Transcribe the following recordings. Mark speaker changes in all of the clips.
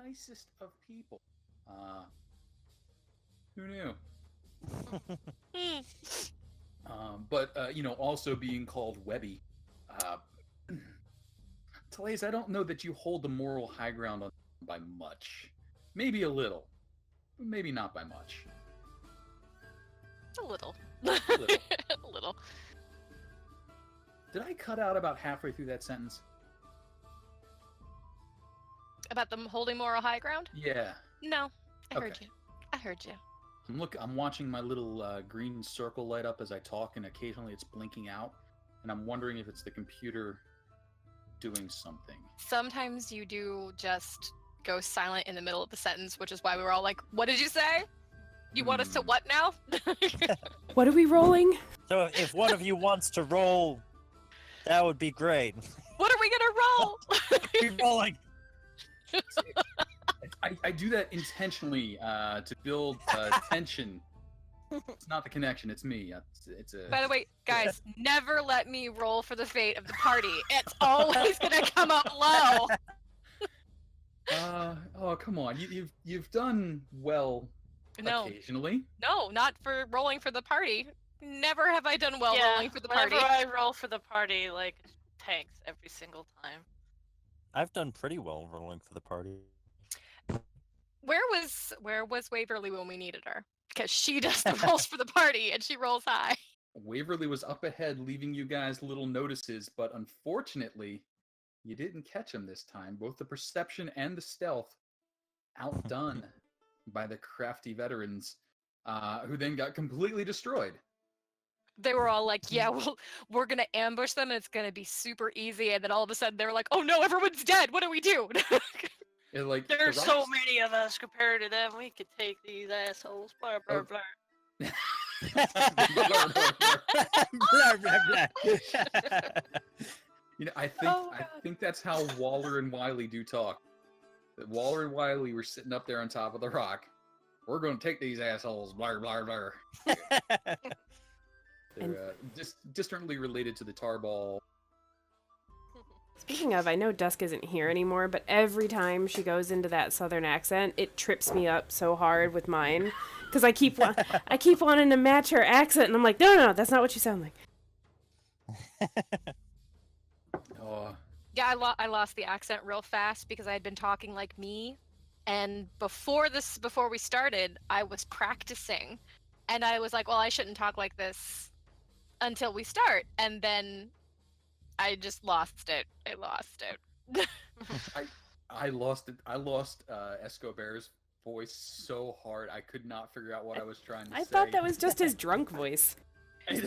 Speaker 1: nicest of people. Who knew? But also being called Webby. Uh, Talaise, I don't know that you hold the moral high ground on by much. Maybe a little, but maybe not by much.
Speaker 2: A little.
Speaker 1: A little.
Speaker 2: A little.
Speaker 1: Did I cut out about halfway through that sentence?
Speaker 2: About them holding moral high ground?
Speaker 1: Yeah.
Speaker 2: No, I heard
Speaker 1: Okay.
Speaker 2: you. I heard you.
Speaker 1: I'm watching my little green circle light up as I talk, and occasionally it's blinking out, and I'm wondering if it's the computer doing something.
Speaker 2: Sometimes you do just go silent in the middle of the sentence, which is why we were all like, what did you say? You want us to what now?
Speaker 3: What are we rolling?
Speaker 4: So if one of you wants to roll, that would be great.
Speaker 2: What are we gonna roll?
Speaker 4: Keep rolling.
Speaker 1: I do that intentionally to build tension. It's not the connection, it's me. It's a.
Speaker 2: By the way, guys, never let me roll for the fate of the party. It's always gonna come up low.
Speaker 1: Oh, come on. You've done well
Speaker 2: No,
Speaker 1: occasionally.
Speaker 2: no, not for rolling for the party. Never have I done well rolling for the party.
Speaker 5: Whenever I roll for the party, like, tanks every single time.
Speaker 4: I've done pretty well rolling for the party.
Speaker 2: Where was Waverly when we needed her? Because she does the rolls for the party and she rolls high.
Speaker 1: Waverly was up ahead, leaving you guys little notices, but unfortunately, you didn't catch him this time. Both the perception and the stealth outdone by the crafty veterans, who then got completely destroyed.
Speaker 2: They were all like, yeah, well, we're gonna ambush them and it's gonna be super easy. And then all of a sudden they were like, oh no, everyone's dead. What do we do?
Speaker 1: Like
Speaker 5: There's
Speaker 1: the
Speaker 5: so
Speaker 1: rocks-
Speaker 5: many of us compared to them. We could take these assholes. Blah blah
Speaker 1: Oh.
Speaker 5: blah.
Speaker 4: Blah, blah, blah.
Speaker 1: I think that's how Waller and Wiley do talk. That Waller and Wiley were sitting up there on top of the rock. We're going to take these assholes. Blah blah blah. They're distantly related to the Tarball.
Speaker 3: Speaking of, I know Dusk isn't here anymore, but every time she goes into that southern accent, it trips me up so hard with mine. Because I keep wanting to match her accent, and I'm like, no, that's not what you sound like.
Speaker 1: Oh,
Speaker 2: Yeah, I lost the accent real fast because I had been talking like me, and before we started, I was practicing, and I was like, well, I shouldn't talk like this until we start, and then I just lost it. I lost it.
Speaker 1: I lost it. I lost Escobar's voice so hard I could not figure out what I was trying to say.
Speaker 3: I thought that was just his drunk voice.
Speaker 2: He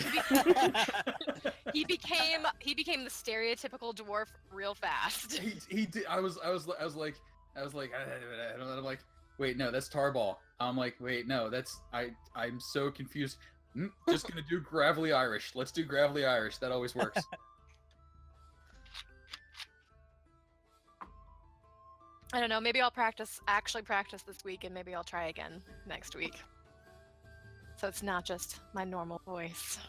Speaker 2: became the stereotypical dwarf real fast.
Speaker 1: He did. I was like, I'm like, wait, no, that's Tarball. I'm like, wait, no, that's I'm so confused. Just gonna do gravelly Irish. Let's do gravelly Irish. That always works.
Speaker 2: I don't know, maybe I'll actually practice this week, and maybe I'll try again next week. So it's not just my normal voice.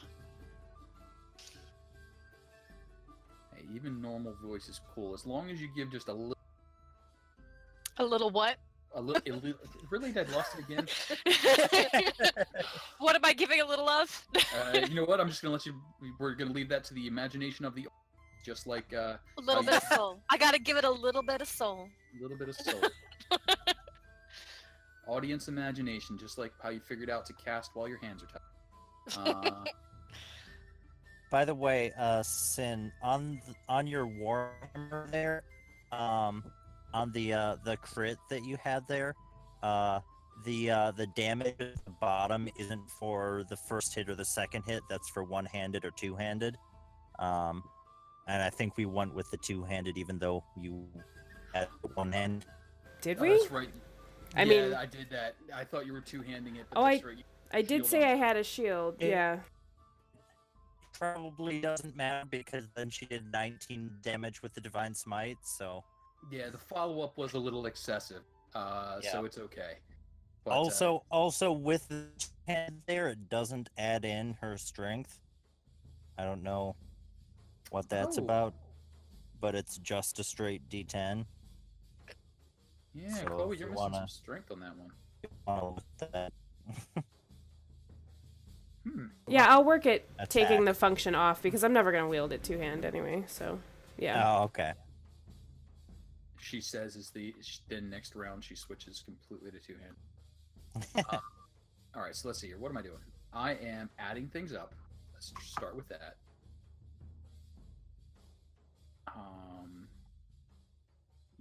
Speaker 1: Hey, even normal voice is cool as long as you give just a little.
Speaker 2: A little what?
Speaker 1: Really, I lost it again.
Speaker 2: What am I giving a little of?
Speaker 1: You know what? I'm just gonna let you. We're gonna leave that to the imagination of the. Just like
Speaker 2: A little bit of soul. I gotta give it a little bit of soul.
Speaker 1: a little bit of soul. Audience imagination, just like how you figured out to cast while your hands are tied.
Speaker 4: By the way, Sin, on your Warhammer there, on the crit that you had there, the damage at the bottom isn't for the first hit or the second hit. That's for one-handed or two-handed. And I think we went with the two-handed, even though you had one hand.
Speaker 3: Did
Speaker 1: Oh,
Speaker 3: we?
Speaker 1: that's right.
Speaker 3: I
Speaker 1: Yeah,
Speaker 3: mean-
Speaker 1: I did that. I thought you were two-handing it. But
Speaker 3: Oh,
Speaker 1: that's right.
Speaker 3: I did
Speaker 1: Shield
Speaker 3: say
Speaker 1: on.
Speaker 3: I had a shield, yeah.
Speaker 4: Probably doesn't matter because then she did 19 damage with the Divine Smite, so...
Speaker 1: Yeah, the follow-up was a little excessive, so it's okay. But,
Speaker 4: Also with the hand there, it doesn't add in her strength. I don't know what that's
Speaker 1: Oh.
Speaker 4: about, but it's just a straight D10.
Speaker 1: Yeah,
Speaker 4: So
Speaker 1: Chloe,
Speaker 4: if
Speaker 1: you're
Speaker 4: you
Speaker 1: missing some
Speaker 4: wanna-
Speaker 1: strength on that one.
Speaker 4: look at that.
Speaker 3: Yeah, I'll work at
Speaker 4: Attack.
Speaker 3: taking the function off because I'm never gonna wield it two-hand anyway. So, yeah.
Speaker 4: Oh, okay.
Speaker 1: She says is then next round she switches completely to two-hand. All right, so let's see here. What am I doing? I am adding things up. Let's start with that.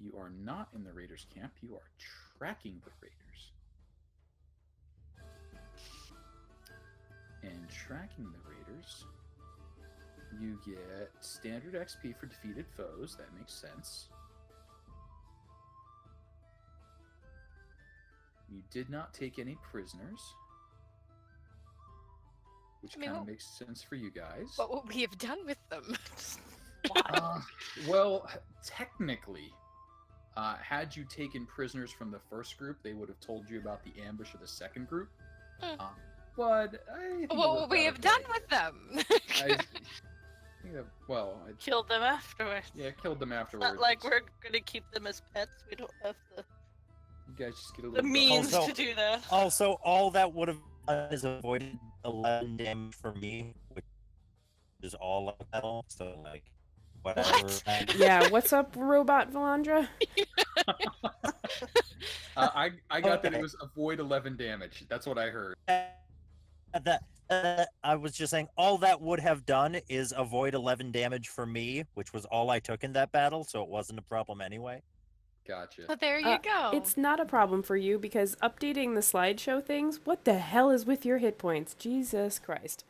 Speaker 1: You are not in the Raiders camp. You are tracking the Raiders. And tracking the Raiders, you get standard XP for defeated foes. That makes sense. You did not take any prisoners, which
Speaker 2: I mean,
Speaker 1: kind of makes sense for you guys.
Speaker 2: What would we have done with them?
Speaker 1: Well, technically, had you taken prisoners from the first group, they would have told you about the ambush of the second group. But I think
Speaker 2: What would we have done with them?
Speaker 5: Killed them afterwards.
Speaker 1: Yeah, killed them
Speaker 5: It's
Speaker 1: afterwards.
Speaker 5: not like we're gonna keep them as pets. We don't have
Speaker 1: You guys just get a
Speaker 5: the
Speaker 1: little
Speaker 5: means
Speaker 4: Also-
Speaker 5: to do that.
Speaker 4: Also, all that would have done is avoided 11 damage for me, which is all of metal. So like, whatever.
Speaker 5: What?
Speaker 3: Yeah, what's up, Robot Valandra?
Speaker 1: I got that
Speaker 4: Okay.
Speaker 1: it was avoid 11 damage. That's what I heard.
Speaker 4: I was just saying, all that would have done is avoid 11 damage for me, which was all I took in that battle, so it wasn't a problem anyway.
Speaker 1: Gotcha.
Speaker 2: Well, there you go.
Speaker 3: It's not a problem for you because updating the slideshow things, what the hell is with your hit points? Jesus Christ.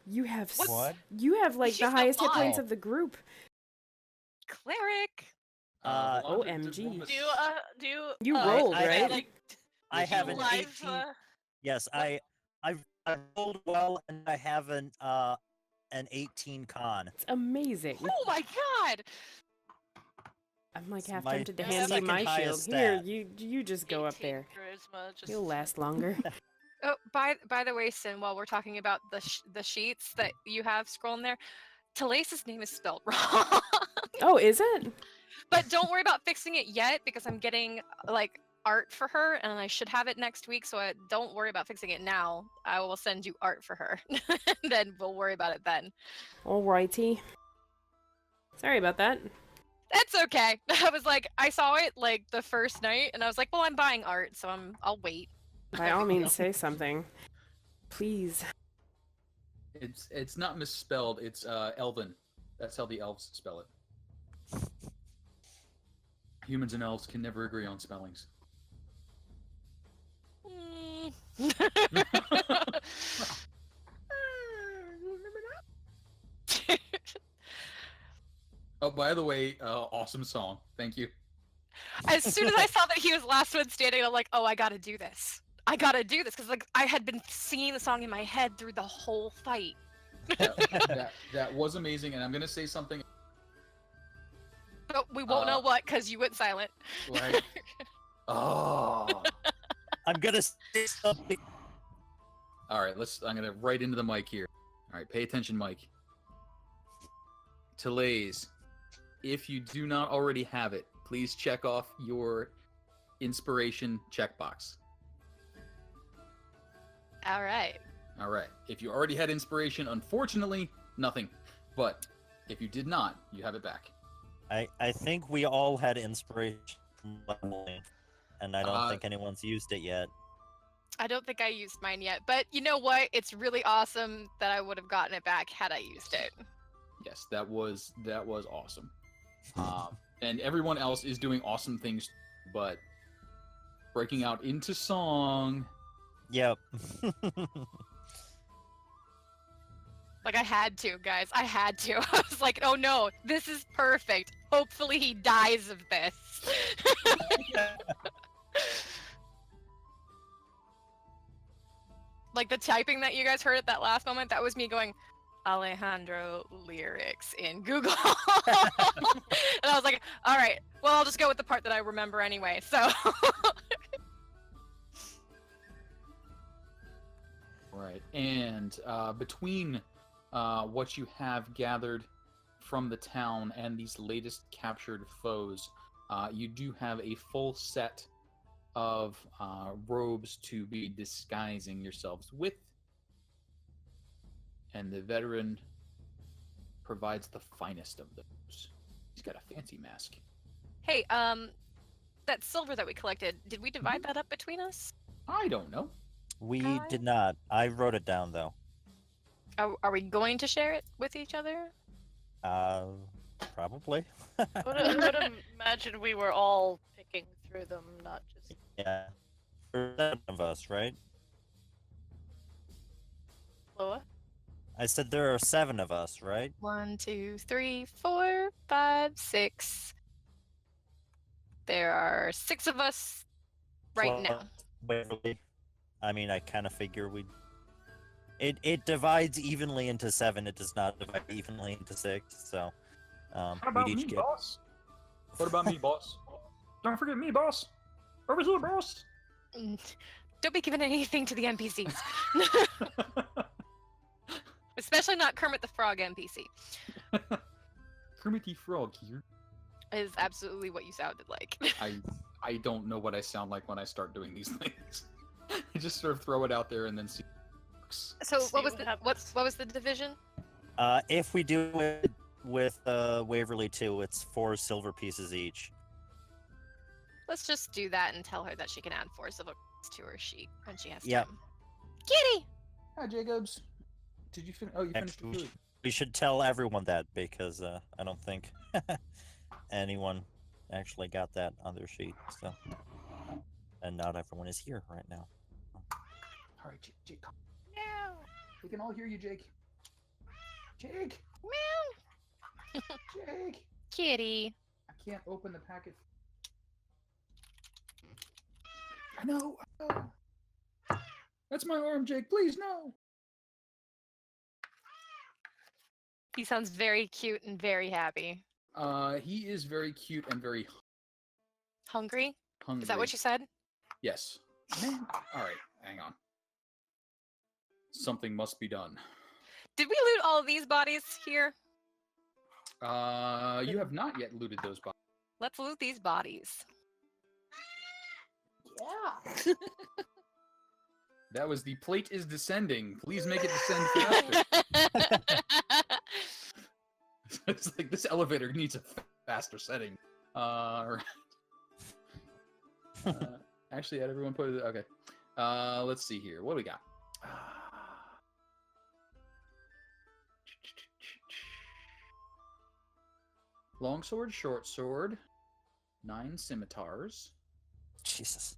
Speaker 3: You have
Speaker 4: What?
Speaker 3: You have like
Speaker 2: She's
Speaker 3: the highest hit points
Speaker 4: alive.
Speaker 3: of the group.
Speaker 2: Cleric.
Speaker 1: Alondra, did
Speaker 3: OMG.
Speaker 1: roll a
Speaker 5: Do you
Speaker 3: You
Speaker 4: I-
Speaker 3: rolled,
Speaker 4: I-
Speaker 3: right?
Speaker 5: like
Speaker 4: I have an
Speaker 5: live?
Speaker 4: 18. Yes, I rolled well, and I have an 18 con.
Speaker 3: It's amazing.
Speaker 2: Oh my god!
Speaker 3: I'm like
Speaker 4: It's
Speaker 3: half
Speaker 4: my
Speaker 3: tempted to hand you
Speaker 4: second
Speaker 3: my shield.
Speaker 4: highest
Speaker 3: Here,
Speaker 4: stat.
Speaker 3: you just go up
Speaker 5: 18
Speaker 3: there.
Speaker 5: Charisma, just...
Speaker 3: You'll last longer.
Speaker 2: Oh, by the way, Sin, while we're talking about the sheets that you have scrolling there, Talace's name is spelled wrong.
Speaker 3: Oh, is it?
Speaker 2: But don't worry about fixing it yet because I'm getting like art for her and I should have it next week. So don't worry about fixing it now. I will send you art for her. Then we'll worry about it then.
Speaker 3: Alrighty. Sorry about that.
Speaker 2: That's okay. I was like, I saw it like the first night and I was like, well, I'm buying art, so I'll wait.
Speaker 3: By all means, say something. Please.
Speaker 1: It's not misspelled. It's Elven. That's how the elves spell it. Humans and elves can never agree on spellings. Oh, by the way, awesome song. Thank you.
Speaker 2: As soon as I saw that he was last one standing, I'm like, oh, I gotta do this. I gotta do this because like I had been singing the song in my head through the whole fight.
Speaker 1: That was amazing, and I'm gonna say something
Speaker 2: But we won't know what because you went silent.
Speaker 1: like, oh.
Speaker 4: I'm gonna say something.
Speaker 1: All right, I'm gonna write into the mic here. All right, pay attention, Mike. Talaze, if you do not already have it, please check off your inspiration checkbox.
Speaker 2: All right.
Speaker 1: All right. If you already had inspiration, unfortunately, nothing. But if you did not, you have it back.
Speaker 4: I think we all had inspiration from leveling, and I don't
Speaker 1: Uh,
Speaker 4: think anyone's used it yet.
Speaker 2: I don't think I used mine yet, but you know what? It's really awesome that I would have gotten it back had I used it.
Speaker 1: Yes, that was awesome. And everyone else is doing awesome things, but breaking out into song.
Speaker 4: Yep.
Speaker 2: Like I had to, guys. I had to. I was like, oh no, this is perfect. Hopefully he dies of this. Like the typing that you guys heard at that last moment, that was me going, Alejandro lyrics in Google. And I was like, all right, well, I'll just go with the part that I remember anyway. So
Speaker 1: Right. And between what you have gathered from the town and these latest captured foes, You do have a full set of robes to be disguising yourselves with, and the veteran provides the finest of those. He's got a fancy mask.
Speaker 2: Hey, that silver that we collected, did we divide that up between us?
Speaker 1: I don't know.
Speaker 4: We did not. I wrote it down though.
Speaker 2: Are we going to share it with each other?
Speaker 4: Probably.
Speaker 5: I would imagine we were all picking through them, not just.
Speaker 4: Yeah. For 7 of us, right?
Speaker 5: Loa?
Speaker 4: I said there are 7 of us, right?
Speaker 2: 1, 2, 3, 4, 5, 6. There are 6 of us right now.
Speaker 4: Waverly. I mean, I kind of figure we'd. It divides evenly into 7. It does not divide evenly into 6. So,
Speaker 1: How about
Speaker 4: we'd
Speaker 1: me,
Speaker 4: each get.
Speaker 1: boss? What about me, boss? Don't forget me, boss. Over here, boss.
Speaker 2: Don't be giving anything to the NPCs. Especially not Kermit the Frog NPC.
Speaker 1: Kermit the Frog here.
Speaker 2: Is absolutely what you sounded like.
Speaker 1: I don't know what I sound like when I start doing these things. I just sort of throw it out there and then see.
Speaker 2: So
Speaker 5: See
Speaker 2: what was
Speaker 5: what
Speaker 2: the
Speaker 5: happens.
Speaker 2: what was the division?
Speaker 4: If we do it with Waverly too, it's 4 silver pieces each.
Speaker 2: Let's just do that and tell her that she can add 4 silver to her sheet when she has
Speaker 4: Yep.
Speaker 2: time. Kitty!
Speaker 1: Hi, Jacobs. Did you finish? Oh, you finished the
Speaker 4: Actually,
Speaker 1: food.
Speaker 4: we should tell everyone that because I don't think anyone actually got that on their sheet. So, and not everyone is here right now.
Speaker 1: All right, Jake.
Speaker 2: Meow.
Speaker 1: We can all hear you, Jake. Jake.
Speaker 2: Meow.
Speaker 1: Jake.
Speaker 2: Kitty.
Speaker 1: I can't open the packet. I know. That's my arm, Jake. Please, no.
Speaker 2: He sounds very cute and very happy.
Speaker 1: He is very cute and very
Speaker 2: Hungry?
Speaker 1: hungry.
Speaker 2: Is that what you said?
Speaker 1: Yes. Man. All right. Hang on. Something must be done.
Speaker 2: Did we loot all of these bodies here?
Speaker 1: You have not yet looted those bodies.
Speaker 2: Let's loot these bodies.
Speaker 1: Yeah. That was the plate is descending. Please make it descend faster. It's like this elevator needs a faster setting. Actually, had everyone put it. Okay. Let's see here. What do we got? Longsword, short sword, 9 scimitars,
Speaker 4: Jesus.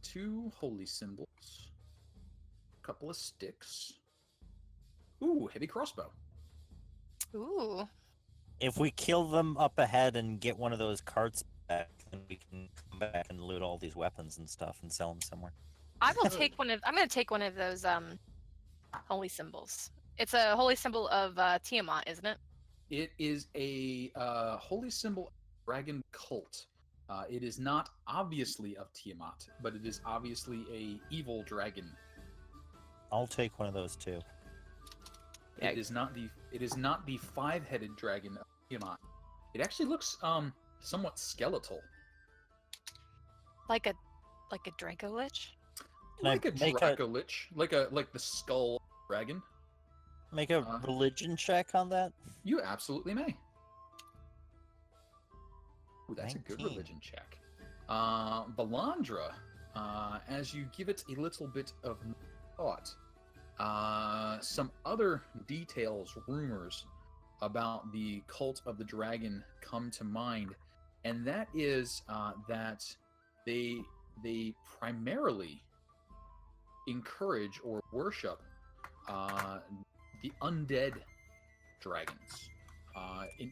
Speaker 1: 2 holy symbols, a couple of sticks. Ooh, heavy crossbow.
Speaker 2: Ooh.
Speaker 4: If we kill them up ahead and get one of those carts back, then we can come back and loot all these weapons and stuff and sell them somewhere.
Speaker 2: I will take one of. I'm gonna take one of those holy symbols. It's a holy symbol of Tiamat, isn't it?
Speaker 1: It is a holy symbol dragon cult. It is not obviously of Tiamat, but it is obviously a evil dragon.
Speaker 4: I'll take one of those too.
Speaker 3: Yeah.
Speaker 1: It is not the 5-headed dragon of Tiamat. It actually looks somewhat skeletal.
Speaker 2: Like a Draco Lich.
Speaker 4: Can I
Speaker 1: Like a
Speaker 4: make
Speaker 1: Draco Lich. Like the skull dragon.
Speaker 4: Make a religion check on that?
Speaker 1: You absolutely may. Ooh, that's a good
Speaker 4: 19.
Speaker 1: religion check. Balandra, as you give it a little bit of thought, some other details, rumors about the cult of the dragon come to mind, and that is that they primarily encourage or worship the undead dragons,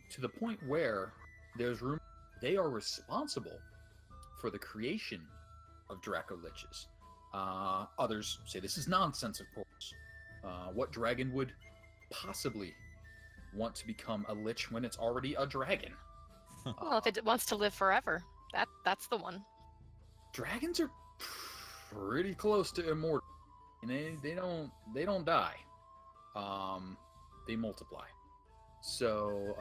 Speaker 1: to the point where there's rumor they are responsible for the creation of Draco Liches. Others say this is nonsense, of course. What dragon would possibly want to become a lich when it's already a dragon?
Speaker 2: Well, if it wants to live forever, that's the one.
Speaker 1: Dragons are pretty close to immortal, and they don't die. They multiply. So,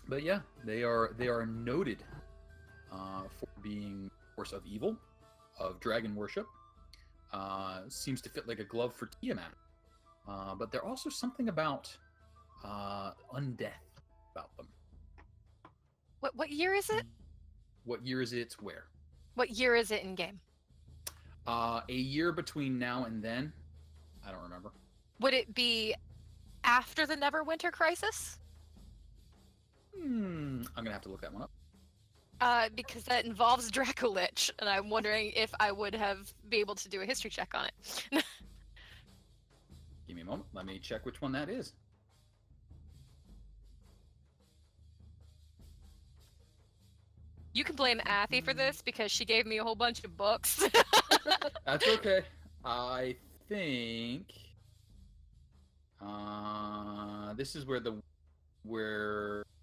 Speaker 1: but yeah, they are noted for being a force of evil, of dragon worship. Seems to fit like a glove for Tiamat. But they're also something about undeath about them.
Speaker 2: What year is it?
Speaker 1: What year is it? Where?
Speaker 2: What year is it in game?
Speaker 1: A year between now and then. I don't remember.
Speaker 2: Would it be after the Neverwinter Crisis?
Speaker 1: I'm gonna have to look that one up.
Speaker 2: Because that involves Dracolich, and I'm wondering if I would have be able to do a history check on it.
Speaker 1: Give me a moment. Let me check which one that is.
Speaker 2: You can blame Athy for this because she gave me a whole bunch of books.
Speaker 1: That's okay. I think this is where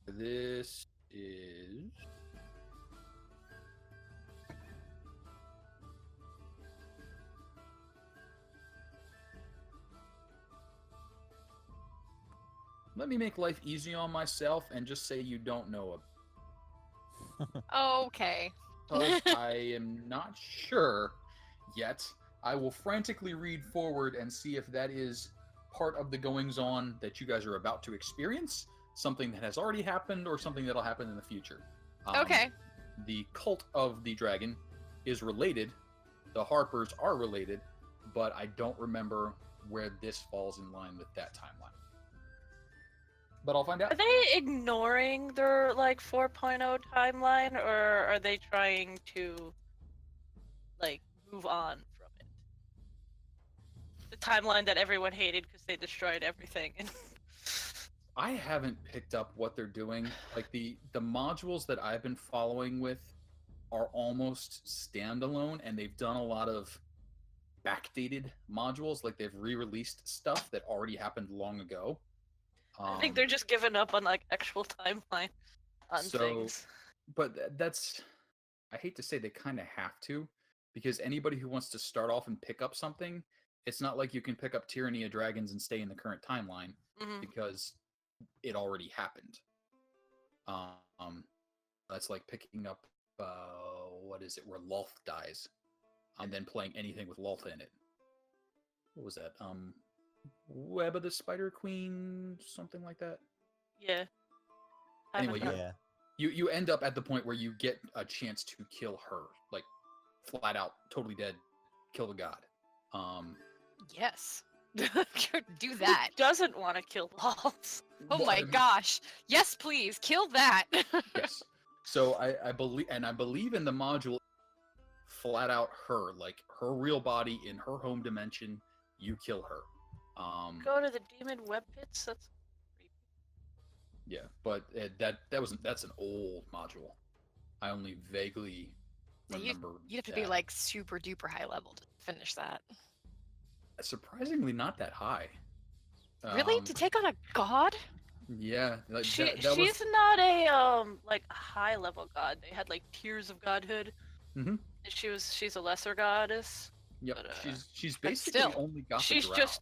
Speaker 1: this is. Let me make life easy on myself and just say you don't know
Speaker 2: Okay.
Speaker 1: I am not sure yet. I will frantically read forward and see if that is part of the goings-on that you guys are about to experience, something that has already happened, or something that'll happen in the future.
Speaker 2: Okay.
Speaker 1: The cult of the dragon is related. The Harpers are related, but I don't remember where this falls in line with that timeline. But I'll find out.
Speaker 5: Are they ignoring their like 4.0 timeline, or are they trying to like move on from it? The timeline that everyone hated because they destroyed everything.
Speaker 1: I haven't picked up what they're doing. Like the modules that I've been following with are almost standalone, and they've done a lot of backdated modules. Like they've re-released stuff that already happened long ago.
Speaker 5: I think they're just giving up on like actual timeline on things.
Speaker 1: But that's, I hate to say they kind of have to, because anybody who wants to start off and pick up something, it's not like you can pick up Tyranny of Dragons and stay in the current timeline, because it already happened. That's like picking up what is it, where Loth dies, and then playing anything with Loth in it. What was that? Web of the Spider Queen, something like that.
Speaker 5: Yeah.
Speaker 1: Anyway,
Speaker 4: Yeah.
Speaker 1: you end up at the point where you get a chance to kill her, like flat out, totally dead, kill the god.
Speaker 2: Yes. Do that.
Speaker 5: Who doesn't want to kill Loths?
Speaker 2: Oh
Speaker 1: Well,
Speaker 2: my gosh. Yes, please. Kill that.
Speaker 1: Yes. So I believe in the module, flat out her, like her real body in her home dimension, you kill her.
Speaker 5: Go to the demon web pits. That's creepy.
Speaker 1: Yeah, but that's an old module. I only vaguely remember.
Speaker 2: You'd have to be like super duper high level to finish that.
Speaker 1: Surprisingly not that high.
Speaker 2: Really? To take on a god?
Speaker 1: Yeah, like,
Speaker 5: She's not a like a high level god. They had like tiers of godhood.
Speaker 1: Mhm.
Speaker 5: She's a lesser goddess.
Speaker 1: Yep,
Speaker 5: but,
Speaker 1: she's basically
Speaker 2: still,
Speaker 1: only got
Speaker 5: she's
Speaker 1: the drow.
Speaker 5: just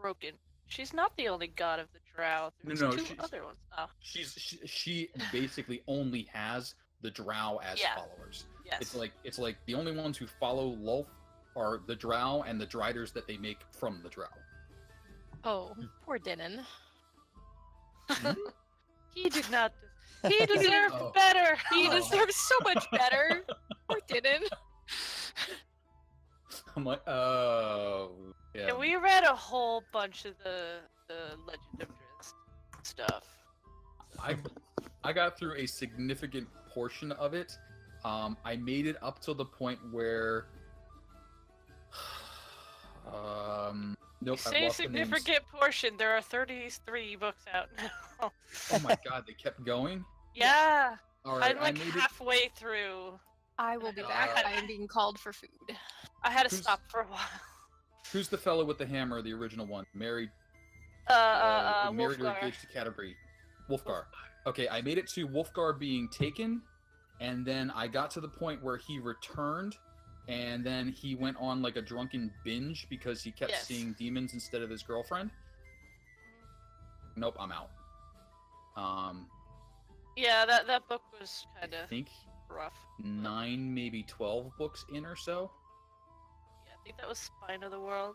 Speaker 5: broken. She's not the only god of the drow. There's
Speaker 1: No,
Speaker 5: two
Speaker 1: she's-
Speaker 5: other ones. Oh,
Speaker 1: She basically only has the drow as
Speaker 5: Yeah.
Speaker 1: followers.
Speaker 5: yes.
Speaker 1: It's like the only ones who follow Lolth are the drow and the driders that they make from the drow.
Speaker 2: Oh, poor Denon.
Speaker 5: He did not. He deserved
Speaker 1: Oh.
Speaker 5: better.
Speaker 2: He
Speaker 1: Oh.
Speaker 2: deserves so much better. Poor Denon.
Speaker 1: I'm like, oh, yeah.
Speaker 5: And we read a whole bunch of the Legend of Drizzt stuff.
Speaker 1: I got through a significant portion of it. I made it up to the point where, nope. I've
Speaker 5: Say
Speaker 1: lost the names.
Speaker 5: significant portion. There are 33 books out now.
Speaker 1: Oh my god, they kept going.
Speaker 5: Yeah,
Speaker 1: All right,
Speaker 5: I'm like
Speaker 1: I made
Speaker 5: halfway through.
Speaker 2: I will be
Speaker 1: Uh,
Speaker 2: back. I am being called for food.
Speaker 5: I had to
Speaker 1: Who's-
Speaker 5: stop for a while.
Speaker 1: Who's the fellow with the hammer? The original one, married. Married or
Speaker 5: Wolfgar.
Speaker 1: engaged to Canterbury. Wolfgar. Okay, I made it to Wolfgar being taken, and then I got to the point where he returned, and then he went on like a drunken binge because he kept
Speaker 5: Yes.
Speaker 1: seeing demons instead of his girlfriend. Nope, I'm out.
Speaker 5: Yeah, that book was
Speaker 1: I
Speaker 5: kind of
Speaker 1: think
Speaker 5: rough.
Speaker 1: 9, maybe 12 books in or so.
Speaker 5: Yeah, I think that was Spine of the World.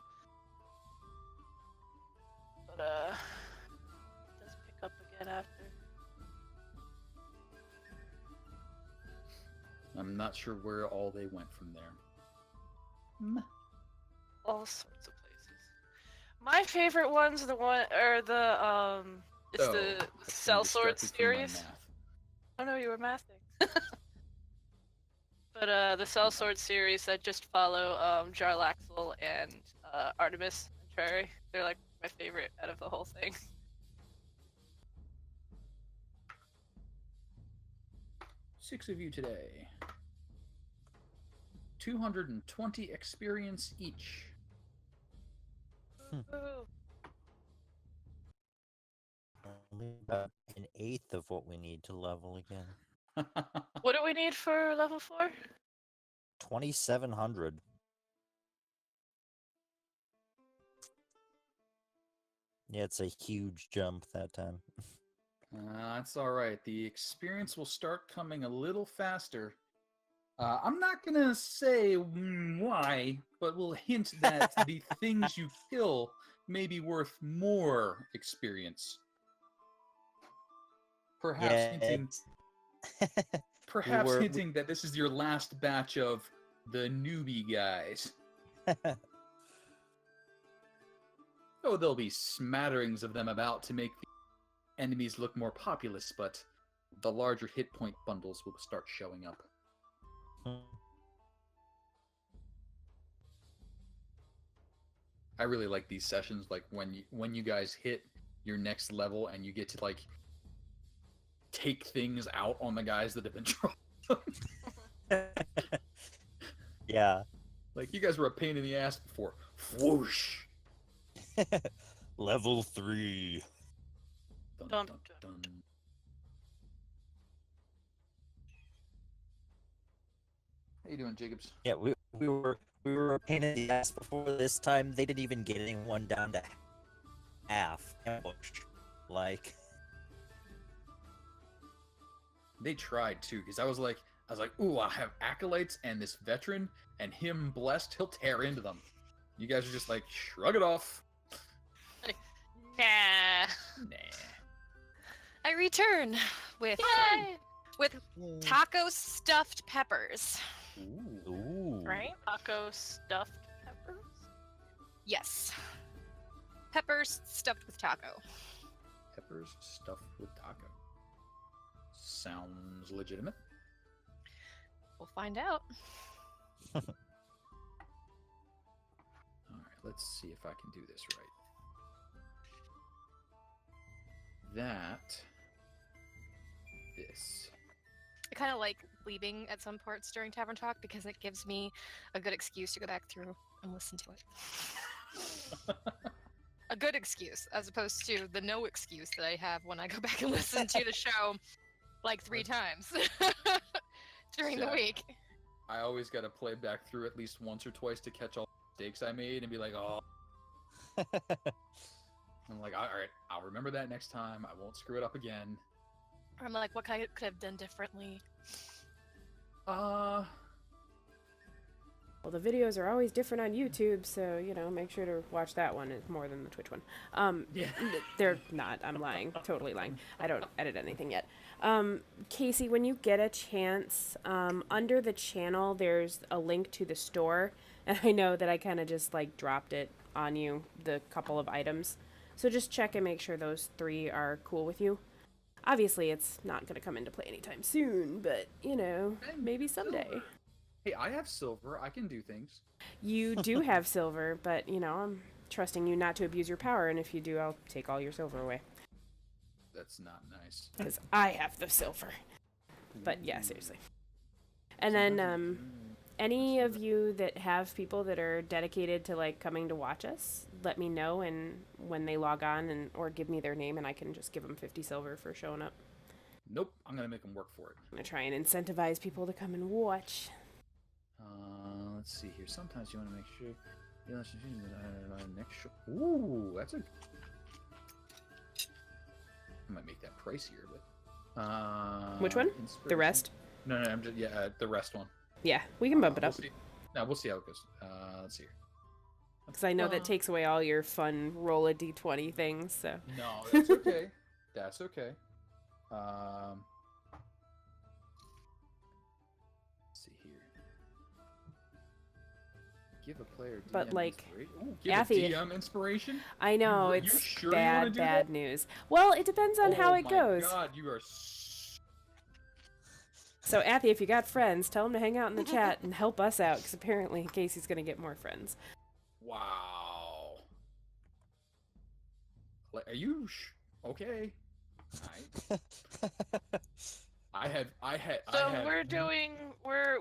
Speaker 5: But it does pick up again after.
Speaker 1: I'm not sure where all they went from there. Hmm.
Speaker 5: All sorts of places. My favorite ones are it's
Speaker 1: So,
Speaker 5: the
Speaker 1: I've been
Speaker 5: Sellsword
Speaker 1: distracted from my
Speaker 5: series.
Speaker 1: math.
Speaker 5: Oh no, you were mathing. But the Sellsword series that just follow Jarlaxle and Artemis and Trary. They're like my favorite out of the whole thing.
Speaker 1: 6 of you today. 220 experience each.
Speaker 5: Ooh.
Speaker 4: Only about an eighth of what we need to level again.
Speaker 5: What do we need for level 4?
Speaker 4: 2,700. Yeah, it's a huge jump that time.
Speaker 1: That's alright. The experience will start coming a little faster. I'm not gonna say why, but we'll hint that the things you kill may be worth more experience. Perhaps
Speaker 4: Yeah,
Speaker 1: hinting
Speaker 4: it's-
Speaker 1: perhaps
Speaker 4: were- we-
Speaker 1: hinting that this is your last batch of the newbie guys. Oh, there'll be smatterings of them about to make the enemies look more populous, but the larger hit point bundles will start showing up. I really like these sessions, like when you guys hit your next level and you get to like take things out on the guys that have been trolling.
Speaker 4: Yeah.
Speaker 1: Like you guys were a pain in the ass before. Whoosh.
Speaker 4: Level 3.
Speaker 1: Dun,
Speaker 5: Dun,
Speaker 1: dun, dun. How you doing, Jacobs?
Speaker 4: Yeah, we were a pain in the ass before. This time they didn't even get anyone down to half ambush. Like,
Speaker 1: They tried too, because I was like, ooh, I have acolytes and this veteran, and him blessed, he'll tear into them. You guys are just like, shrug it off.
Speaker 5: Nah.
Speaker 1: Nah.
Speaker 2: I return with
Speaker 5: Yay!
Speaker 2: taco stuffed peppers.
Speaker 1: Ooh.
Speaker 4: ooh.
Speaker 5: Right? Taco stuffed peppers?
Speaker 2: Yes. Peppers stuffed with taco.
Speaker 1: Peppers stuffed with taco. Sounds legitimate.
Speaker 2: We'll find out.
Speaker 1: All right, let's see if I can do this right. This.
Speaker 2: I kind of like leaving at some parts during Tavern Talk because it gives me a good excuse to go back through and listen to it. A good excuse, as opposed to the no excuse that I have when I go back and listen to the show like 3 times during the
Speaker 1: Yeah.
Speaker 2: week.
Speaker 1: I always got to play back through at least once or twice to catch all the mistakes I made and be like, oh. I'm like, all right, I'll remember that next time. I won't screw it up again.
Speaker 2: Or I'm like, what could I have done differently?
Speaker 3: Well, the videos are always different on YouTube, so, you know, make sure to watch that one more than the Twitch one.
Speaker 1: Yeah.
Speaker 3: They're not. I'm lying. Totally lying. I don't edit anything yet. Casey, when you get a chance, under the channel, there's a link to the store. And I know that I kind of just, like, dropped it on you, the couple of items. So just check and make sure those 3 are cool with you. Obviously, it's not going to come into play anytime soon, but, you know, maybe someday.
Speaker 1: Silver. Hey, I have silver. I can do things.
Speaker 3: You do have silver, but, you know, I'm trusting you not to abuse your power, and if you do, I'll take all your silver away.
Speaker 1: That's not nice.
Speaker 3: Because I have the silver. But, yeah, seriously. And then, any of you that have people that are dedicated to, like, coming to watch us, let me know, and when they log on, and or give me their name, and I can just give them 50 silver for showing up.
Speaker 1: Nope, I'm going to make them work for it.
Speaker 3: I'm going to try and incentivize people to come and watch.
Speaker 1: Let's see here. Sometimes you want to make sure. Next show. Ooh, that's a. I might make that pricier, but
Speaker 3: Which one? The
Speaker 1: inspiration.
Speaker 3: rest?
Speaker 1: No, I'm just the rest one.
Speaker 3: Yeah, we can bump it
Speaker 1: We'll
Speaker 3: up.
Speaker 1: see. No, we'll see how it goes. Let's see here.
Speaker 3: Because I know that takes away all your fun roll a d20 things, so.
Speaker 1: No, that's okay. That's okay. Let's see here. Give a player DM
Speaker 3: But, like,
Speaker 1: inspiration. Ooh, give
Speaker 3: Athy,
Speaker 1: a DM inspiration?
Speaker 3: I know,
Speaker 1: You
Speaker 3: it's
Speaker 1: sure you wanna
Speaker 3: bad,
Speaker 1: do
Speaker 3: bad
Speaker 1: that?
Speaker 3: news. Well, it depends on how
Speaker 1: Oh
Speaker 3: it goes.
Speaker 1: my god, you are
Speaker 3: So, Athy, if you got friends, tell them to hang out in the chat and help us out, because apparently Casey's going to get more friends.
Speaker 1: wow. Are you okay? Alright. I had.
Speaker 5: So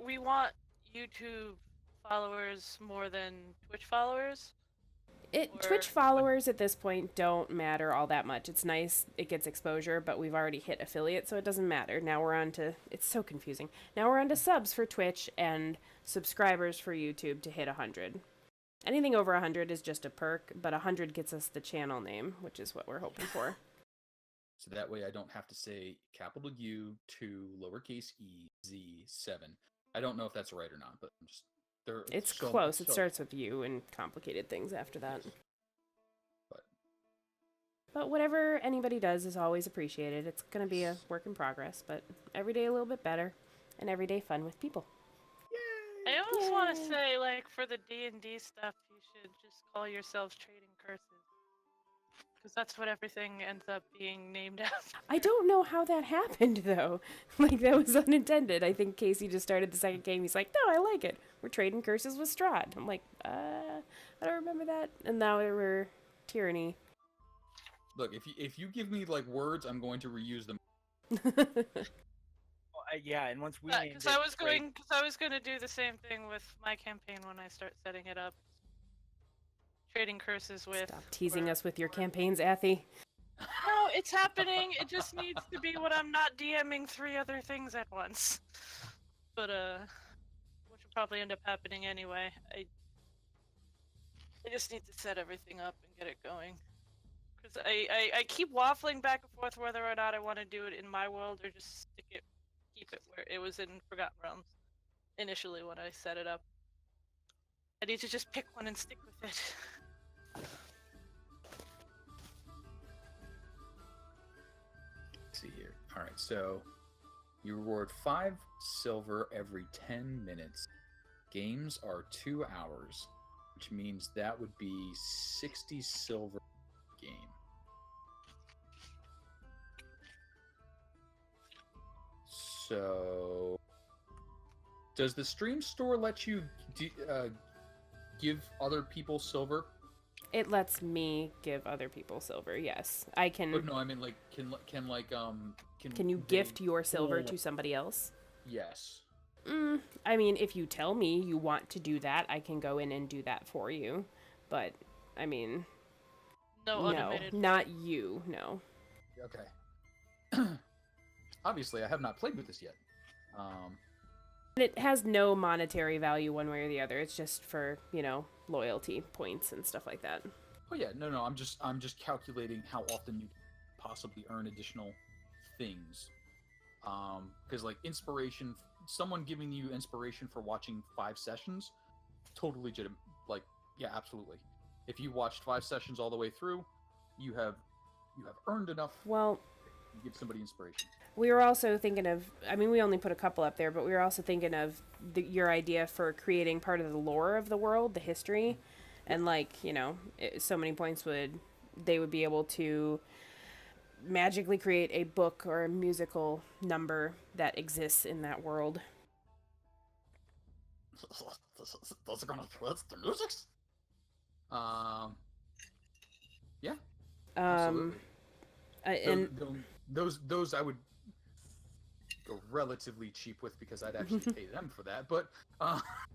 Speaker 5: we want YouTube followers more than Twitch followers?
Speaker 3: Twitch followers at this point don't matter all that much. It's nice, it gets exposure, but we've already hit affiliate, so it doesn't matter. Now we're on to, it's so confusing. Now we're on to subs for Twitch and subscribers for YouTube to hit 100. Anything over 100 is just a perk, but 100 gets us the channel name, which is what we're hoping for.
Speaker 1: So that way I don't have to say capital U to lowercase e z 7. I don't know if that's right or not, but I'm just
Speaker 3: It's close. It starts with U and complicated things after that. But whatever anybody does is always appreciated. It's going to be a work in progress, but every day a little bit better, and every day fun with people.
Speaker 1: Yay!
Speaker 5: I almost want to say, like, for the D&D stuff, you should just call yourselves Trading Curses. Because that's what everything ends up being named after.
Speaker 3: I don't know how that happened, though. Like, that was unintended. I think Casey just started the second game. He's like, no, I like it. We're trading curses with Strahd. I'm like, I don't remember that. And now we're Tyranny.
Speaker 1: Look, if you give me like words, I'm going to reuse them.
Speaker 6: Yeah, and once we
Speaker 5: Because I was going to do the same thing with my campaign when I start setting it up. Trading curses with.
Speaker 3: Stop teasing us with your campaigns, Athy.
Speaker 5: No, it's happening. It just needs to be when I'm not DMing 3 other things at once. But which will probably end up happening anyway. I just need to set everything up and get it going. Because I keep waffling back and forth whether or not I want to do it in my world or just keep it where it was in Forgotten Realms initially when I set it up. I need to just pick one and stick with it.
Speaker 1: Let's see here. All right, so you reward 5 silver every 10 minutes. Games are 2 hours, which means that would be 60 silver game. So, does the stream store let you give other people silver?
Speaker 3: It lets me give other people silver. Yes, I can.
Speaker 1: But no, I mean like
Speaker 3: Can you gift your silver to somebody else?
Speaker 1: Yes.
Speaker 3: I mean, if you tell me you want to do that, I can go in and do that for you. But I mean,
Speaker 5: No, automated.
Speaker 3: not you. No.
Speaker 1: Okay. Obviously, I have not played with this yet.
Speaker 3: And it has no monetary value one way or the other. It's just for, loyalty points and stuff like that.
Speaker 1: Oh yeah, no, I'm just calculating how often you possibly earn additional things. Because like inspiration, someone giving you inspiration for watching 5 sessions, totally legitimate. Like, yeah, absolutely. If you watched 5 sessions all the way through, you have earned enough.
Speaker 3: Well,
Speaker 1: to give somebody inspiration.
Speaker 3: We were also thinking of, we only put a couple up there, but we were also thinking of your idea for creating part of the lore of the world, the history, and so many points they would be able to magically create a book or a musical number that exists in that world.
Speaker 1: Those are gonna that's the musics. Yeah. Absolutely. Those I would go relatively cheap with because I'd actually pay them for that. But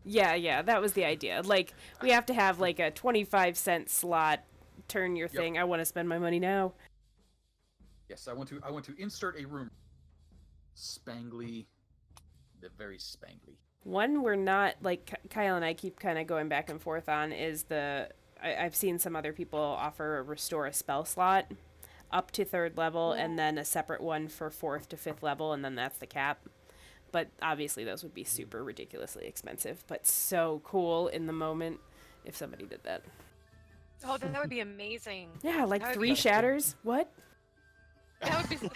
Speaker 3: yeah, that was the idea. Like, we have to have like a 25-cent slot. Turn your thing. I want to spend my money now.
Speaker 1: Yes, I want to insert a room. Spangly, very spangly.
Speaker 3: One we're not, like, Kyle and I keep kind of going back and forth on is I've seen some other people offer restore a spell slot. up to 3rd level, and then a separate one for 4th to 5th level, and then that's the cap. But obviously those would be super ridiculously expensive, but so cool in the moment if somebody did that.
Speaker 2: Oh, that would be amazing.
Speaker 3: Yeah, like
Speaker 2: That would
Speaker 3: 3
Speaker 2: be-
Speaker 3: shatters. What?
Speaker 2: That would be.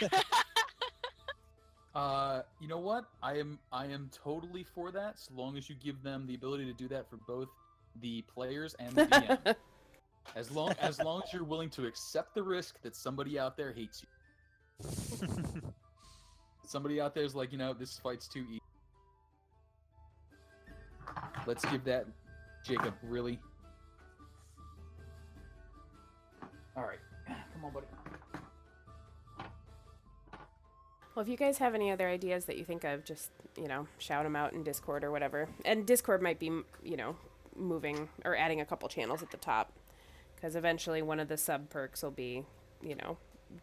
Speaker 1: You know what? I am totally for that, so long as you give them the ability to do that for both the players and the DM. As long as you're willing to accept the risk that somebody out there hates you. Somebody out there is like, this fight's too easy. Let's give that, Jacob, really. All right, come on, buddy.
Speaker 3: Well, if you guys have any other ideas that you think of, just, shout them out in Discord or whatever. And Discord might be, moving or adding a couple channels at the top. Because eventually one of the sub perks will be,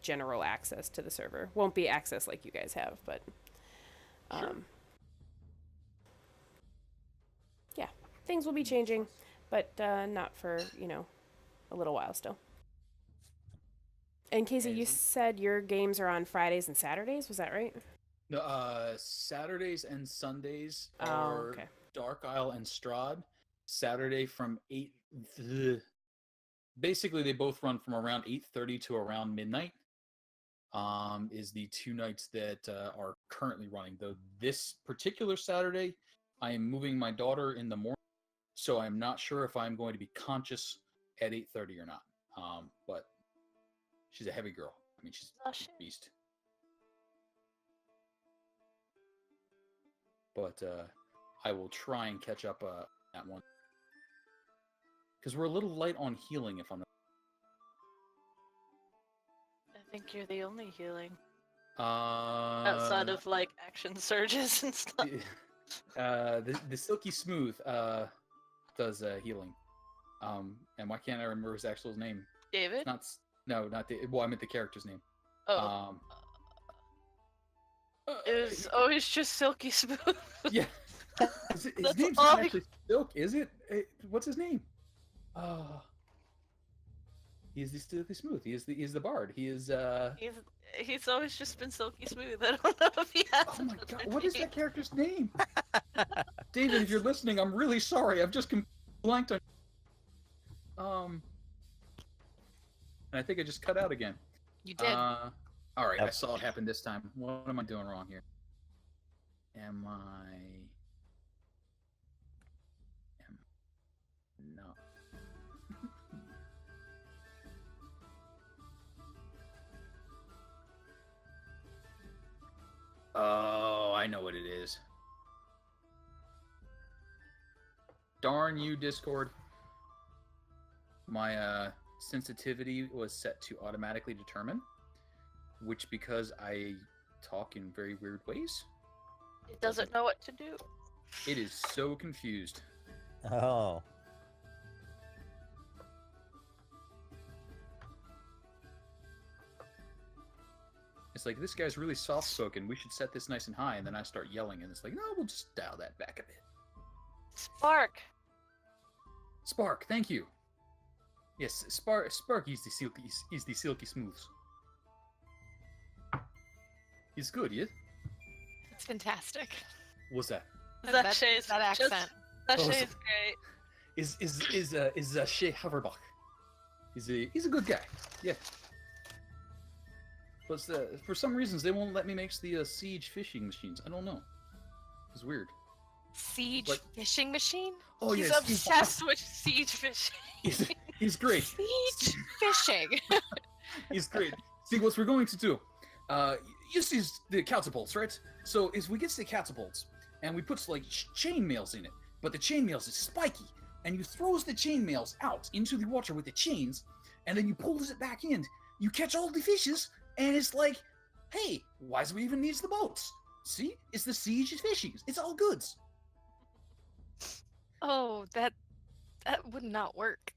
Speaker 3: general access to the server. Won't be access like you guys have, but
Speaker 1: Sure.
Speaker 3: Yeah, things will be changing, but not for, a little while still. And Casey, you said your games are on Fridays and Saturdays, was that right?
Speaker 1: No, Saturdays and Sundays
Speaker 3: Oh,
Speaker 1: are
Speaker 3: okay.
Speaker 1: Dark Isle and Strahd. Saturday from 8. Basically, they both run from around 8:30 to around midnight. Is the 2 nights that are currently running. Though this particular Saturday, I am moving my daughter in the morning, so I'm not sure if I'm going to be conscious at 8:30 or not. But she's a heavy girl. I mean, she's
Speaker 5: Oh,
Speaker 1: a
Speaker 5: shit.
Speaker 1: beast. But I will try and catch up that one. Because we're a little light on healing, if I'm not.
Speaker 5: I think you're the only healing
Speaker 1: Outside
Speaker 5: outside of like action surges and stuff.
Speaker 1: the Silky Smooth does healing. And why can't I remember his actual name?
Speaker 5: David?
Speaker 1: Not I meant the character's name.
Speaker 5: Oh, it was always just Silky Smooth.
Speaker 1: Yeah. His
Speaker 5: That's
Speaker 1: name's
Speaker 5: all
Speaker 1: not
Speaker 5: I-
Speaker 1: actually Silk, is it? What's his name? He is the Silky Smooth. He is the bard. He is
Speaker 5: He's always just been Silky Smooth. I don't know if he has.
Speaker 1: Oh my
Speaker 5: another
Speaker 1: god, what is
Speaker 5: name.
Speaker 1: that character's name? David, if you're listening, I'm really sorry. I've just blanked on. And I think I just cut out again.
Speaker 2: You did.
Speaker 1: All right, I
Speaker 4: Yep.
Speaker 1: saw it happen this time. What am I doing wrong here? No. Oh, I know what it is. Darn you, Discord. My sensitivity was set to automatically determine, which because I talk in very weird ways,
Speaker 5: It doesn't know what to do.
Speaker 1: it is so confused.
Speaker 4: Oh.
Speaker 1: It's like, this guy's really soft-spoken. We should set this nice and high, and then I start yelling, and it's like, no, we'll just dial that back a bit.
Speaker 5: Spark.
Speaker 1: Spark, thank you. Yes, Spark is the silky smooths. He's good, yeah?
Speaker 2: It's fantastic.
Speaker 1: What's that?
Speaker 5: That Shay's
Speaker 2: that accent.
Speaker 5: That
Speaker 1: Oh,
Speaker 5: Shay's great.
Speaker 1: Is Shay Haverbach? He's a good guy. Yeah. But for some reasons they won't let me make the siege fishing machines. I don't know. It's weird.
Speaker 2: Siege
Speaker 1: Like-
Speaker 2: fishing machine?
Speaker 1: Oh
Speaker 5: He's
Speaker 1: yeah,
Speaker 5: obsessed with siege fishing.
Speaker 1: he's great.
Speaker 2: Siege fishing.
Speaker 1: He's great. See, what we're going to do, you see the catapults, right? So is we get the catapults, and we put like chainmails in it, but the chainmails is spiky, and you throws the chainmails out into the water with the chains, and then you pulls it back in, you catch all the fishes, and it's like, hey, why do we even need the boats? See? It's the siege fishing. It's all goods.
Speaker 2: Oh, that would not work.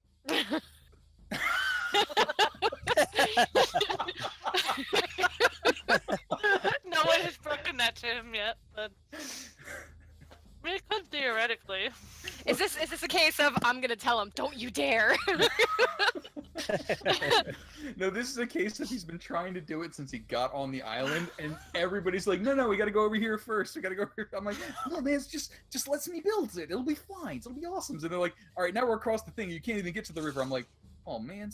Speaker 5: No one has broken that to him yet, but I mean, it could theoretically.
Speaker 2: Is this a case of I'm gonna tell him, don't you dare?
Speaker 1: No, this is a case of he's been trying to do it since he got on the island, and everybody's like, no, we gotta go over here first. We gotta go over here. I'm like, no, man, it's just let me build it. It'll be fine. It'll be awesome. And they're like, all right, now we're across the thing. You can't even get to the river. I'm like, oh, man.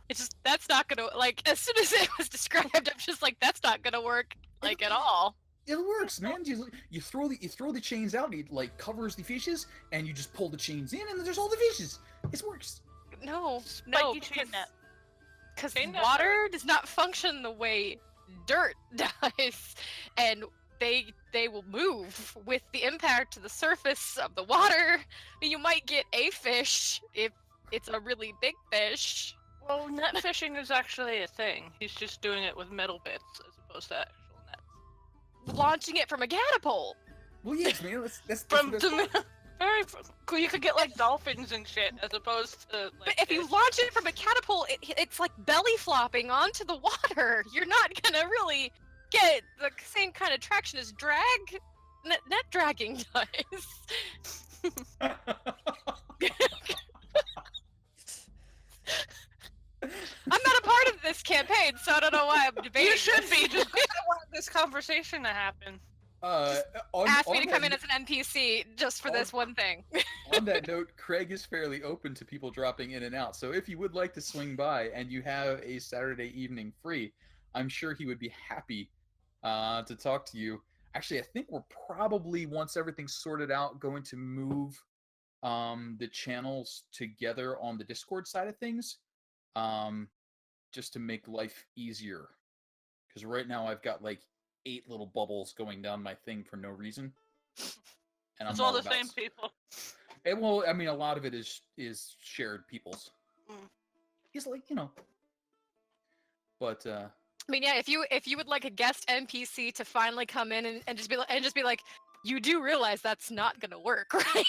Speaker 2: It's just that's not gonna like. As soon as it was described, I'm just like, that's not gonna work like at all.
Speaker 1: It works, man. You throw the chains out. It like covers the fishes, and you just pull the chains in, and then there's all the fishes. It works.
Speaker 2: No,
Speaker 5: Spiky chain net.
Speaker 2: because
Speaker 5: Chain net
Speaker 2: water does not function the way dirt does, and they will move with the impact to the surface of the water. I mean, you might get a fish if it's a really big fish.
Speaker 5: Well, net fishing is actually a thing. He's just doing it with metal bits as opposed to actual nets.
Speaker 2: Launching it from a catapult.
Speaker 1: Well, yes, man. That's
Speaker 5: From
Speaker 1: that's
Speaker 5: the very cool. You could get like dolphins and shit as opposed to like.
Speaker 2: But if you
Speaker 5: fish.
Speaker 2: launch it from a catapult, it's like belly flopping onto the water. You're not gonna really get the same kind of traction as net dragging does. I'm not a part of this campaign, so I don't know why I'm debating.
Speaker 5: You should
Speaker 2: this.
Speaker 5: be. Just I want this conversation to happen.
Speaker 2: Ask me to come in as an NPC just for
Speaker 1: on-
Speaker 2: this one thing.
Speaker 1: On that note, Craig is fairly open to people dropping in and out. So if you would like to swing by and you have a Saturday evening free, I'm sure he would be happy to talk to you. Actually, I think we're probably, once everything's sorted out, going to move the channels together on the Discord side of things, just to make life easier. Because right now I've got like 8 little bubbles going down my thing for no reason. And
Speaker 5: It's
Speaker 1: I'm
Speaker 5: all the
Speaker 1: about
Speaker 5: same people.
Speaker 1: well, I mean, a lot of it is shared people's.
Speaker 5: Mm.
Speaker 1: He's like, but
Speaker 2: I mean, yeah, if you would like a guest NPC to finally come in and just be like, you do realize that's not gonna work, right?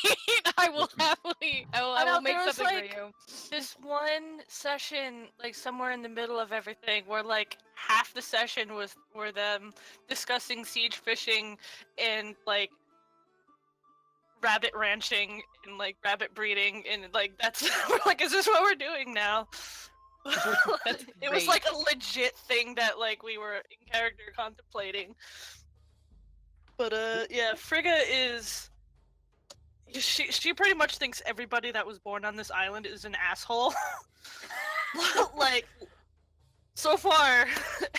Speaker 2: I will happily, I will make
Speaker 5: there was,
Speaker 2: something
Speaker 5: like,
Speaker 2: for you.
Speaker 5: This one session, like somewhere in the middle of everything, where like half the session were them discussing siege fishing and like rabbit ranching and like rabbit breeding, and like that's we're like, is this what we're doing now?
Speaker 2: That's
Speaker 5: It was
Speaker 2: great.
Speaker 5: like a legit thing that like we were in character contemplating. But yeah, Frigga is she pretty much thinks everybody that was born on this island is an asshole. Like, so far,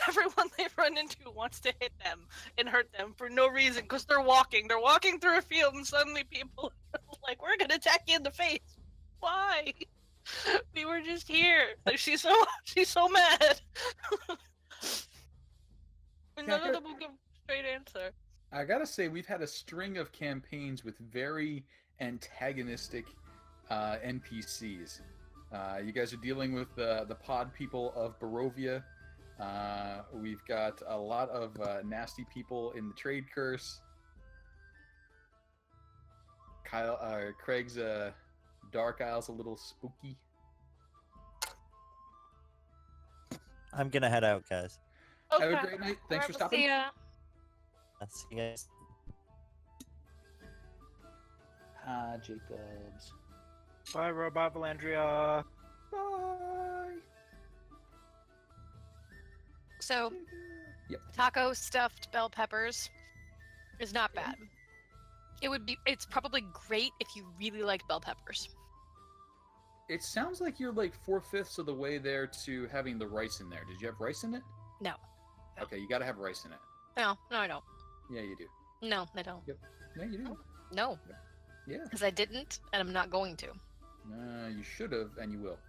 Speaker 5: everyone they run into wants to hit them and hurt them for no reason because they're walking through a field, and suddenly people are like, we're gonna attack you in the face. Why? We were just here. Like, she's so mad. And none of them will give a straight answer.
Speaker 1: I gotta say, we've had a string of campaigns with very antagonistic NPCs. You guys are dealing with the pod people of Barovia. We've got a lot of nasty people in the Trade Curse. Craig's Dark Isle's a little spooky.
Speaker 4: I'm gonna head out, guys.
Speaker 1: Have a great night. Thanks for stopping.
Speaker 2: See ya.
Speaker 4: I'll see you guys.
Speaker 1: Hi, Jacobs.
Speaker 6: Bye, Robot Valandria.
Speaker 1: Bye.
Speaker 2: So,
Speaker 1: Yep.
Speaker 2: taco stuffed bell peppers is not bad. It's probably great if you really like bell peppers.
Speaker 1: It sounds like you're like 4/5 of the way there to having the rice in there. Did you have rice in it?
Speaker 2: No.
Speaker 1: Okay, you gotta have rice in it.
Speaker 2: No, I don't.
Speaker 1: Yeah, you do.
Speaker 2: No, I don't.
Speaker 1: Yeah, you do.
Speaker 2: No,
Speaker 1: Yeah.
Speaker 2: because I didn't, and I'm not going to.
Speaker 1: You should have, and you will.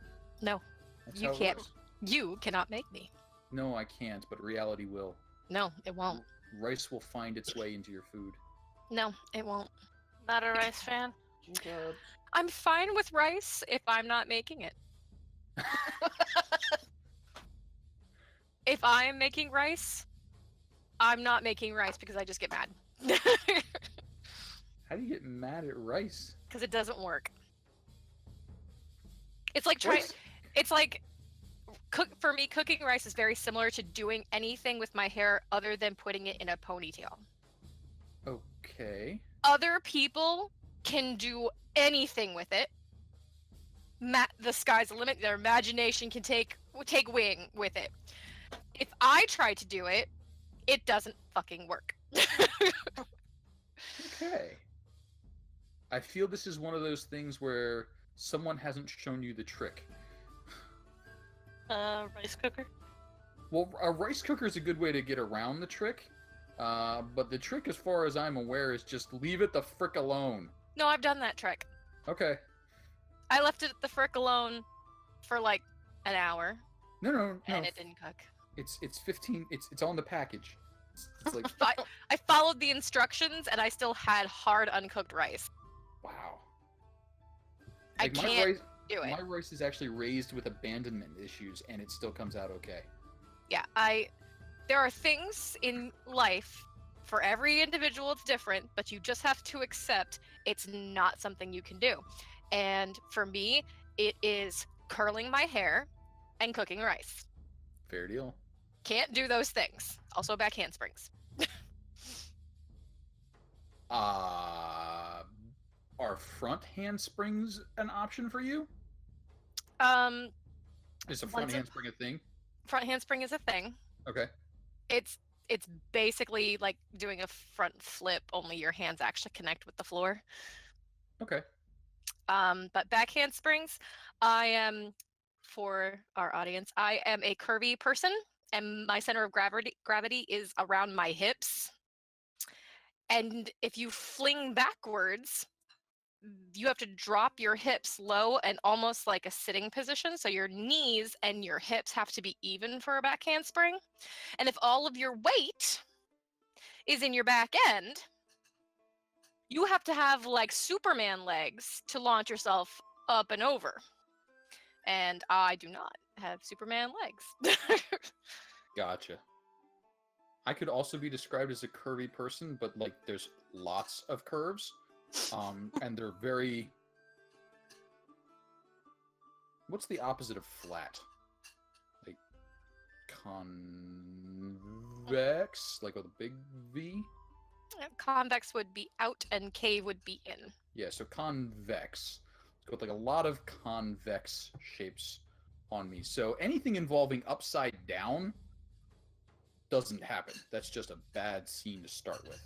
Speaker 2: No,
Speaker 1: That's
Speaker 2: you
Speaker 1: how it
Speaker 2: can't.
Speaker 1: works.
Speaker 2: You cannot make me.
Speaker 1: No, I can't, but reality will.
Speaker 2: No, it won't.
Speaker 1: Rice will find its way into your food.
Speaker 2: No, it won't.
Speaker 5: Not a rice fan.
Speaker 2: I'm fine with rice if I'm not making it. If I am making rice, I'm not making rice because I just get mad.
Speaker 1: How do you get mad at rice?
Speaker 2: Because it doesn't work. It's like
Speaker 1: Rice-
Speaker 2: for me, cooking rice is very similar to doing anything with my hair other than putting it in a ponytail.
Speaker 1: Okay.
Speaker 2: Other people can do anything with it. the sky's the limit. Their imagination can take wing with it. If I try to do it, it doesn't fucking work.
Speaker 1: Okay. I feel this is one of those things where someone hasn't shown you the trick.
Speaker 5: Rice cooker?
Speaker 1: Well, a rice cooker is a good way to get around the trick, but the trick, as far as I'm aware, is just leave it the frick alone.
Speaker 2: No, I've done that trick.
Speaker 1: Okay.
Speaker 2: I left it the frick alone for like an hour,
Speaker 1: No.
Speaker 2: and it didn't cook.
Speaker 1: It's 15. It's on the package. It's like
Speaker 2: I followed the instructions, and I still had hard uncooked rice.
Speaker 1: wow.
Speaker 2: I
Speaker 1: Like,
Speaker 2: can't do it.
Speaker 1: My rice is actually raised with abandonment issues, and it still comes out okay.
Speaker 2: Yeah, there are things in life, for every individual it's different, but you just have to accept it's not something you can do. And for me, it is curling my hair and cooking rice.
Speaker 1: Fair deal.
Speaker 2: Can't do those things. Also back handsprings.
Speaker 1: Are front handsprings an option for you? Is a front
Speaker 2: Once a-
Speaker 1: handspring a thing?
Speaker 2: Front handspring is a thing.
Speaker 1: Okay.
Speaker 2: It's basically like doing a front flip, only your hands actually connect with the floor.
Speaker 1: Okay.
Speaker 2: But back handsprings, I am, for our audience, I am a curvy person, and my center of gravity is around my hips. And if you fling backwards, you have to drop your hips low and almost like a sitting position. So your knees and your hips have to be even for a back handspring. And if all of your weight is in your back end, you have to have like Superman legs to launch yourself up and over. And I do not have Superman legs.
Speaker 1: Gotcha. I could also be described as a curvy person, but like there's lots of curves. And they're very... What's the opposite of flat? Like convex? Like with a big V?
Speaker 2: Convex would be out and cave would be in.
Speaker 1: Yeah, so convex. It's got like a lot of convex shapes on me. So anything involving upside down doesn't happen. That's just a bad scene to start with.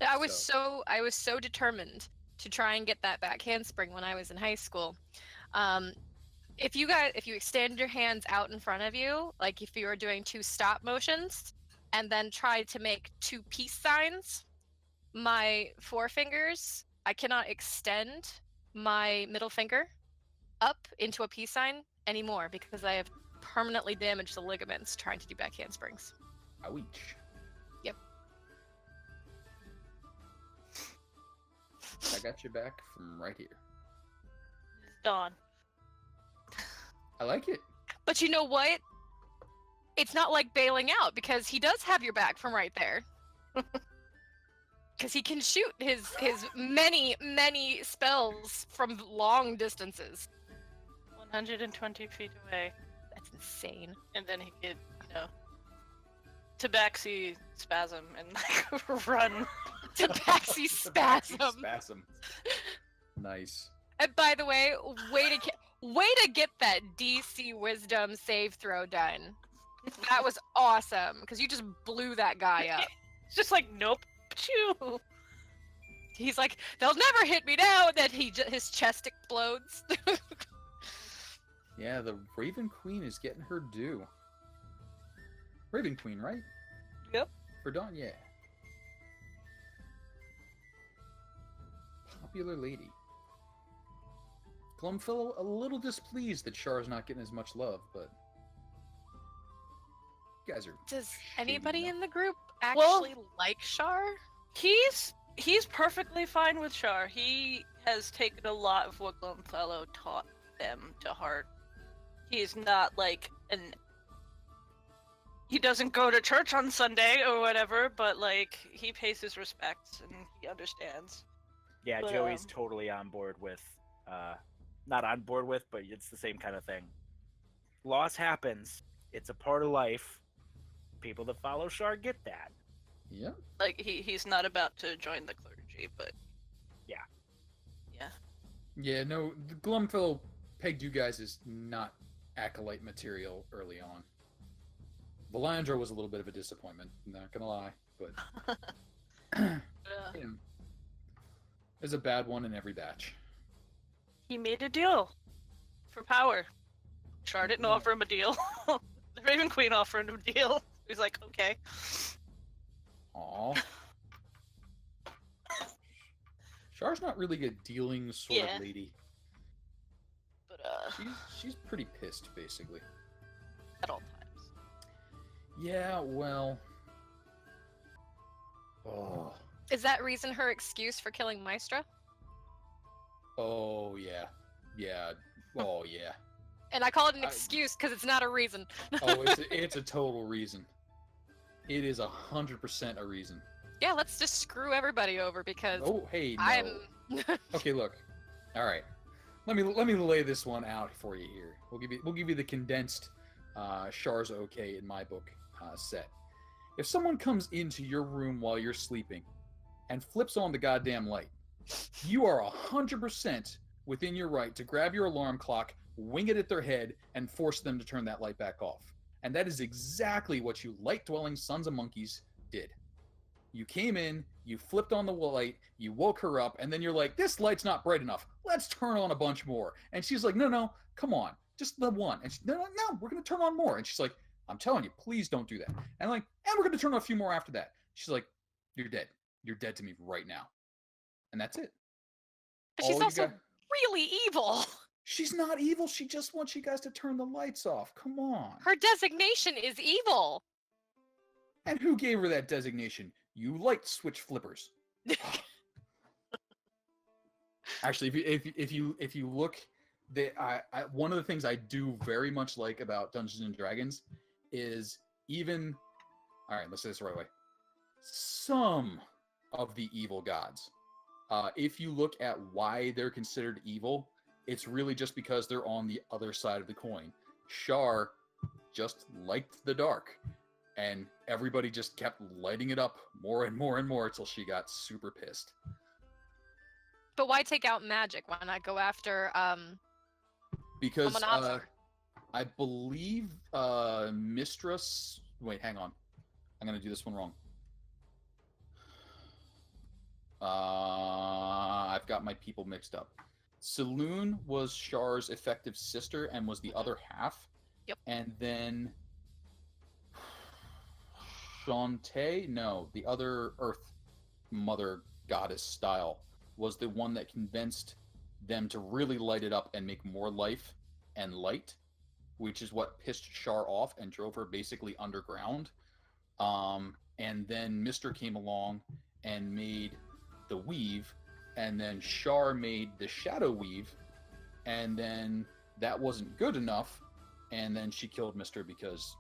Speaker 2: I was so determined to try and get that back handspring when I was in high school. If you extend your hands out in front of you, like if you were doing 2 stop motions, and then try to make 2 peace signs, my forefingers, I cannot extend my middle finger up into a peace sign anymore because I have permanently damaged the ligaments trying to do back handsprings.
Speaker 1: Ouch.
Speaker 2: Yep.
Speaker 1: I got your back from right here.
Speaker 5: Dawn.
Speaker 1: I like it.
Speaker 2: But you know what? It's not like bailing out because he does have your back from right there. Because he can shoot his many spells from long distances.
Speaker 5: 120 feet away.
Speaker 2: That's insane.
Speaker 5: And then he could, tabaxi spasm and like run.
Speaker 2: Tabaxi spasm.
Speaker 1: Spasm. Nice.
Speaker 2: And by the way, way to get that DC Wisdom save throw done. That was awesome because you just blew that guy up.
Speaker 5: It's just like, nope. Phew.
Speaker 2: He's like, they'll never hit me now. Then his chest explodes.
Speaker 1: Yeah, the Raven Queen is getting her due. Raven Queen, right?
Speaker 5: Yep.
Speaker 1: For Dawn, yeah. Popular lady. Glumfellow a little displeased that Char's not getting as much love, but you guys are...
Speaker 2: Does
Speaker 1: shady
Speaker 2: anybody
Speaker 1: enough.
Speaker 2: in the group actually like Char?
Speaker 5: He's perfectly fine with Char. He has taken a lot of what Glumfellow taught them to heart. He's not like he doesn't go to church on Sunday or whatever, but like he pays his respects and he understands.
Speaker 6: Yeah,
Speaker 5: But,
Speaker 6: Joey's totally on board with, not on board with, but it's the same kind of thing. Loss happens. It's a part of life. People that follow Shar get that.
Speaker 1: Yeah.
Speaker 5: Like he's not about to join the clergy, but
Speaker 6: Yeah.
Speaker 5: yeah.
Speaker 1: Yeah, no, Glumfellow pegged you guys as not acolyte material early on. Valandra was a little bit of a disappointment, not gonna lie, but you know, there's a bad one in every batch.
Speaker 5: He made a deal for power. Shard didn't offer him a deal. The Raven Queen offered him a deal. He's like, okay.
Speaker 1: Aww. Char's not really a dealing sort
Speaker 5: Yeah.
Speaker 1: of lady.
Speaker 5: But
Speaker 1: She's pretty pissed, basically.
Speaker 5: at all times.
Speaker 1: Yeah, well. Oh.
Speaker 2: Is that reason her excuse for killing Maestra?
Speaker 1: Oh yeah. Yeah. Oh yeah.
Speaker 2: And I call it an
Speaker 1: I-
Speaker 2: excuse because it's not a reason.
Speaker 1: Oh, it's a total reason. It is 100% a reason.
Speaker 2: Yeah, let's just screw everybody over because
Speaker 1: Oh, hey, no.
Speaker 2: I'm.
Speaker 1: Okay, look. All right. Let me lay this one out for you here. We'll give you the condensed Char's okay in my book set. If someone comes into your room while you're sleeping and flips on the goddamn light, you are 100% within your right to grab your alarm clock, wing it at their head, and force them to turn that light back off. And that is exactly what you light-dwelling sons of monkeys did. You came in, you flipped on the light, you woke her up, and then you're like, this light's not bright enough. Let's turn on a bunch more. And she's like, no, come on, just the one. And she's no, we're going to turn on more. And she's like, I'm telling you, please don't do that. And like, and we're going to turn on a few more after that. She's like, you're dead. You're dead to me right now. And that's it.
Speaker 2: But she's
Speaker 1: All you
Speaker 2: also
Speaker 1: got-
Speaker 2: really evil.
Speaker 1: She's not evil. She just wants you guys to turn the lights off. Come on.
Speaker 2: Her designation is evil.
Speaker 1: And who gave her that designation? You light switch flippers. Actually, if you look, one of the things I do very much like about Dungeons and Dragons is even, all right, let's say this the right way. Some of the evil gods, if you look at why they're considered evil, it's really just because they're on the other side of the coin. Char just liked the dark, and everybody just kept lighting it up more and more and more until she got super pissed.
Speaker 2: But why take out magic? Why not go after
Speaker 1: Because
Speaker 2: Amanazar?
Speaker 1: I believe Mistress. Wait, hang on. I'm gonna do this one wrong. I've got my people mixed up. Saloon was Char's effective sister and was the other half.
Speaker 2: Yep.
Speaker 1: And then Shantae, no, the other Earth Mother goddess style was the one that convinced them to really light it up and make more life and light, which is what pissed Char off and drove her basically underground. And then Mister came along and made the weave, and then Char made the shadow weave, and then that wasn't good enough, and then she killed Mister because,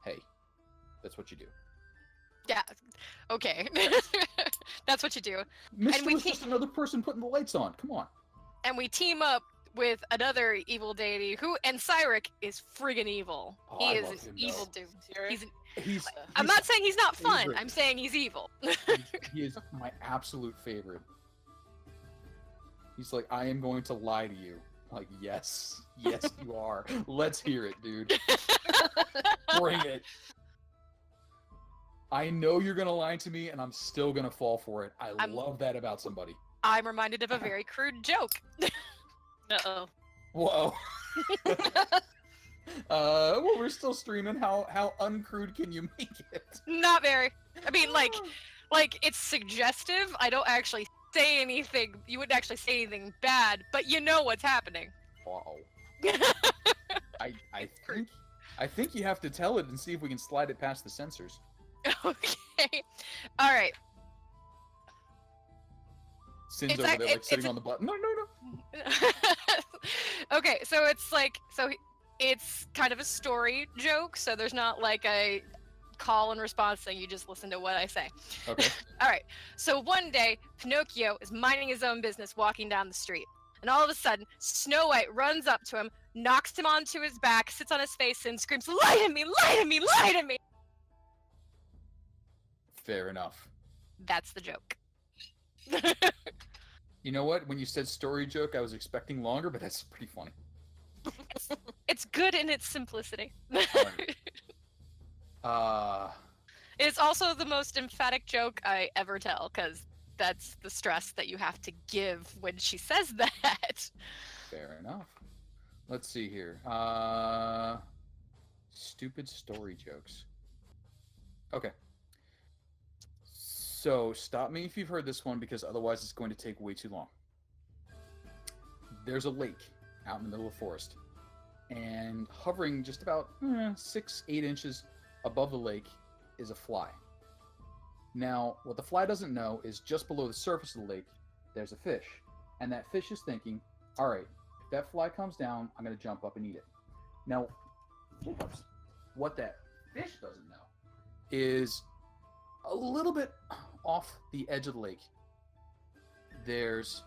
Speaker 1: hey, that's what you do.
Speaker 2: Yeah. Okay. That's what you do.
Speaker 1: Mister
Speaker 2: we
Speaker 1: was just another person putting the lights on. Come on.
Speaker 2: And we team up with another evil deity who, and Cyric is friggin' evil.
Speaker 1: Oh,
Speaker 2: He
Speaker 1: I
Speaker 2: is
Speaker 1: love
Speaker 2: an
Speaker 1: him,
Speaker 2: evil
Speaker 1: though.
Speaker 2: dude. He's
Speaker 1: He's
Speaker 2: I'm not saying he's not fun.
Speaker 1: favorite.
Speaker 2: I'm saying he's evil.
Speaker 1: he is my absolute favorite. He's like, I am going to lie to you. Like, yes, you are. Let's hear it, dude. Bring it. I know you're gonna lie to me, and I'm still gonna fall for it. I love that about somebody.
Speaker 2: I'm reminded of a very crude joke.
Speaker 5: Uh-oh.
Speaker 1: Whoa. Well, we're still streaming. How uncrude can you make it?
Speaker 2: Not very. I mean, like it's suggestive. I don't actually say anything. You wouldn't actually say anything bad, but you know what's happening.
Speaker 1: Wow. I think you have to tell it and see if we can slide it past the censors.
Speaker 2: Okay. All right.
Speaker 1: Sin's
Speaker 2: It's
Speaker 1: over
Speaker 2: ac-
Speaker 1: there, like
Speaker 2: it's
Speaker 1: sitting
Speaker 2: a-
Speaker 1: on the button. No.
Speaker 2: Okay, so it's kind of a story joke, so there's not like a call and response thing. You just listen to what I say.
Speaker 1: Okay.
Speaker 2: All right. So one day, Pinocchio is minding his own business, walking down the street, and all of a sudden, Snow White runs up to him, knocks him onto his back, sits on his face, and screams, "Lie to me! Lie to me! Lie to me!"
Speaker 1: Fair enough.
Speaker 2: That's the joke.
Speaker 1: You know what? When you said story joke, I was expecting longer, but that's pretty funny.
Speaker 2: It's good in its simplicity.
Speaker 1: Alright.
Speaker 2: It's also the most emphatic joke I ever tell, because that's the stress that you have to give when she says that.
Speaker 1: Fair enough. Let's see here. Stupid story jokes. Okay. So stop me if you've heard this one, because otherwise it's going to take way too long. There's a lake out in the middle of the forest, and hovering just about 6-8 inches above the lake is a fly. Now, what the fly doesn't know is just below the surface of the lake, there's a fish. And that fish is thinking, all right, if that fly comes down, I'm going to jump up and eat it. Now, what that fish doesn't know is a little bit off the edge of the lake, there's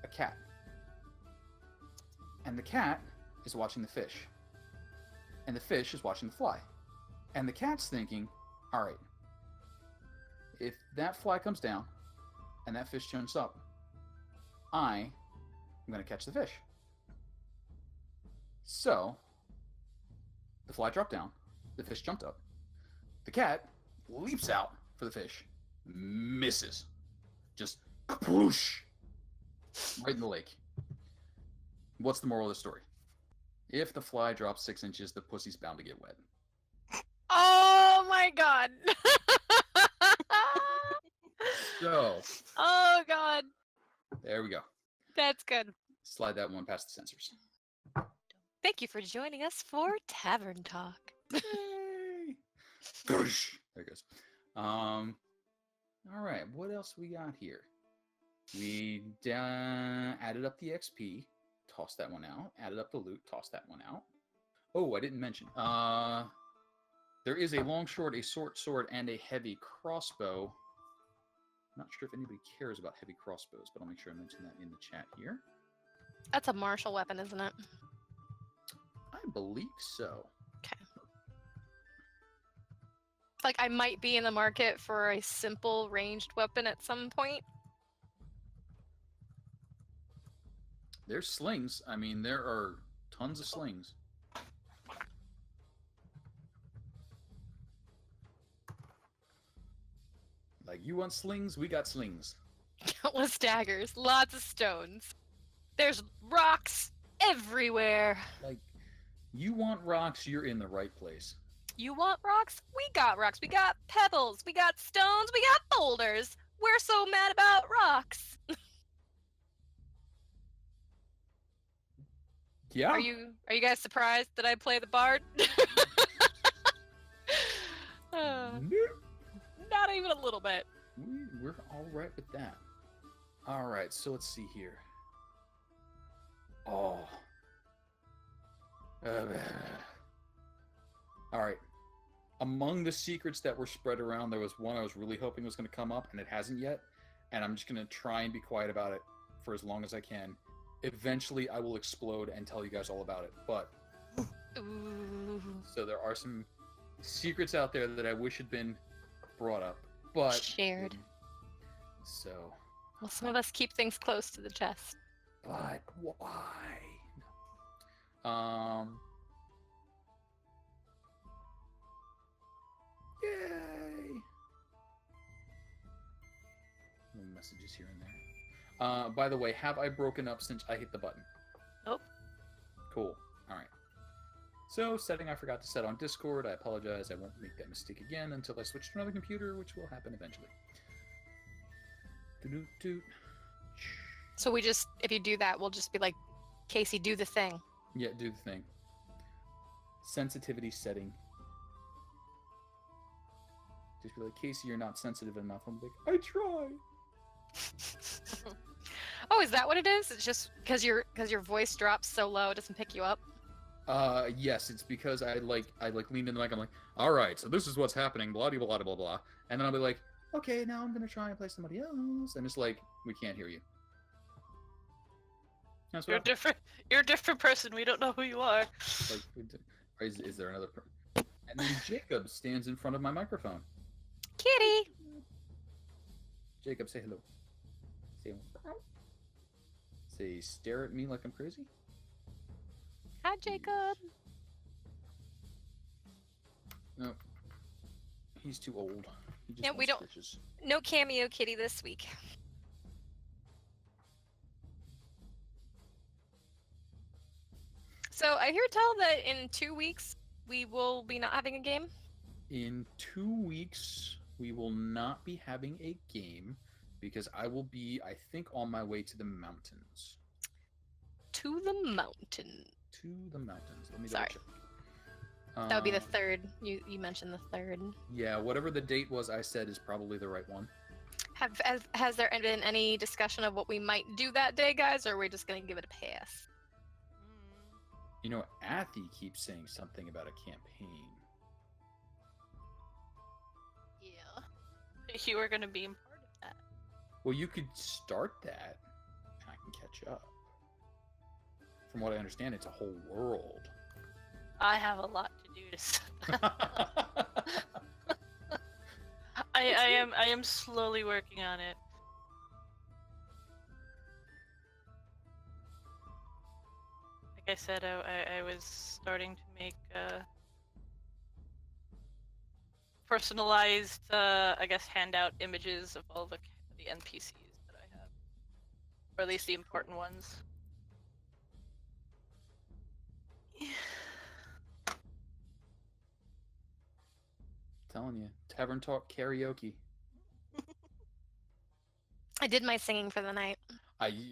Speaker 1: a cat. And the cat is watching the fish. And the fish is watching the fly. And the cat's thinking, all right, if that fly comes down and that fish jumps up, I am going to catch the fish. So, the fly dropped down, the fish jumped up. The cat leaps out for the fish, misses. Just whoosh, right in the lake. What's the moral of the story? If the fly drops 6 inches, the pussy's bound to get wet.
Speaker 2: Oh my god.
Speaker 1: So,
Speaker 2: Oh god.
Speaker 1: there we go.
Speaker 2: That's good.
Speaker 1: Slide that one past the censors.
Speaker 2: Thank you for joining us for Tavern Talk.
Speaker 1: Yay! There it goes. All right, what else we got here? We added up the XP, tossed that one out. Added up the loot, tossed that one out. Oh, I didn't mention. There is a long sword, a short sword, and a heavy crossbow. Not sure if anybody cares about heavy crossbows, but I'll make sure I mention that in the chat here.
Speaker 2: That's a martial weapon, isn't it?
Speaker 1: I believe so.
Speaker 2: Like, I might be in the market for a simple ranged weapon at some point.
Speaker 1: There's slings. I mean, there are tons of slings. Like, you want slings? We got slings.
Speaker 2: Countless daggers, lots of stones. There's rocks everywhere.
Speaker 1: Like, you want rocks, you're in the right place.
Speaker 2: You want rocks? We got rocks. We got pebbles. We got stones. We got boulders. We're so mad about rocks.
Speaker 1: Yeah.
Speaker 2: Are you guys surprised that I play the bard?
Speaker 1: Nope.
Speaker 2: Not even a little bit.
Speaker 1: We're all right with that. All right, so let's see here. Oh. All right. Among the secrets that were spread around, there was one I was really hoping was going to come up, and it hasn't yet. And I'm just going to try and be quiet about it for as long as I can. Eventually, I will explode and tell you guys all about it. But
Speaker 2: Ooh.
Speaker 1: so there are some secrets out there that I wish had been brought up, but
Speaker 2: Shared.
Speaker 1: So,
Speaker 2: Well, some of us keep things close to the chest.
Speaker 1: but why? Yay! Little messages here and there. By the way, have I broken up since I hit the button?
Speaker 2: Nope.
Speaker 1: Cool. All right. So, setting I forgot to set on Discord. I apologize. I won't make that mistake again until I switch to another computer, which will happen eventually. Doot.
Speaker 2: So we just, if you do that, we'll just be like, Casey, do the thing.
Speaker 1: Yeah, do the thing. Sensitivity setting. Just be like, Casey, you're not sensitive enough. I'm like, I try.
Speaker 2: Oh, is that what it is? It's just because your voice drops so low, it doesn't pick you up.
Speaker 1: Yes, it's because I leaned in the mic. I'm like, all right, so this is what's happening. Blah blah blah blah blah. And then I'll be like, okay, now I'm gonna try and play somebody else. And it's like, we can't hear you. That's what
Speaker 5: You're
Speaker 1: happens.
Speaker 5: different. You're a different person. We don't know who you are.
Speaker 1: Like, is there another? And then Jacob stands in front of my microphone.
Speaker 2: Kitty!
Speaker 1: Jacob, say hello. Say, stare at me like I'm crazy.
Speaker 2: Hi. Hi, Jacob.
Speaker 1: No, he's too old. He just
Speaker 2: Yeah, we
Speaker 1: wants
Speaker 2: don't-
Speaker 1: stitches.
Speaker 2: No cameo kitty this week. So I hear tell that in 2 weeks we will be not having a game.
Speaker 1: In 2 weeks, we will not be having a game because I will be, I think, on my way to the mountains.
Speaker 2: To the mountain.
Speaker 1: To the mountains. Let me
Speaker 2: Sorry.
Speaker 1: double check.
Speaker 2: That would be the third. You mentioned the third.
Speaker 1: Yeah, whatever the date was I said is probably the right one.
Speaker 2: Has there been any discussion of what we might do that day, guys, or are we just gonna give it a pass?
Speaker 1: You know, Athy keeps saying something about a campaign.
Speaker 5: Yeah. You were gonna be a part of that.
Speaker 1: Well, you could start that, and I can catch up. From what I understand, it's a whole world.
Speaker 5: I have a lot to do to set that. I am slowly working on it. Like I said, I was starting to make personalized, I guess, handout images of all the NPCs that I have, or at least the important ones.
Speaker 1: Telling you, Tavern Talk karaoke.
Speaker 2: I did my singing for the night.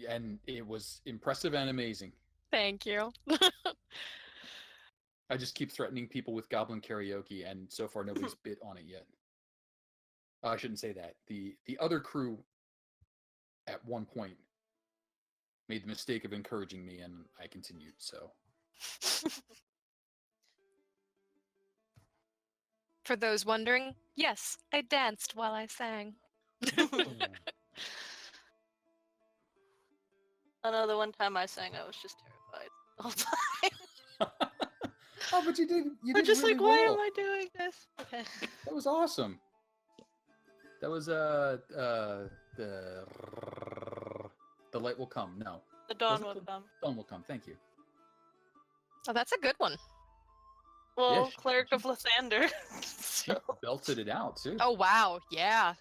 Speaker 1: And it was impressive and amazing.
Speaker 2: Thank you.
Speaker 1: I just keep threatening people with goblin karaoke, and so far nobody's bit on it yet. I shouldn't say that. The other crew at one point made the mistake of encouraging me, and I continued. So
Speaker 2: For those wondering, yes, I danced while I sang.
Speaker 5: I know the one time I sang, I was just terrified the whole time.
Speaker 1: Oh, but you did. You
Speaker 5: I'm
Speaker 1: did
Speaker 5: just
Speaker 1: really
Speaker 5: like, why
Speaker 1: well.
Speaker 5: am I doing this? Okay.
Speaker 1: That was awesome. That was the light will come. No,
Speaker 5: The dawn
Speaker 1: Was it
Speaker 5: will
Speaker 1: the-
Speaker 5: come.
Speaker 1: dawn will come. Thank you.
Speaker 2: Oh, that's a good one.
Speaker 5: Well,
Speaker 1: Yes,
Speaker 5: Cleric of
Speaker 1: she-
Speaker 5: Lathander.
Speaker 1: She belted it out too.
Speaker 2: Oh wow, yeah.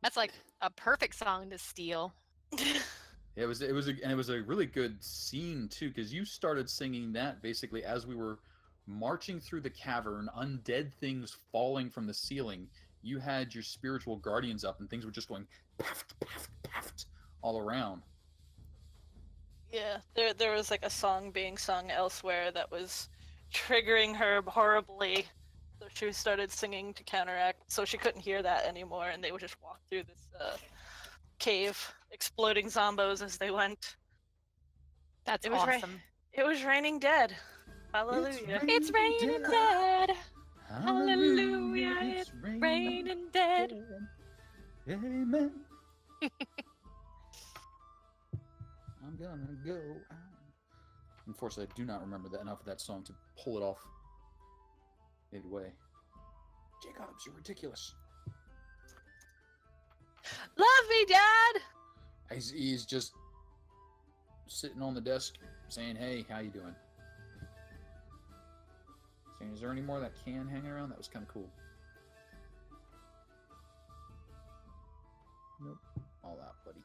Speaker 2: That's like a perfect song to steal.
Speaker 1: It was a really good scene too, because you started singing that basically as we were marching through the cavern, undead things falling from the ceiling. You had your spiritual guardians up, and things were just going paft, paft, paft all around.
Speaker 5: Yeah, there was like a song being sung elsewhere that was triggering her horribly. So she started singing to counteract, so she couldn't hear that anymore, and they would just walk through this cave, exploding zombos as they went.
Speaker 2: That's
Speaker 5: It was
Speaker 2: awesome.
Speaker 5: It was raining dead. Hallelujah.
Speaker 2: It's raining dead. Hallelujah, it's raining dead.
Speaker 1: Amen. I'm gonna go out. Unfortunately, I do not remember enough of that song to pull it off midway. Jacobs, you're ridiculous.
Speaker 5: Love me, Dad!
Speaker 1: He's just sitting on the desk saying, "Hey, how you doing?" Saying, "Is there any more of that can hanging around? That was kind of cool." Nope. All out, buddy.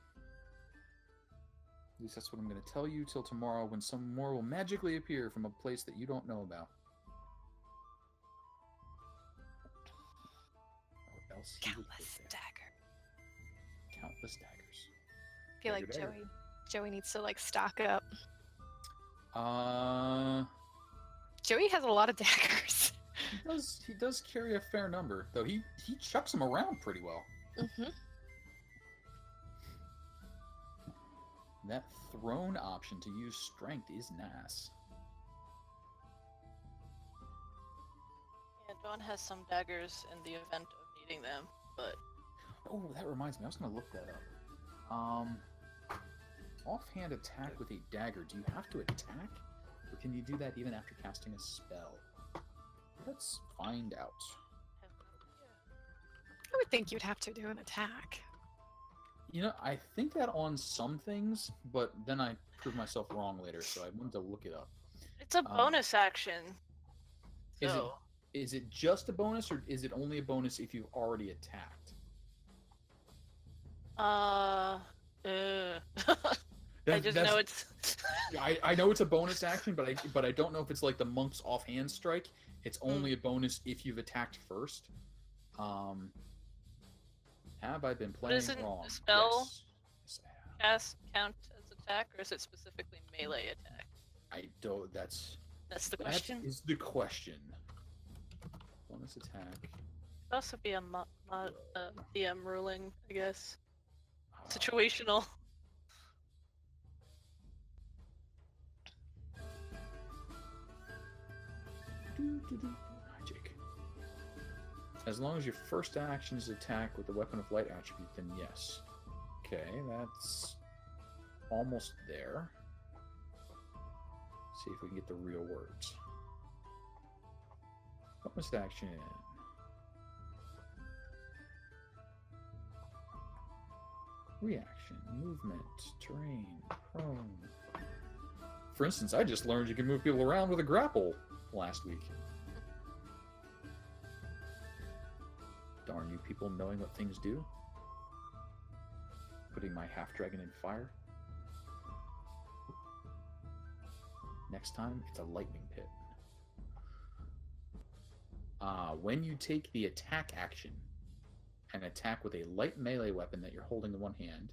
Speaker 1: At least that's what I'm going to tell you till tomorrow, when some more will magically appear from a place that you don't know about. What else? He would put
Speaker 2: Countless
Speaker 1: there.
Speaker 2: dagger.
Speaker 1: Countless daggers.
Speaker 2: I feel like
Speaker 1: Dagger, dagger.
Speaker 2: Joey needs to like stock up.
Speaker 1: Uh,
Speaker 2: Joey has a lot of daggers.
Speaker 1: he does carry a fair number, though he chucks them around pretty well.
Speaker 2: Mm-hmm.
Speaker 1: That throne option to use strength is nice.
Speaker 5: Yeah, Dawn has some daggers in the event of needing them, but
Speaker 1: Oh, that reminds me. I was going to look that up. Offhand attack with a dagger. Do you have to attack? Or can you do that even after casting a spell? Let's find out.
Speaker 2: I would think you'd have to do an attack.
Speaker 1: I think that on some things, but then I proved myself wrong later, so I wanted to look it up.
Speaker 5: It's a bonus action.
Speaker 1: Is it
Speaker 5: So,
Speaker 1: is it just a bonus, or is it only a bonus if you've already attacked?
Speaker 5: I just
Speaker 1: That's-
Speaker 5: know it's.
Speaker 1: I know it's a bonus action, but I don't know if it's like the monk's offhand strike. It's only a bonus if you've attacked first. Have I been playing
Speaker 5: Doesn't
Speaker 1: wrong?
Speaker 5: the spell
Speaker 1: Yes. Yes, I have.
Speaker 5: cast count as attack, or is it specifically melee attack?
Speaker 1: I don't. That's
Speaker 5: That's the question.
Speaker 1: That is the question. Bonus attack.
Speaker 5: Could also be a DM ruling, I guess.
Speaker 1: Uh,
Speaker 5: Situational.
Speaker 1: Magic. As long as your first action is attack with the weapon of light attribute, then yes. Okay, that's almost there. See if we can get the real words. Bonus action. Reaction, movement, terrain, prone. For instance, I just learned you can move people around with a grapple last week. Darn you people knowing what things do. Putting my half-dragon in fire. Next time, it's a lightning pit. When you take the attack action and attack with a light melee weapon that you're holding in one hand,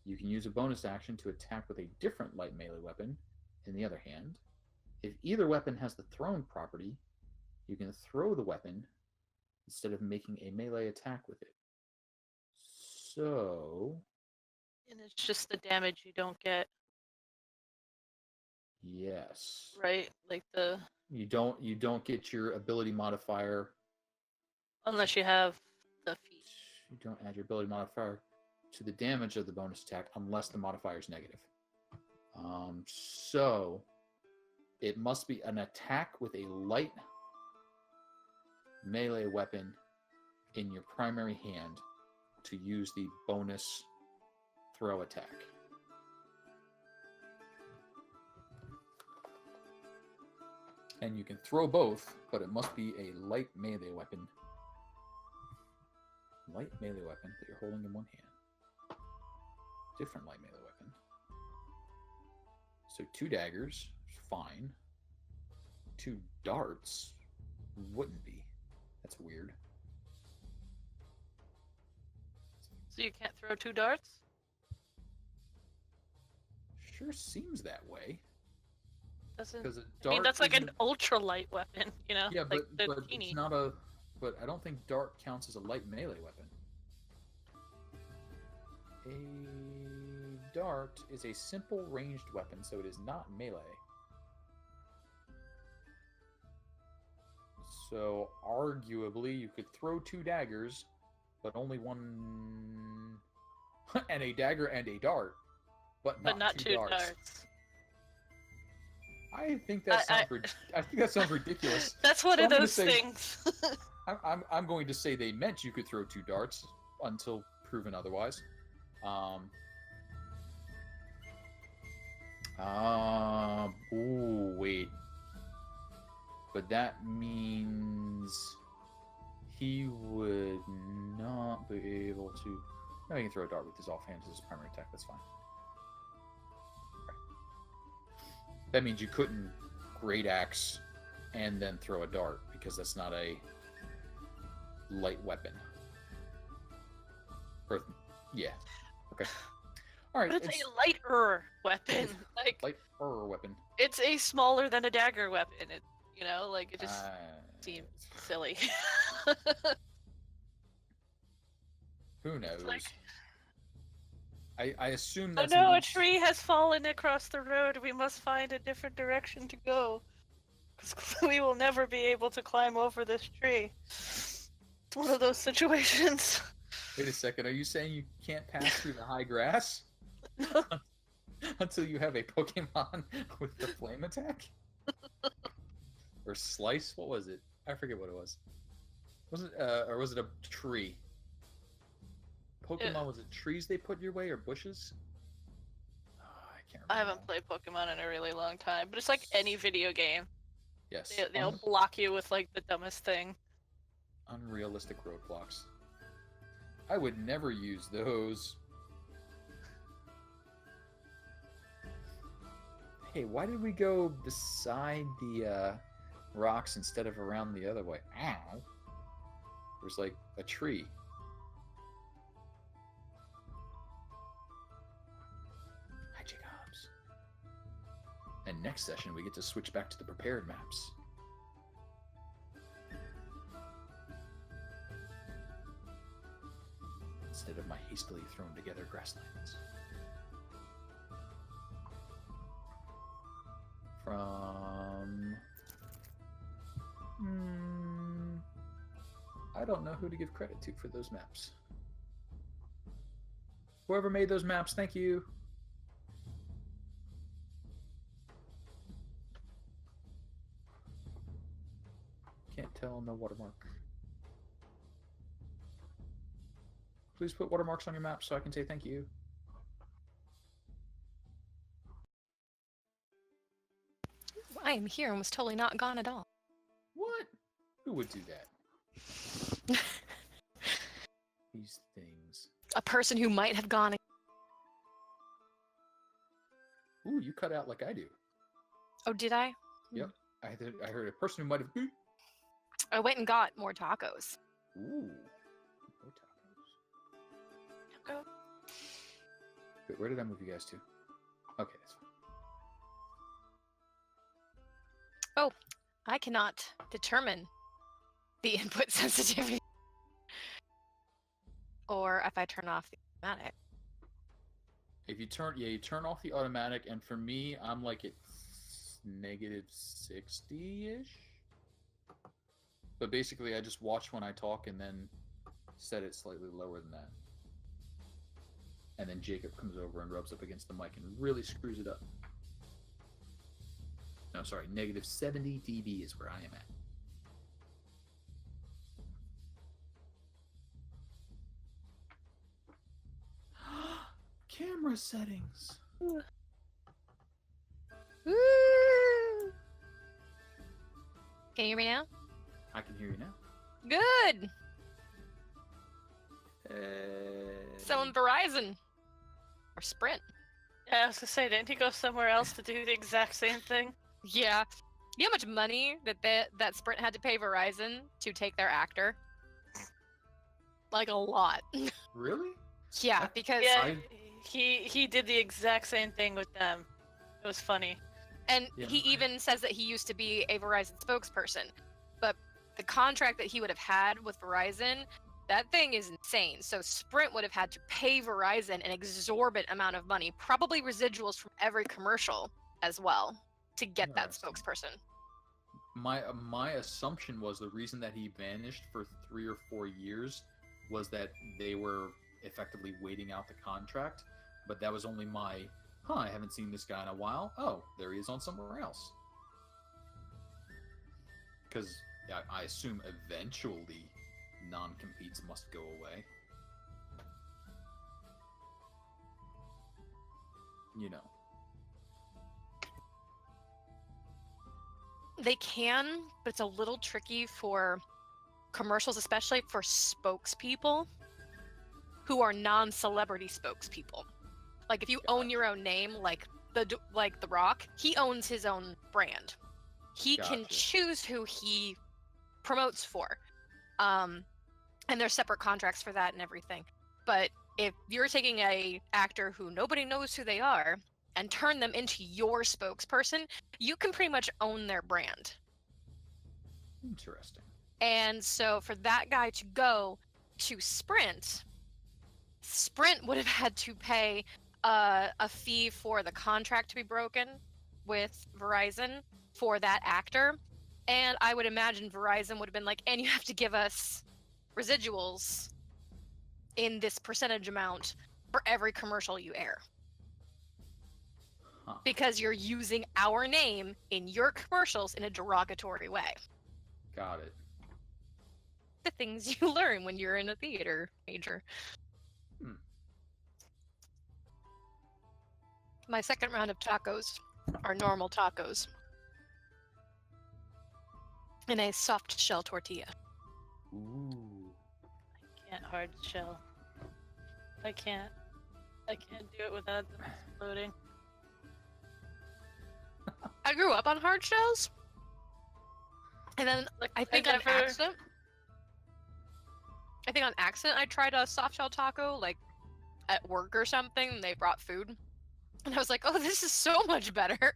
Speaker 1: you can use a bonus action to attack with a different light melee weapon in the other hand. If either weapon has the thrown property, you can throw the weapon instead of making a melee attack with it. So,
Speaker 5: And it's just the damage you don't get,
Speaker 1: yes.
Speaker 5: right? Like the
Speaker 1: You don't get your ability modifier.
Speaker 5: unless you have the feat.
Speaker 1: You don't add your ability modifier to the damage of the bonus attack unless the modifier is negative. So it must be an attack with a light melee weapon in your primary hand to use the bonus throw attack. And you can throw both, but it must be a light melee weapon. Light melee weapon that you're holding in one hand. Different light melee weapon. So 2 daggers, fine. 2 darts wouldn't be. That's weird.
Speaker 5: So you can't throw 2 darts?
Speaker 1: Sure seems that way.
Speaker 5: Doesn't.
Speaker 1: Because
Speaker 5: I mean, that's like an ultralight weapon, you know?
Speaker 1: Yeah,
Speaker 5: like
Speaker 1: but
Speaker 5: the
Speaker 1: it's
Speaker 5: teeny.
Speaker 1: not a. But I don't think dart counts as a light melee weapon. A dart is a simple ranged weapon, so it is not melee. So arguably, you could throw 2 daggers, but only one, and a dagger and a dart, but not 2 darts. I think that sounds. I think that sounds ridiculous.
Speaker 5: That's one
Speaker 1: So
Speaker 5: of
Speaker 1: I'm gonna
Speaker 5: those
Speaker 1: say-
Speaker 5: things.
Speaker 1: I'm going to say they meant you could throw 2 darts until proven otherwise. Ooh, wait. But that means he would not be able to. No, he can throw a dart with his offhand as his primary attack. That's fine. Okay. That means you couldn't great axe and then throw a dart because that's not a light weapon. Or, yeah. Okay. All right.
Speaker 5: But it's a lighter weapon. Like
Speaker 1: light weapon.
Speaker 5: it's a smaller than a dagger weapon. It, you know, like it just seems silly.
Speaker 1: Who knows?
Speaker 5: like-
Speaker 1: I assume
Speaker 5: Oh
Speaker 1: that's.
Speaker 5: no, a
Speaker 1: means-
Speaker 5: tree has fallen across the road. We must find a different direction to go. Because we will never be able to climb over this tree. It's one of those situations.
Speaker 1: Wait a second. Are you saying you can't pass through the high grass until you have a Pokemon with the flame attack? Or slice? What was it? I forget what it was. Was it or was it a tree? Pokemon, was it trees they put your way or bushes? Oh, I can't
Speaker 5: I
Speaker 1: remember.
Speaker 5: haven't played Pokemon in a really long time, but it's like any video game.
Speaker 1: Yes.
Speaker 5: They'll block you with like the dumbest thing.
Speaker 1: Unrealistic roadblocks. I would never use those. Hey, why did we go beside the rocks instead of around the other way? Ow. There's like a tree. Hi, Jacobs. And next session, we get to switch back to the prepared maps. Instead of my hastily thrown together grasslands. From... I don't know who to give credit to for those maps. Whoever made those maps, thank you. Can't tell, no watermark. Please put watermarks on your map so I can say thank you.
Speaker 2: I am here and was totally not gone at all.
Speaker 1: What? Who would do that? These things.
Speaker 2: A person who might have gone.
Speaker 1: Ooh, you cut out like I do.
Speaker 2: Oh, did I?
Speaker 1: Yep. I heard a person who might have.
Speaker 2: I went and got more tacos.
Speaker 1: Ooh. More tacos.
Speaker 5: Taco.
Speaker 1: Wait, where did I move you guys to? Okay, that's fine.
Speaker 2: I cannot determine the input sensitivity. Or if I turn off the automatic.
Speaker 1: If you turn off the automatic, and for me, I'm like at negative 60-ish. But basically, I just watch when I talk and then set it slightly lower than that. And then Jacob comes over and rubs up against the mic and really screws it up. No, sorry, negative 70 dB is where I am at. Camera settings.
Speaker 2: Woo! Can you hear me now?
Speaker 1: I can hear you now.
Speaker 2: Good.
Speaker 1: Hey.
Speaker 2: Selling Verizon or Sprint.
Speaker 5: Yeah, I was gonna say, didn't he go somewhere else to do the exact same thing?
Speaker 2: Yeah. You know how much money that Sprint had to pay Verizon to take their actor? Like a lot.
Speaker 1: Really?
Speaker 2: Yeah, because
Speaker 5: Yeah, he did the exact same thing with them. It was funny.
Speaker 2: and
Speaker 1: Yeah.
Speaker 2: he even says that he used to be a Verizon spokesperson. But the contract that he would have had with Verizon, that thing is insane. So Sprint would have had to pay Verizon an exorbitant amount of money, probably residuals from every commercial as well, to get that
Speaker 1: Interesting.
Speaker 2: spokesperson.
Speaker 1: My assumption was the reason that he vanished for 3 or 4 years was that they were effectively waiting out the contract, but that was only my, I haven't seen this guy in a while. Oh, there he is on somewhere else. Because I assume eventually non-competes must go away. You know.
Speaker 2: They can, but it's a little tricky for commercials, especially for spokespeople who are non-celebrity spokespeople. Like if you own your own name, like the Rock, he owns his own brand. He can
Speaker 1: Gotcha.
Speaker 2: choose who he promotes for, and there's separate contracts for that and everything. But if you're taking a actor who nobody knows who they are and turn them into your spokesperson, you can pretty much own their brand.
Speaker 1: Interesting.
Speaker 2: And so for that guy to go to Sprint would have had to pay a fee for the contract to be broken with Verizon for that actor. And I would imagine Verizon would have been like, and you have to give us residuals in this percentage amount for every commercial you air.
Speaker 1: Huh.
Speaker 2: Because you're using our name in your commercials in a derogatory way.
Speaker 1: Got it.
Speaker 2: The things you learn when you're in a theater major. My second round of tacos are normal tacos in a soft shell tortilla.
Speaker 1: Ooh.
Speaker 5: I can't hard shell. I can't do it without them exploding.
Speaker 2: I grew up on hard shells, and then
Speaker 5: Like,
Speaker 2: I think
Speaker 5: I
Speaker 2: on
Speaker 5: never-
Speaker 2: accident. I think on accident I tried a soft shell taco like at work or something. And they brought food, and I was like, "Oh, this is so much better."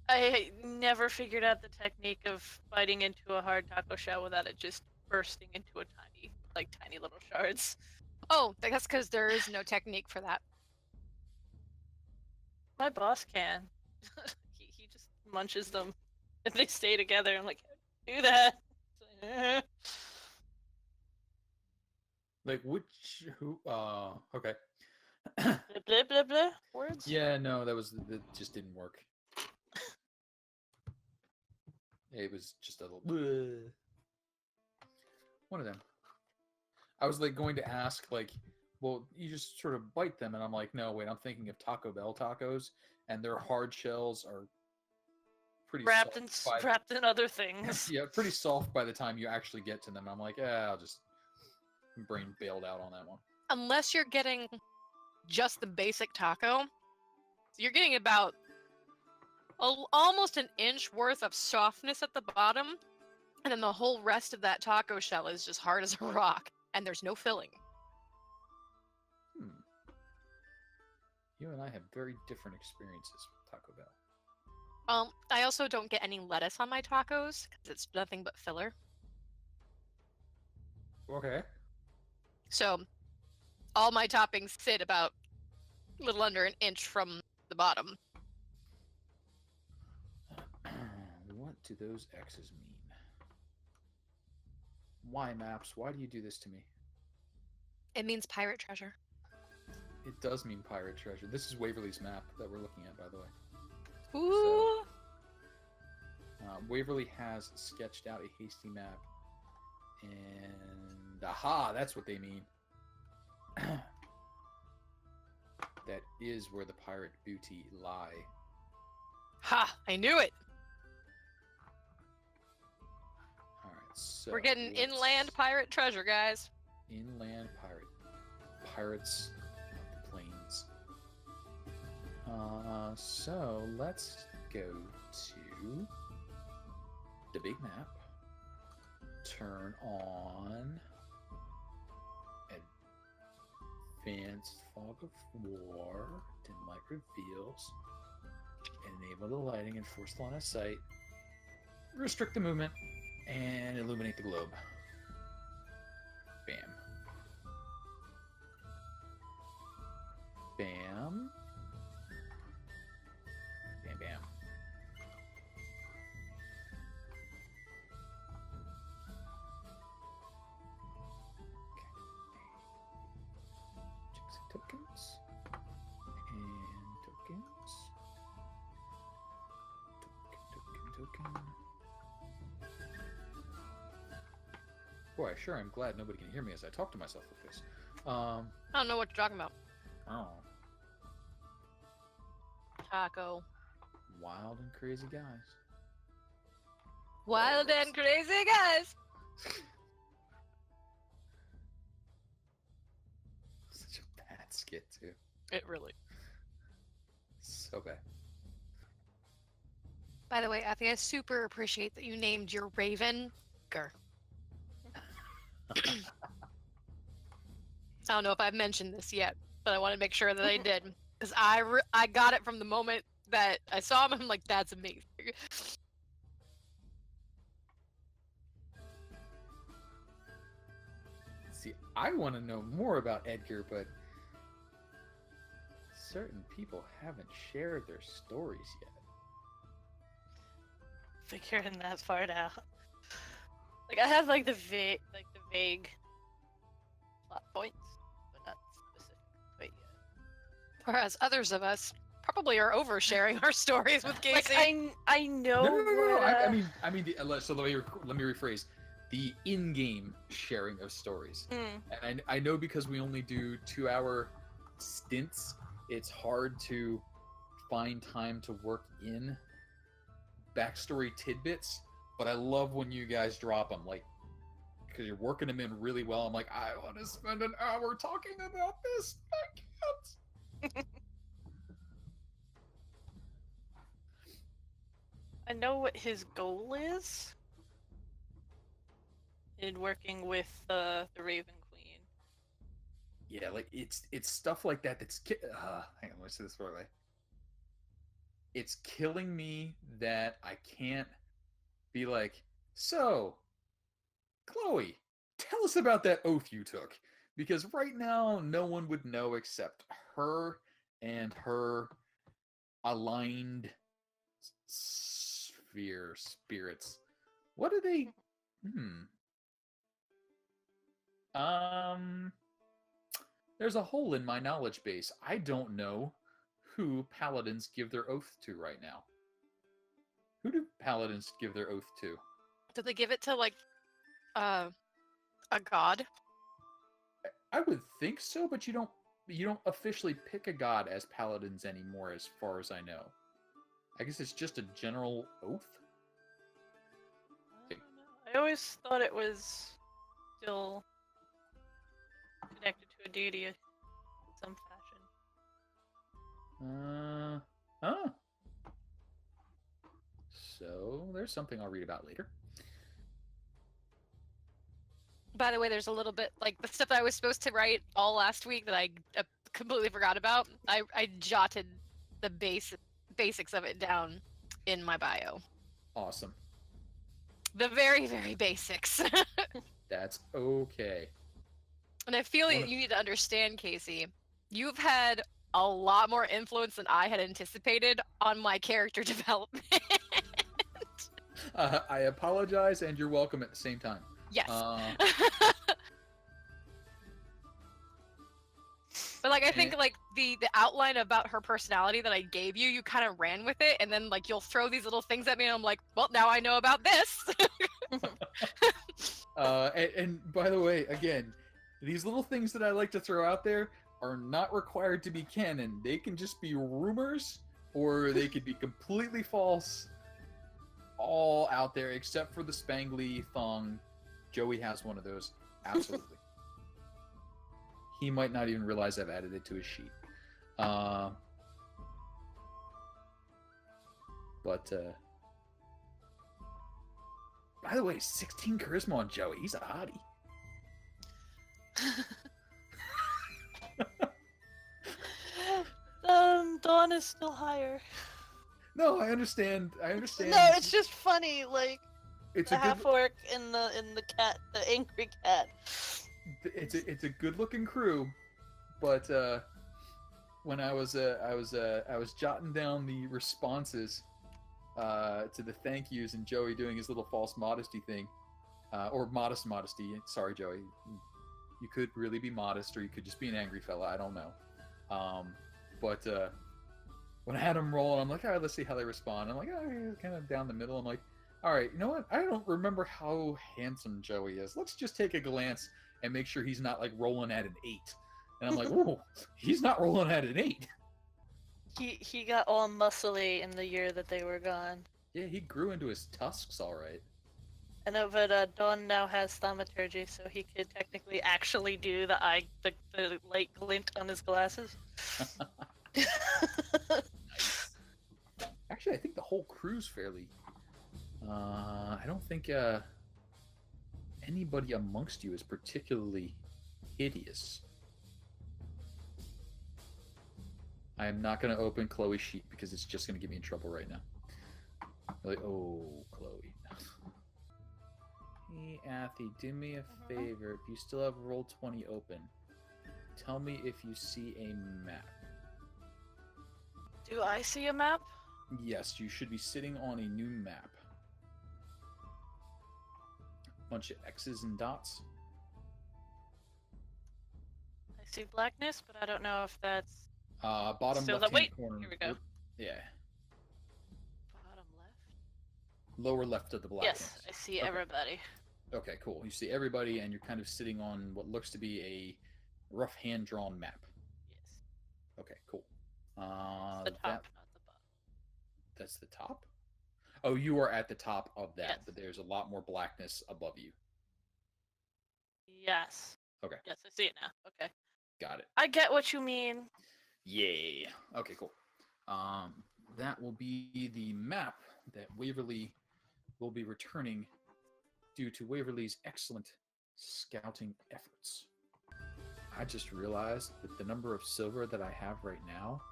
Speaker 5: I never figured out the technique of biting into a hard taco shell without it just bursting into a tiny little shards.
Speaker 2: Oh, that's because there is no technique for that.
Speaker 5: My boss can. he just munches them, and they stay together. I'm like, do that.
Speaker 1: Like who? Okay.
Speaker 5: Blah blah blah blah. Words.
Speaker 1: Yeah, no, that just didn't work. It was just a little one of them. I was like going to ask like, well, you just sort of bite them, and I'm like, no, wait, I'm thinking of Taco Bell tacos, and their hard shells are pretty
Speaker 5: Wrapped in
Speaker 1: soft by-
Speaker 5: wrapped in other things.
Speaker 1: yeah, pretty soft by the time you actually get to them. I'm like, I'll just brain bailed out on that one.
Speaker 2: Unless you're getting just the basic taco, you're getting about almost an inch worth of softness at the bottom, and then the whole rest of that taco shell is just hard as a rock, and there's no filling.
Speaker 1: You and I have very different experiences with Taco Bell.
Speaker 2: I also don't get any lettuce on my tacos because it's nothing but filler.
Speaker 1: Okay.
Speaker 2: So all my toppings sit about a little under an inch from the bottom.
Speaker 1: What do those X's mean? Why, Maps? Why do you do this to me?
Speaker 2: It means pirate treasure.
Speaker 1: It does mean pirate treasure. This is Waverly's map that we're looking at, by the way.
Speaker 2: Ooh.
Speaker 1: Waverly has sketched out a hasty map. And aha, that's what they mean. That is where the pirate booty lie.
Speaker 2: Ha! I knew it!
Speaker 1: Alright, so
Speaker 2: We're getting
Speaker 1: let's-
Speaker 2: inland pirate treasure, guys.
Speaker 1: Inland pirates of the plains. So let's go to the big map. Turn on Advanced Fog of War, dim light reveals, enable the lighting and force line of sight, restrict the movement, and illuminate the globe. Bam. Bam. Bam, bam. Check some tokens. And tokens. Token. Boy, I sure am glad nobody can hear me as I talk to myself with this.
Speaker 2: I don't know what you're talking about.
Speaker 1: Oh,
Speaker 2: Taco.
Speaker 1: wild and crazy guys.
Speaker 2: Wild and crazy guys!
Speaker 1: Such a bad skit, too.
Speaker 2: It really.
Speaker 1: So bad.
Speaker 2: By the way, Athy, I super appreciate that you named your raven Gur. I don't know if I've mentioned this yet, but I want to make sure that I did. Because I got it from the moment that I saw him. I'm like, that's amazing.
Speaker 1: See, I want to know more about Edgar, but certain people haven't shared their stories yet.
Speaker 5: Figuring that part out. Like I have like the vague plot points, but not specific quite yet.
Speaker 2: Whereas others of us probably are oversharing our stories with
Speaker 5: Like
Speaker 2: Casey.
Speaker 5: I know.
Speaker 1: No.
Speaker 5: what,
Speaker 1: I mean. So let me rephrase. the in-game sharing of stories.
Speaker 5: Mm.
Speaker 1: And I know because we only do 2-hour stints, it's hard to find time to work in backstory tidbits, but I love when you guys drop them, like, because you're working them in really well. I'm like, I want to spend an hour talking about this. I can't.
Speaker 5: I know what his goal is in working with the Raven Queen.
Speaker 1: Yeah, like it's stuff like that that's hang on, let me say this the right way. It's killing me that I can't be like, so Chloe, tell us about that oath you took, because right now no one would know except her and her aligned spirits. What do they? There's a hole in my knowledge base. I don't know who paladins give their oath to right now. Who do paladins give their oath to?
Speaker 2: Did they give it to like a god?
Speaker 1: I would think so, but you don't officially pick a god as paladins anymore, as far as I know. I guess it's just a general oath.
Speaker 5: I don't know. I always thought it was still connected to a deity in some fashion.
Speaker 1: Huh. So there's something I'll read about later.
Speaker 2: By the way, there's a little bit like the stuff that I was supposed to write all last week that I completely forgot about. I jotted the basics of it down in my bio.
Speaker 1: Awesome.
Speaker 2: The very, very basics.
Speaker 1: That's okay.
Speaker 2: And I feel you need to understand, Casey. You've had a lot more influence than I had anticipated on my character development.
Speaker 1: I apologize, and you're welcome at the same time.
Speaker 2: Yes. But like I think like the outline about her personality that I gave you, you kind of ran with it, and then like you'll throw these little things at me, and I'm like, well, now I know about this.
Speaker 1: And by the way, again, these little things that I like to throw out there are not required to be canon. They can just be rumors, or they could be completely false. All out there, except for the spangly thong. Joey has one of those. Absolutely. He might not even realize I've added it to his sheet. By the way, 16 charisma on Joey. He's a hottie.
Speaker 5: Dawn is still higher.
Speaker 1: No, I understand. No,
Speaker 5: No, it's just funny, like
Speaker 1: it's
Speaker 5: the
Speaker 1: a
Speaker 5: half
Speaker 1: good.
Speaker 5: orc and the cat, the angry cat.
Speaker 1: It's a good looking crew, but when I was jotting down the responses to the thank yous and Joey doing his little false modesty thing, or modest modesty. Sorry, Joey. You could really be modest, or you could just be an angry fella. I don't know. But when I had them roll, I'm like, all right, let's see how they respond. I'm like, oh, kind of down the middle. I'm like, all right, you know what? I don't remember how handsome Joey is. Let's just take a glance and make sure he's not like rolling at an 8. And I'm like, whoa, he's not rolling at an 8.
Speaker 5: He got all muscly in the year that they were gone.
Speaker 1: Yeah, he grew into his tusks, all right.
Speaker 5: I know, but Dawn now has thaumaturgy, so he could technically actually do the light glint on his glasses.
Speaker 1: Actually, I think the whole crew's fairly. I don't think anybody amongst you is particularly hideous. I am not going to open Chloe's sheet because it's just going to get me in trouble right now. Like, oh, Chloe. Hey, Athy, do me a favor. If you still have Roll20 open, tell me if you see a map.
Speaker 5: Do I see a map?
Speaker 1: Yes, you should be sitting on a new map. Bunch of X's and dots.
Speaker 5: I see blackness, but I don't know if that's
Speaker 1: Bottom
Speaker 5: still
Speaker 1: left-hand
Speaker 5: wait,
Speaker 1: corner.
Speaker 5: here we go.
Speaker 1: Yeah.
Speaker 5: Bottom left.
Speaker 1: Lower left of the black
Speaker 5: Yes,
Speaker 1: ones.
Speaker 5: I see
Speaker 1: Okay.
Speaker 5: everybody.
Speaker 1: Okay, cool. You see everybody, and you're kind of sitting on what looks to be a rough hand-drawn map.
Speaker 5: Yes.
Speaker 1: Okay, cool.
Speaker 5: The top,
Speaker 1: That
Speaker 5: not the bottom.
Speaker 1: that's the top. Oh, you are at the top of that,
Speaker 5: Yes.
Speaker 1: but there's a lot more blackness above you.
Speaker 5: Yes.
Speaker 1: Okay.
Speaker 5: Yes, I see it now. Okay.
Speaker 1: Got it.
Speaker 5: I get what you mean.
Speaker 1: Yeah. Okay, cool. That will be the map that Waverly will be returning due to Waverly's excellent scouting efforts. I just realized that the number of silver that I have right now,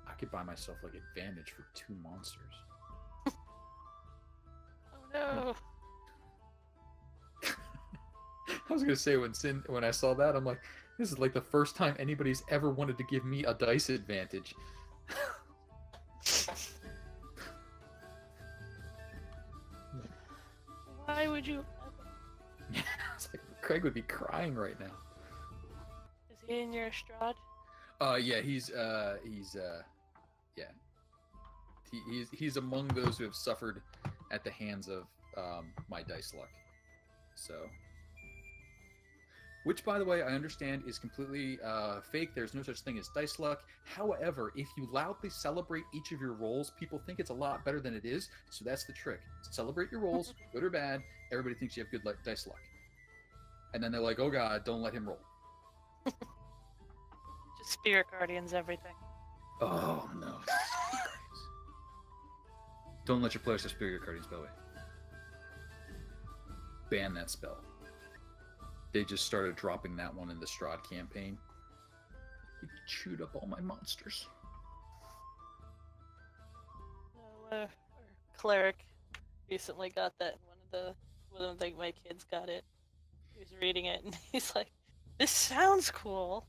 Speaker 1: I could buy myself like advantage for 2 monsters.
Speaker 5: Oh no.
Speaker 1: I was gonna say when I saw that, I'm like, this is like the first time anybody's ever wanted to give me a dice advantage.
Speaker 5: Why would you?
Speaker 1: It's like Craig would be crying right now.
Speaker 5: Is he in your Strahd?
Speaker 1: Yeah, he's among those who have suffered at the hands of my dice luck. So, which, by the way, I understand is completely fake. There's no such thing as dice luck. However, if you loudly celebrate each of your rolls, people think it's a lot better than it is. So that's the trick. Celebrate your rolls, good or bad. Everybody thinks you have good dice luck. And then they're like, oh god, don't let him roll.
Speaker 5: Just Spirit Guardians, everything.
Speaker 1: Oh, no. Don't let your players have Spirit Guardians, by the way. Ban that spell. They just started dropping that one in the Strahd campaign. It chewed up all my monsters.
Speaker 5: No, our cleric recently got that. One of my kids got it. He was reading it and he's like, "This sounds cool.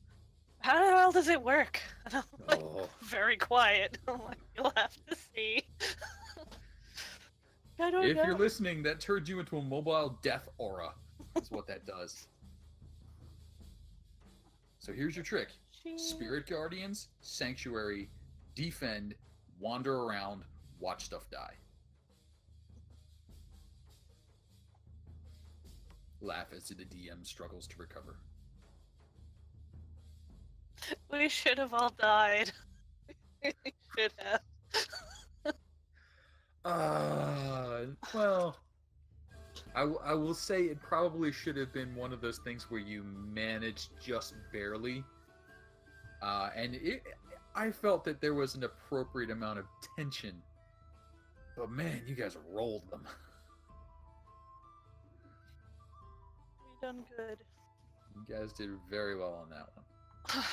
Speaker 5: How the hell does it work?" And I'm like, very quiet. I'm like, "You'll have to see." I don't
Speaker 1: If
Speaker 5: know.
Speaker 1: you're listening, that turns you into a mobile death aura. Is what that does. So here's your trick. Spirit Guardians, Sanctuary, defend, wander around, watch stuff die. Laugh as the DM struggles to recover.
Speaker 5: We should have all died. We should have.
Speaker 1: Well, I will say it probably should have been one of those things where you managed just barely. And I felt that there was an appropriate amount of tension. But man, you guys rolled them.
Speaker 5: We done good.
Speaker 1: You guys did very well on that one.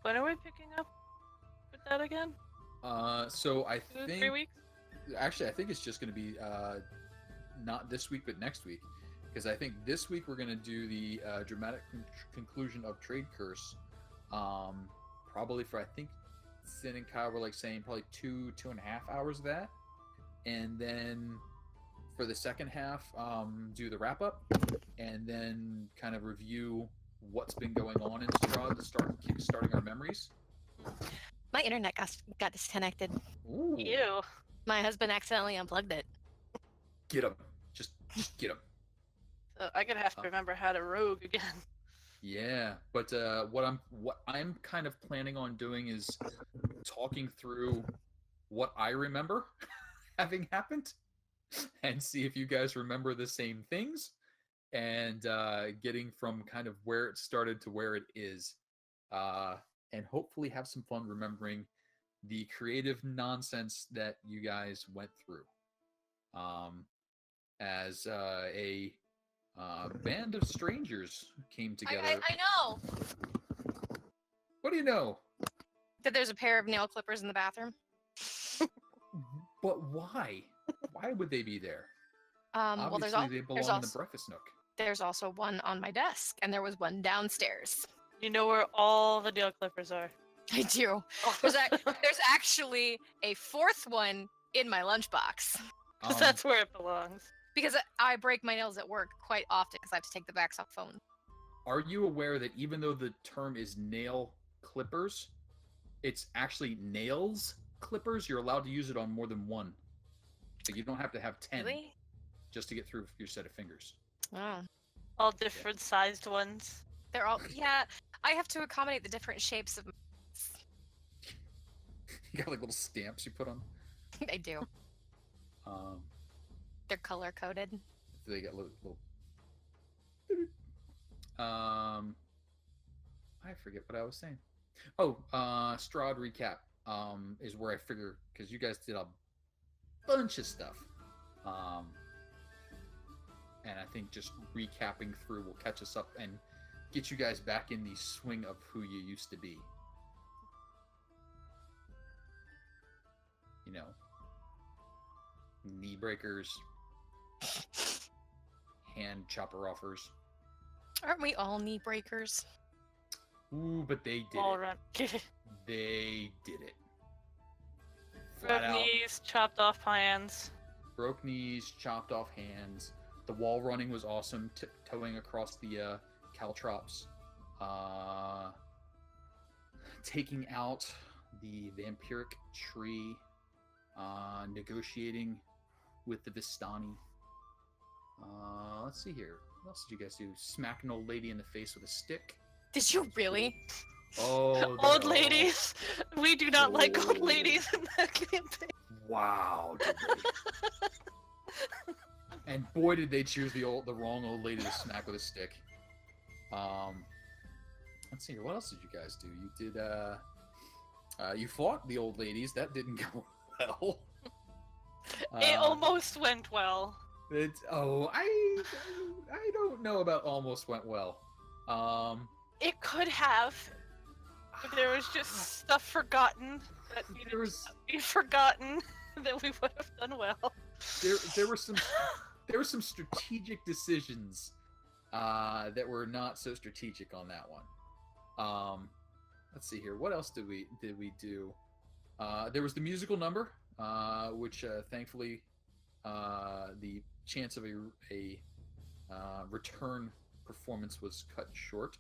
Speaker 5: When are we picking up with that again?
Speaker 1: So I
Speaker 5: 2
Speaker 1: think
Speaker 5: 3 weeks?
Speaker 1: actually I think it's just going to be not this week but next week, because I think this week we're going to do the dramatic conclusion of Trade Curse. Probably for, I think Sin and Kyle were like saying probably 2.5 hours of that, and then for the second half do the wrap up, and then kind of review what's been going on in Strahd to start kickstarting our memories.
Speaker 2: My internet got disconnected.
Speaker 1: Ooh.
Speaker 5: Ew.
Speaker 2: My husband accidentally unplugged it.
Speaker 1: Get him. Just get him.
Speaker 5: So I'm gonna have to remember how to rogue again.
Speaker 1: Yeah, but what I'm kind of planning on doing is talking through what I remember having happened, and see if you guys remember the same things, and getting from kind of where it started to where it is, and hopefully have some fun remembering the creative nonsense that you guys went through as a band of strangers came together.
Speaker 2: I know
Speaker 1: What do you know?
Speaker 2: that there's a pair of nail clippers in the bathroom.
Speaker 1: But why? Why would they be there?
Speaker 2: Well,
Speaker 1: Obviously, they belong in the breakfast nook.
Speaker 2: there's also one on my desk, and there was one downstairs.
Speaker 5: You know where all the nail clippers are.
Speaker 2: I do. There's actually a fourth one in my lunchbox
Speaker 5: That's where it belongs.
Speaker 2: because I break my nails at work quite often because I have to take the backs off phone.
Speaker 1: Are you aware that even though the term is nail clippers, it's actually nails clippers? You're allowed to use it on more than one. So you don't have to have 10.
Speaker 2: Really?
Speaker 1: just to get through your set of fingers.
Speaker 2: Oh.
Speaker 5: All different sized ones.
Speaker 2: They're all yeah. I have to accommodate the different shapes of.
Speaker 1: You got like little stamps you put on.
Speaker 2: I do.
Speaker 1: Um,
Speaker 2: They're color coded.
Speaker 1: they got little. I forget what I was saying. Oh, Strahd recap is where I figure because you guys did a bunch of stuff. And I think just recapping through will catch us up and get you guys back in the swing of who you used to be. You know, knee breakers, hand chopper offers.
Speaker 2: Aren't we all knee breakers?
Speaker 1: Ooh, but they did
Speaker 5: All
Speaker 1: it.
Speaker 5: around.
Speaker 1: They did it.
Speaker 5: Broke
Speaker 1: Flat out.
Speaker 5: knees, chopped off hands.
Speaker 1: Broke knees, chopped off hands. The wall running was awesome, tiptoeing across the caltrops. Taking out the vampiric tree. Negotiating with the Vistani. Let's see here. What else did you guys do? Smack an old lady in the face with a stick.
Speaker 2: Did you really?
Speaker 1: Oh,
Speaker 5: Old
Speaker 1: no.
Speaker 5: ladies. We do not like old
Speaker 1: Oh.
Speaker 5: ladies in that campaign.
Speaker 1: Wow. Did they? And boy, did they choose the wrong old lady to smack with a stick. Let's see here. What else did you guys do? You did. You fought the old ladies. That didn't go well.
Speaker 5: It almost went well.
Speaker 1: I don't know about almost went well.
Speaker 5: It could have. If there was just stuff forgotten that needed
Speaker 1: There
Speaker 5: to
Speaker 1: was
Speaker 5: be forgotten, then we would have done well.
Speaker 1: there were some strategic decisions that were not so strategic on that one. Let's see here. What else did we do? There was the musical number, which thankfully the chance of a return performance was cut short.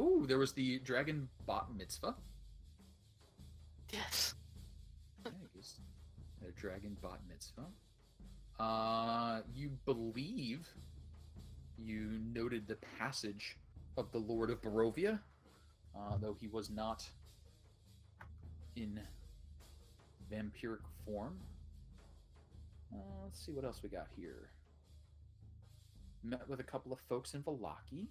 Speaker 1: Ooh, there was the Dragon Bot Mitzvah.
Speaker 5: Yes.
Speaker 1: Yeah, I guess a Dragon Bot Mitzvah. You believe you noted the passage of the Lord of Barovia, though he was not in vampiric form. Let's see what else we got here. Met with a couple of folks in Vallaki.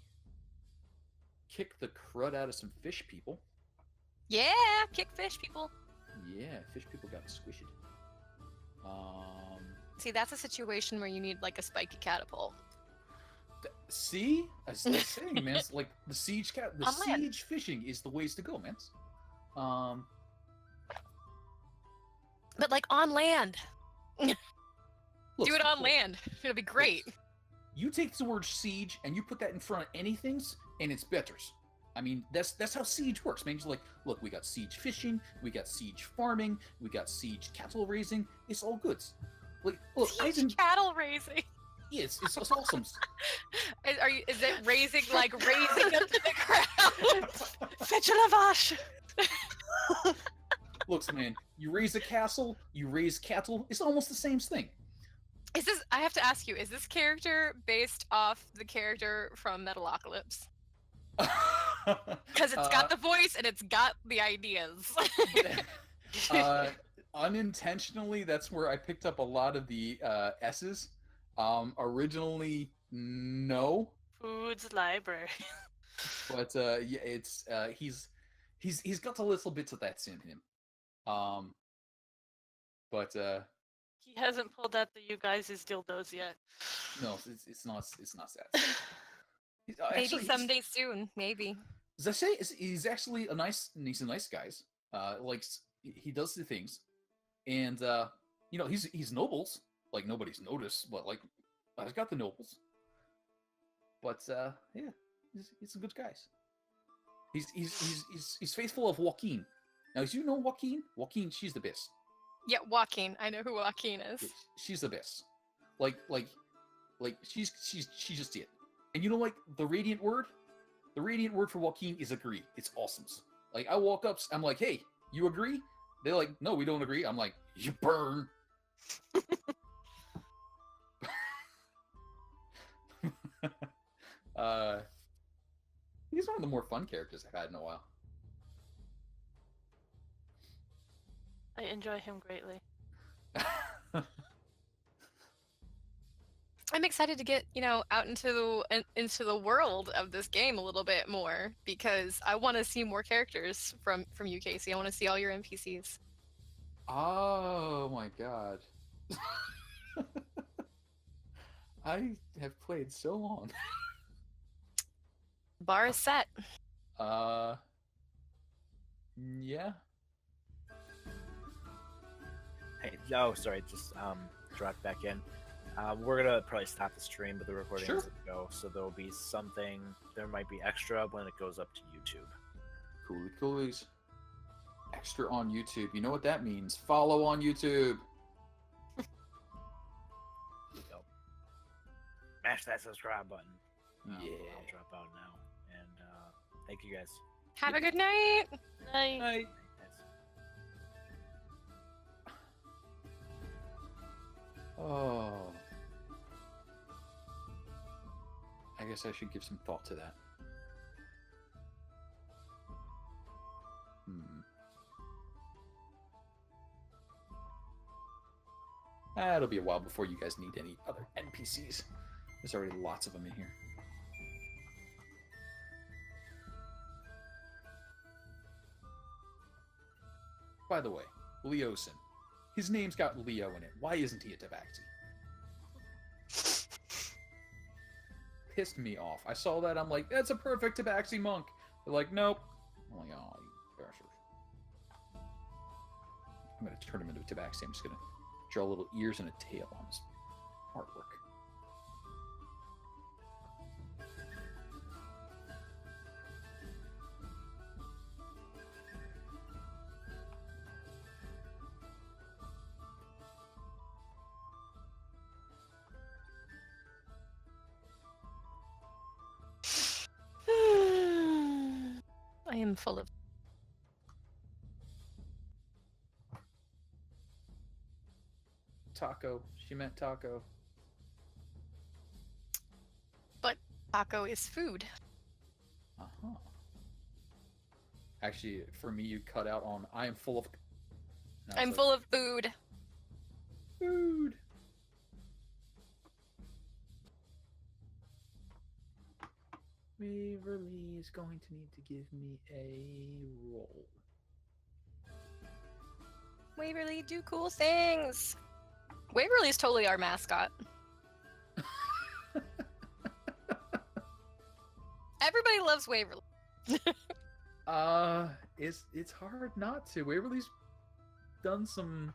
Speaker 1: Kicked the crud out of some fish people.
Speaker 2: Yeah, kick fish people.
Speaker 1: Yeah, fish people got squished.
Speaker 2: See, that's a situation where you need like a spiky catapult.
Speaker 1: See, I was saying, man, it's like the siege
Speaker 2: On land.
Speaker 1: siege fishing is the ways to go, man.
Speaker 2: But like on land.
Speaker 1: Look,
Speaker 2: Do it on
Speaker 1: look,
Speaker 2: land. It'll be great.
Speaker 1: You take the word siege and you put that in front of anything's, and it's betters. I mean, that's how siege works, man. It's like, look, we got siege fishing, we got siege farming, we got siege cattle raising. It's all goods. Like, look,
Speaker 2: Huge cattle raising.
Speaker 1: yeah, it's awesome.
Speaker 2: Is it raising like raising up to the ground?
Speaker 5: Fetch a lavash!
Speaker 1: Look, man, you raise a castle, you raise cattle. It's almost the same thing.
Speaker 2: Is this? I have to ask you. Is this character based off the character from Metalocalypse? Because it's got the voice and it's got the ideas.
Speaker 1: Unintentionally, that's where I picked up a lot of the S's. Originally, no,
Speaker 5: Foods library.
Speaker 1: but yeah, it's he's got a little bit of that in him. But
Speaker 5: He hasn't pulled out the you guys' dildos yet.
Speaker 1: no, it's not sad.
Speaker 2: Maybe
Speaker 1: Actually,
Speaker 2: someday soon. Maybe.
Speaker 1: As I say, he's actually a nice guy. Like he does the things, and you know he's nobles. Like nobody's noticed, but like I've got the nobles. But yeah, he's some good guys. He's faithful of Joaquin. Now, as you know, Joaquin, she's the best.
Speaker 2: Yeah, Joaquin. I know who Joaquin is.
Speaker 1: She's the best. Like she's just it. And you know, like the radiant word for Joaquin is agree. It's awesome. Like I walk up, I'm like, hey, you agree? They're like, no, we don't agree. I'm like, you burn. He's one of the more fun characters I've had in a while.
Speaker 5: I enjoy him greatly.
Speaker 2: I'm excited to get, out into the world of this game a little bit more because I want to see more characters from you, Casey. I want to see all your NPCs.
Speaker 1: Oh my god. I have played so long.
Speaker 2: Bar is set.
Speaker 1: Yeah.
Speaker 6: Hey, oh, sorry, just dropped back in. We're gonna probably stop the stream, but the recording
Speaker 1: Sure.
Speaker 6: is to go, so there'll be something. There might be extra when it goes up to YouTube.
Speaker 1: Coolie coolies. Extra on YouTube. You know what that means. Follow on YouTube.
Speaker 6: So, mash that subscribe button.
Speaker 1: Yeah.
Speaker 6: I'll drop out now, and thank you guys.
Speaker 2: Have a good night.
Speaker 5: Night.
Speaker 1: Night. Oh. I guess I should give some thought to that. It'll be a while before you guys need any other NPCs. There's already lots of them in here. By the way, Leosin. His name's got Leo in it. Why isn't he a Tabaxi? Pissed me off. I saw that, I'm like, that's a perfect Tabaxi monk. They're like, nope. I'm like, oh, you bastards. I'm going to turn him into a Tabaxi. I'm just going to draw little ears and a tail on his artwork.
Speaker 2: I am full of.
Speaker 1: Taco. She meant taco.
Speaker 2: But taco is food.
Speaker 1: Uh-huh. Actually, for me, you cut out on I am full of... And I was
Speaker 2: I'm
Speaker 1: like,
Speaker 2: full of food.
Speaker 1: food. Waverly is going to need to give me a roll.
Speaker 2: Waverly, do cool things. Waverly's totally our mascot. Everybody loves Waverly.
Speaker 1: It's hard not to. Waverly's done some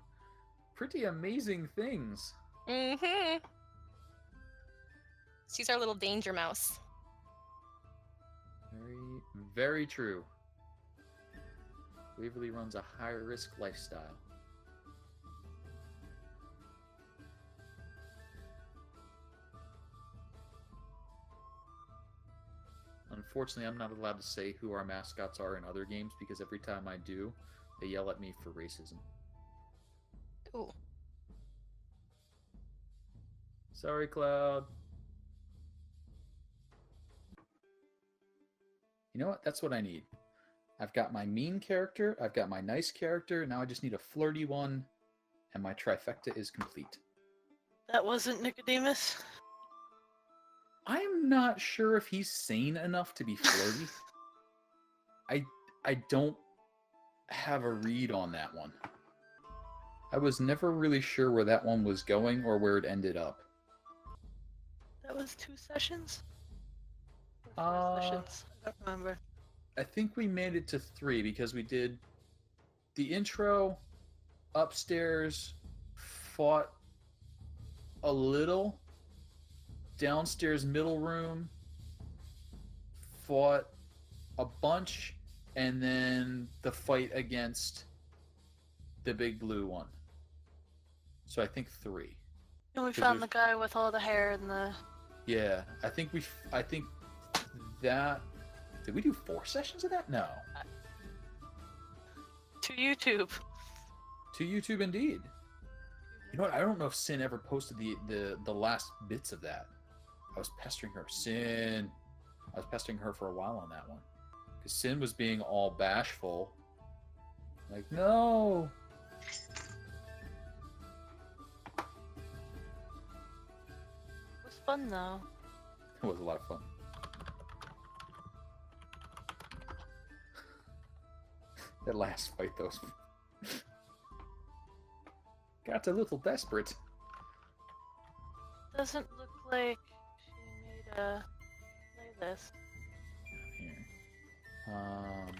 Speaker 1: pretty amazing things.
Speaker 2: Mm-hmm. She's our little danger mouse.
Speaker 1: Very, very true. Waverly runs a high-risk lifestyle. Unfortunately, I'm not allowed to say who our mascots are in other games because every time I do, they yell at me for racism.
Speaker 2: Ooh.
Speaker 1: Sorry, Cloud. You know what? That's what I need. I've got my mean character, I've got my nice character, now I just need a flirty one, and my trifecta is complete.
Speaker 5: That wasn't Nicodemus.
Speaker 1: I'm not sure if he's sane enough to be flirty. I don't have a read on that one. I was never really sure where that one was going or where it ended up.
Speaker 5: That was 2 sessions? Or 4 sessions? I don't remember.
Speaker 1: I think we made it to 3 because we did the intro, upstairs, fought a little, downstairs middle room, fought a bunch, and then the fight against the big blue one. So I think 3.
Speaker 5: And we
Speaker 1: 'Cause
Speaker 5: found the
Speaker 1: there's-
Speaker 5: guy with all the hair and the...
Speaker 1: Yeah, I think that... Did we do 4 sessions of that? No.
Speaker 5: To YouTube.
Speaker 1: To YouTube, indeed. You know what? I don't know if Sin ever posted the last bits of that. I was pestering her. Sin. I was pestering her for a while on that one. Because Sin was being all bashful. Like, no.
Speaker 5: It was fun though.
Speaker 1: It was a lot of fun. That last fight, though. Got a little desperate.
Speaker 5: Doesn't look like she made a playlist.
Speaker 1: Here.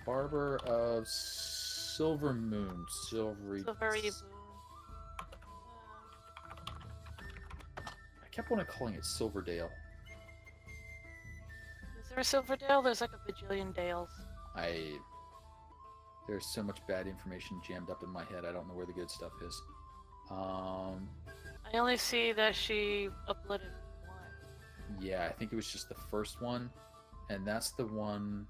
Speaker 1: Barber of Silver Moon. Silvery
Speaker 5: Silvery
Speaker 1: I kept wanting calling it Silverdale.
Speaker 5: Is there a Silverdale? There's like a bajillion Dales.
Speaker 1: There's so much bad information jammed up in my head. I don't know where the good stuff is.
Speaker 5: I only see that she uploaded one.
Speaker 1: Yeah, I think it was just the first one, and that's the one.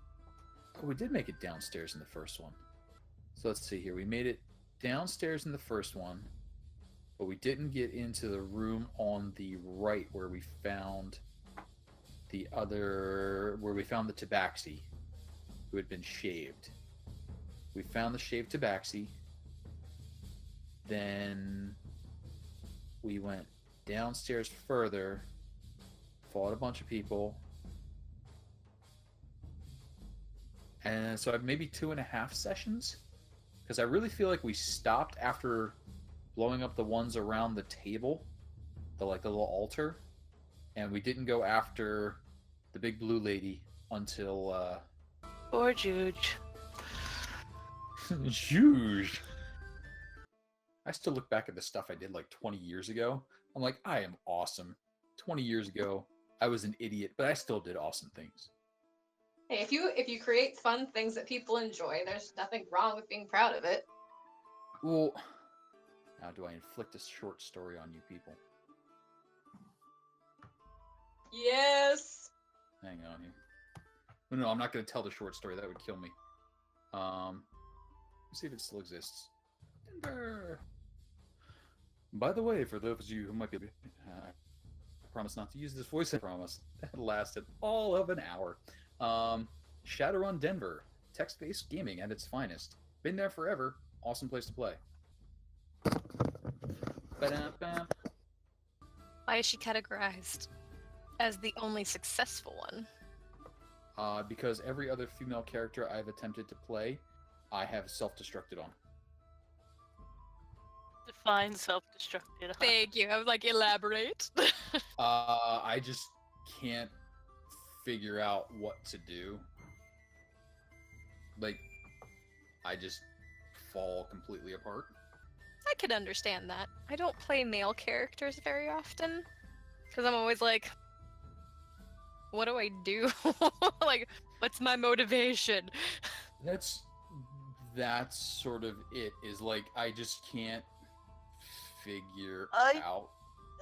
Speaker 1: Oh, we did make it downstairs in the first one. So let's see here. We made it downstairs in the first one, but we didn't get into the room on the right where we found the tabaxi who had been shaved. We found the shaved tabaxi. Then we went downstairs further, fought a bunch of people. And so I have maybe 2.5 sessions. Because I really feel like we stopped after blowing up the ones around the table, the little altar, and we didn't go after the big blue lady until
Speaker 5: Poor Juge.
Speaker 1: huge. I still look back at the stuff I did like 20 years ago. I'm like, I am awesome. 20 years ago, I was an idiot, but I still did awesome things.
Speaker 7: Hey, if you create fun things that people enjoy, there's nothing wrong with being proud of it.
Speaker 1: Well, now do I inflict a short story on you people?
Speaker 7: Yes.
Speaker 1: Hang on here. No, I'm not going to tell the short story. That would kill me. Let's see if it still exists. Denver. By the way, for those of you who might be, I promise not to use this voice. I promise. That lasted all of an hour. Shadowrun Denver, text-based gaming at its finest. Been there forever. Awesome place to play. Ba-dum-bum.
Speaker 2: Why is she categorized as the only successful one?
Speaker 1: Because every other female character I've attempted to play, I have self-destructed on.
Speaker 5: Define self-destructed. Huh?
Speaker 2: Thank you. I was like, elaborate.
Speaker 1: I just can't figure out what to do. Like, I just fall completely apart.
Speaker 2: I could understand that. I don't play male characters very often because I'm always like, what do I do? Like, what's my motivation?
Speaker 1: That's sort of it. Is like I just can't figure out.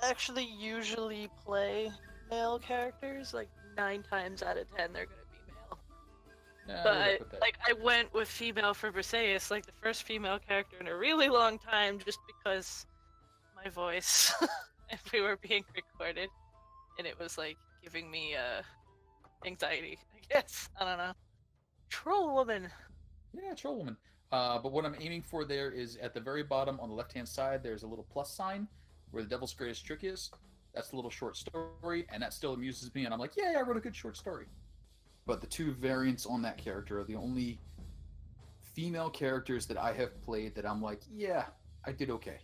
Speaker 5: Actually usually play male characters. Like 9 times out of 10 they're gonna be male.
Speaker 1: Nah,
Speaker 5: But I went with female for Briseis, like the first female character in a really long time, just because my voice, if we were being recorded, and it was like giving me anxiety. I guess I don't know. Troll woman.
Speaker 1: Yeah, Troll Woman. But what I'm aiming for there is at the very bottom on the left-hand side, there's a little plus sign where the Devil's Greatest Trick is. That's the little short story, and that still amuses me, and I'm like, yeah, I wrote a good short story. But the 2 variants on that character are the only female characters that I have played that I'm like, yeah, I did okay.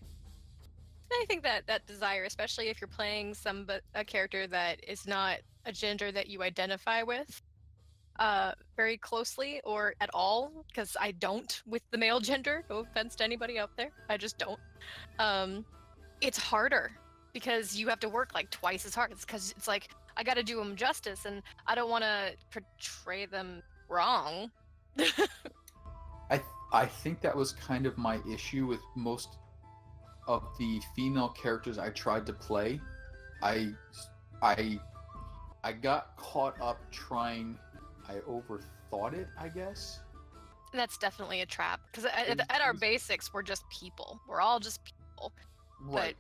Speaker 2: I think that desire, especially if you're playing a character that is not a gender that you identify with very closely or at all, because I don't with the male gender. No offense to anybody out there, I just don't. It's harder because you have to work like twice as hard. It's because it's like I got to do them justice, and I don't want to portray them wrong.
Speaker 1: I think that was kind of my issue with most of the female characters I tried to play. I got caught up trying. I overthought it, I guess.
Speaker 2: That's definitely a trap because
Speaker 1: It
Speaker 2: at our
Speaker 1: was-
Speaker 2: basics, we're just people. We're all just people.
Speaker 1: right.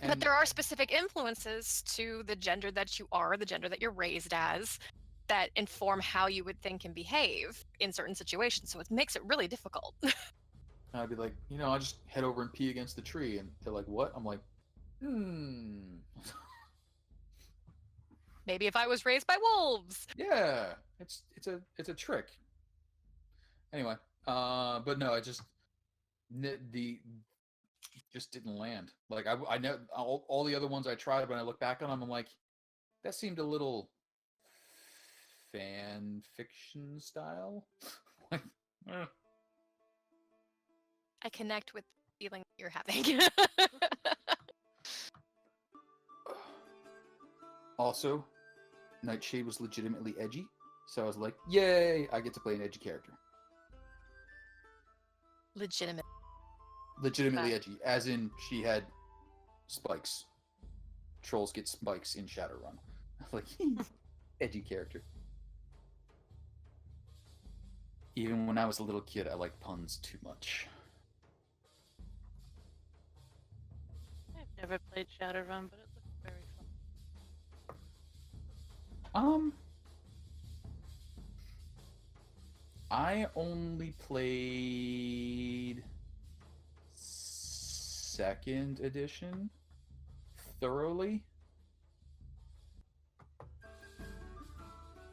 Speaker 2: But there are specific influences to the gender that you are, the gender that you're raised as, that inform how you would think and behave in certain situations. So it makes it really difficult.
Speaker 1: I'd be like, I'll just head over and pee against the tree, and they're like, "What?" I'm like,
Speaker 2: Maybe if I was raised by wolves.
Speaker 1: yeah, it's a trick. Anyway, but no, it just the just didn't land. Like I know all the other ones I tried. When I look back on them, I'm like, that seemed a little fan fiction style. Like,
Speaker 2: I connect with the feeling you're having.
Speaker 1: Also, Nightshade was legitimately edgy, so I was like, "Yay! I get to play an edgy character."
Speaker 2: Legitimate.
Speaker 1: Legitimately edgy, as in she had spikes. Trolls get spikes in Shadowrun. Like, edgy character. Even when I was a little kid, I liked puns too much.
Speaker 5: I've never played Shadowrun, but it looks very fun.
Speaker 1: I only played 2nd edition thoroughly.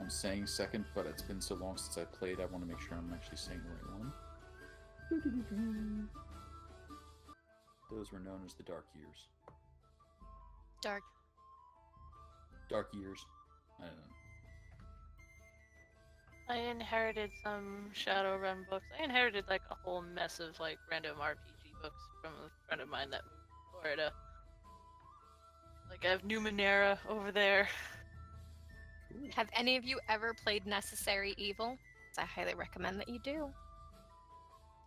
Speaker 1: I'm saying 2nd, but it's been so long since I played, I want to make sure I'm actually saying the right one. Those were known as the Dark Years.
Speaker 2: Dark.
Speaker 1: Dark Years. I don't know.
Speaker 5: I inherited some Shadowrun books. I inherited like a whole mess of like random RPG books from a friend of mine that moved to Florida. Like I have Numenera over there.
Speaker 1: Cool.
Speaker 2: Have any of you ever played Necessary Evil? I highly recommend that you do.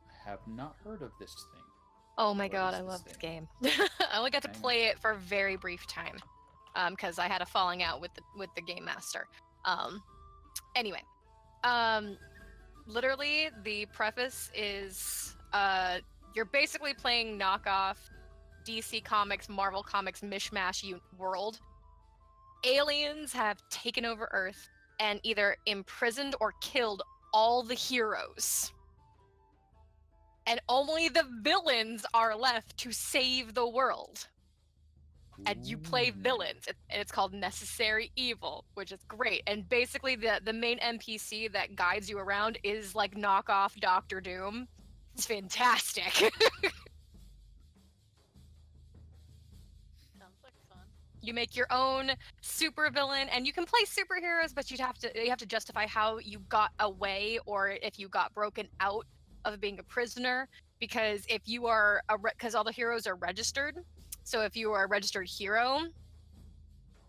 Speaker 1: I have not heard of this thing.
Speaker 2: Oh my
Speaker 1: What
Speaker 2: god,
Speaker 1: is
Speaker 2: I
Speaker 1: this
Speaker 2: love this
Speaker 1: thing?
Speaker 2: game. I only got to
Speaker 1: Hang on.
Speaker 2: play it for a very brief time, because I had a falling out with the game master. Anyway, literally the preface is you're basically playing knockoff DC Comics, Marvel Comics mishmash world. Aliens have taken over Earth and either imprisoned or killed all the heroes. And only the villains are left to save the world. And you play
Speaker 1: Ooh.
Speaker 2: villains, and it's called Necessary Evil, which is great. And basically, the main NPC that guides you around is like knockoff Doctor Doom. It's fantastic.
Speaker 5: Sounds like fun.
Speaker 2: You make your own supervillain, and you can play superheroes, but you have to justify how you got away or if you got broken out of being a prisoner. Because if you are because all the heroes are registered, so if you are a registered hero,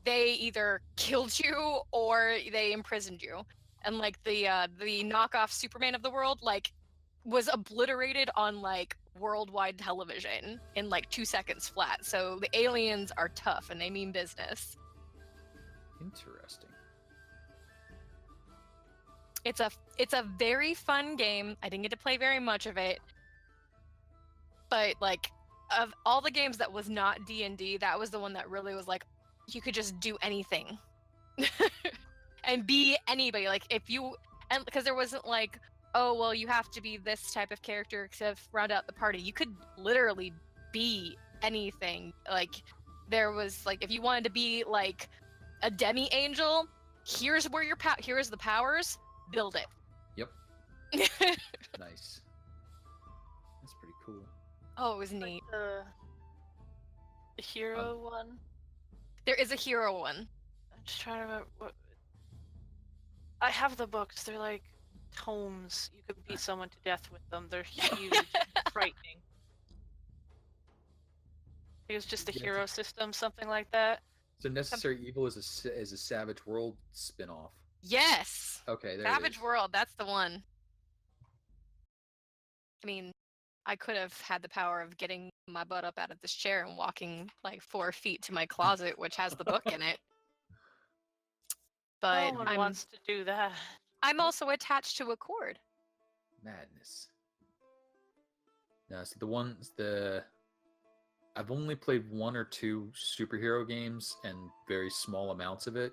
Speaker 2: they either killed you or they imprisoned you. And like the knockoff Superman of the world, like, was obliterated on like worldwide television in like 2 seconds flat. So the aliens are tough and they mean business.
Speaker 1: Interesting.
Speaker 2: It's a very fun game. I didn't get to play very much of it, but like, of all the games that was not D&D, that was the one that really was like, you could just do anything and be anybody. Like if you, and because there wasn't like, oh well, you have to be this type of character to round out the party. You could literally be anything. Like there was like, if you wanted to be like a demi angel, here's where your here's the powers. Build it.
Speaker 1: Yep. Nice. That's pretty cool.
Speaker 2: Oh, it was neat.
Speaker 5: The hero one.
Speaker 2: There is a hero one.
Speaker 5: I'm just trying to remember what. I have the books. They're like tomes. You could beat someone to death with them. They're huge, frightening. It was just the
Speaker 1: Yeah,
Speaker 5: hero system, something like that.
Speaker 1: So Necessary Evil is a Savage World spin-off.
Speaker 2: Yes.
Speaker 1: Okay, there
Speaker 2: Savage
Speaker 1: it is.
Speaker 2: World, that's the one. I mean, I could have had the power of getting my butt up out of this chair and walking like 4 feet to my closet, which has the book in it. But
Speaker 5: No one wants to do that.
Speaker 2: I'm also attached to a cord.
Speaker 1: Madness. No, see I've only played 1 or 2 superhero games and very small amounts of it.